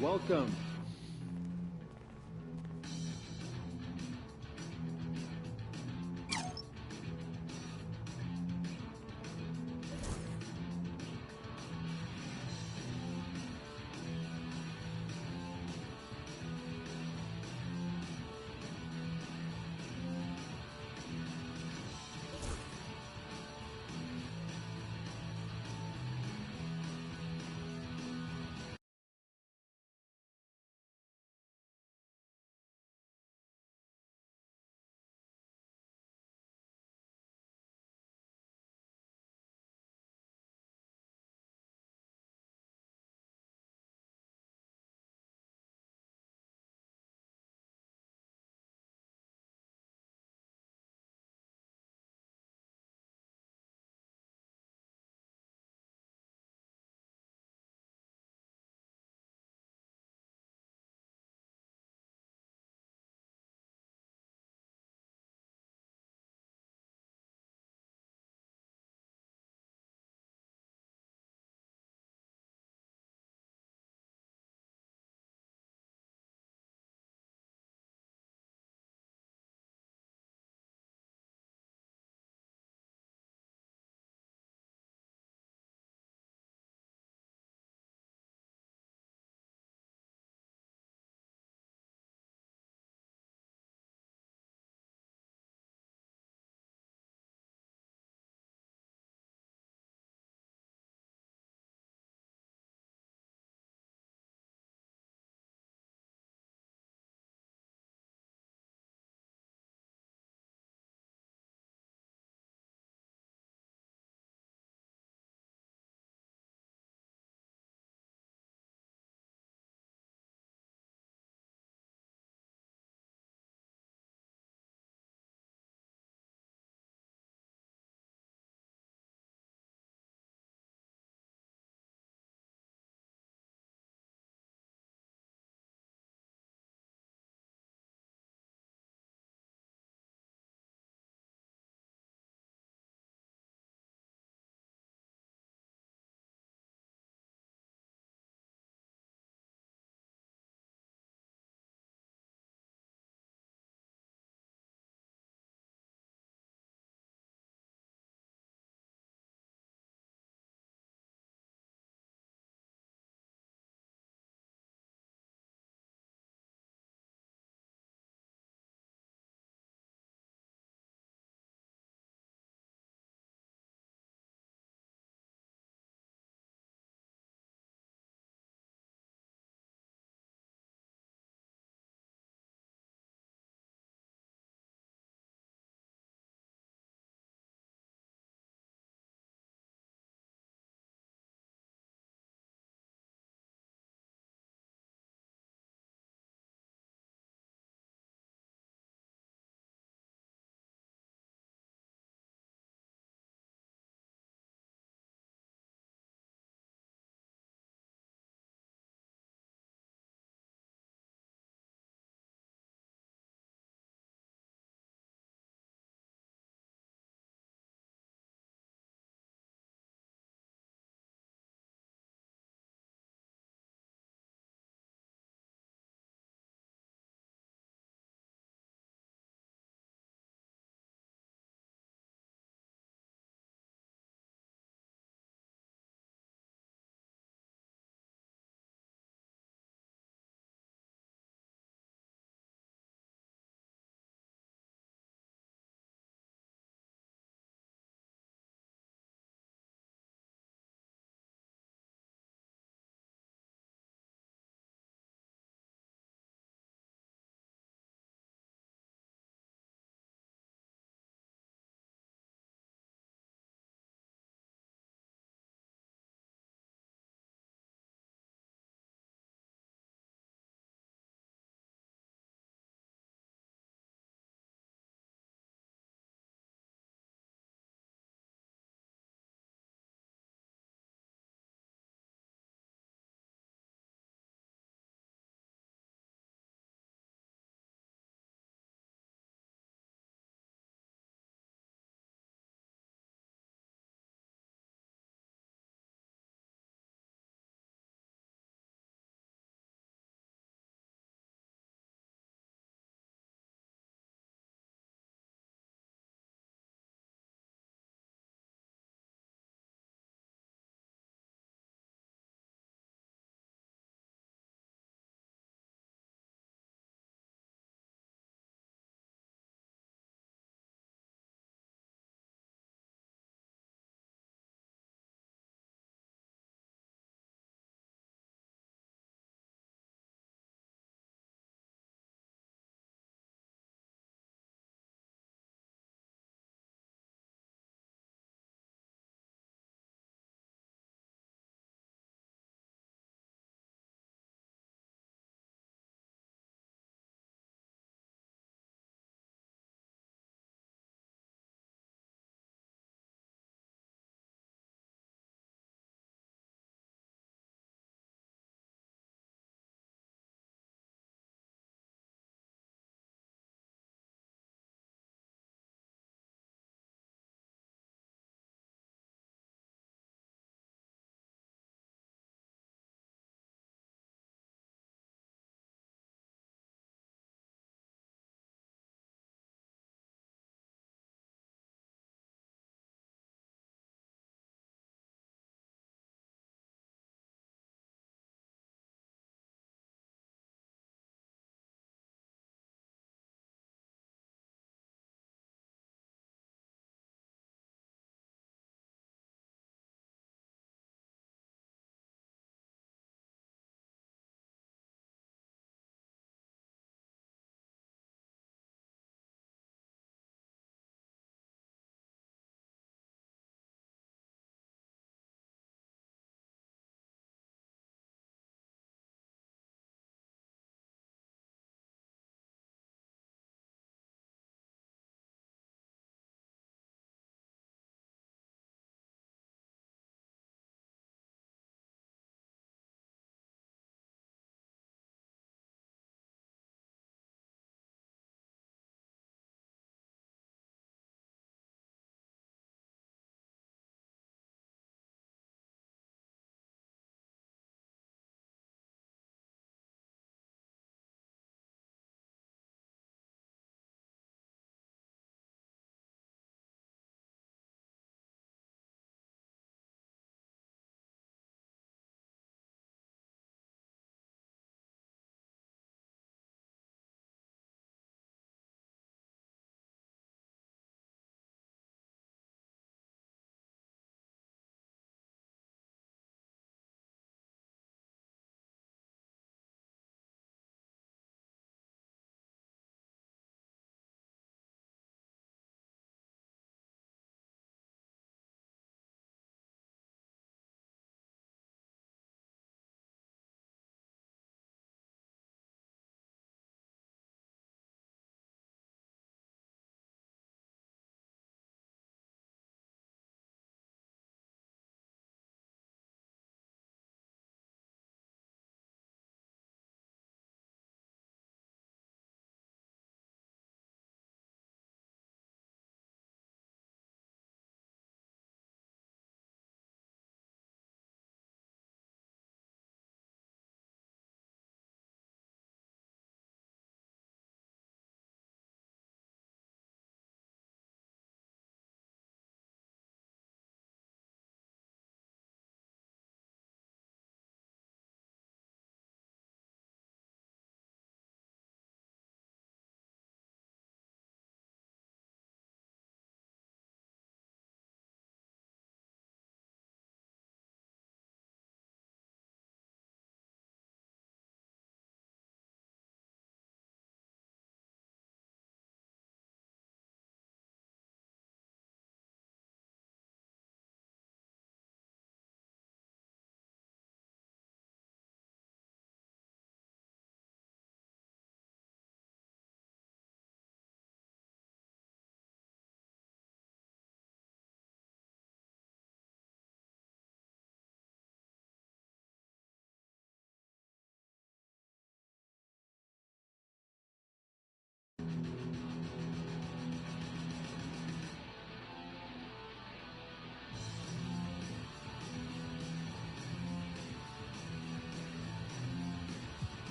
Welcome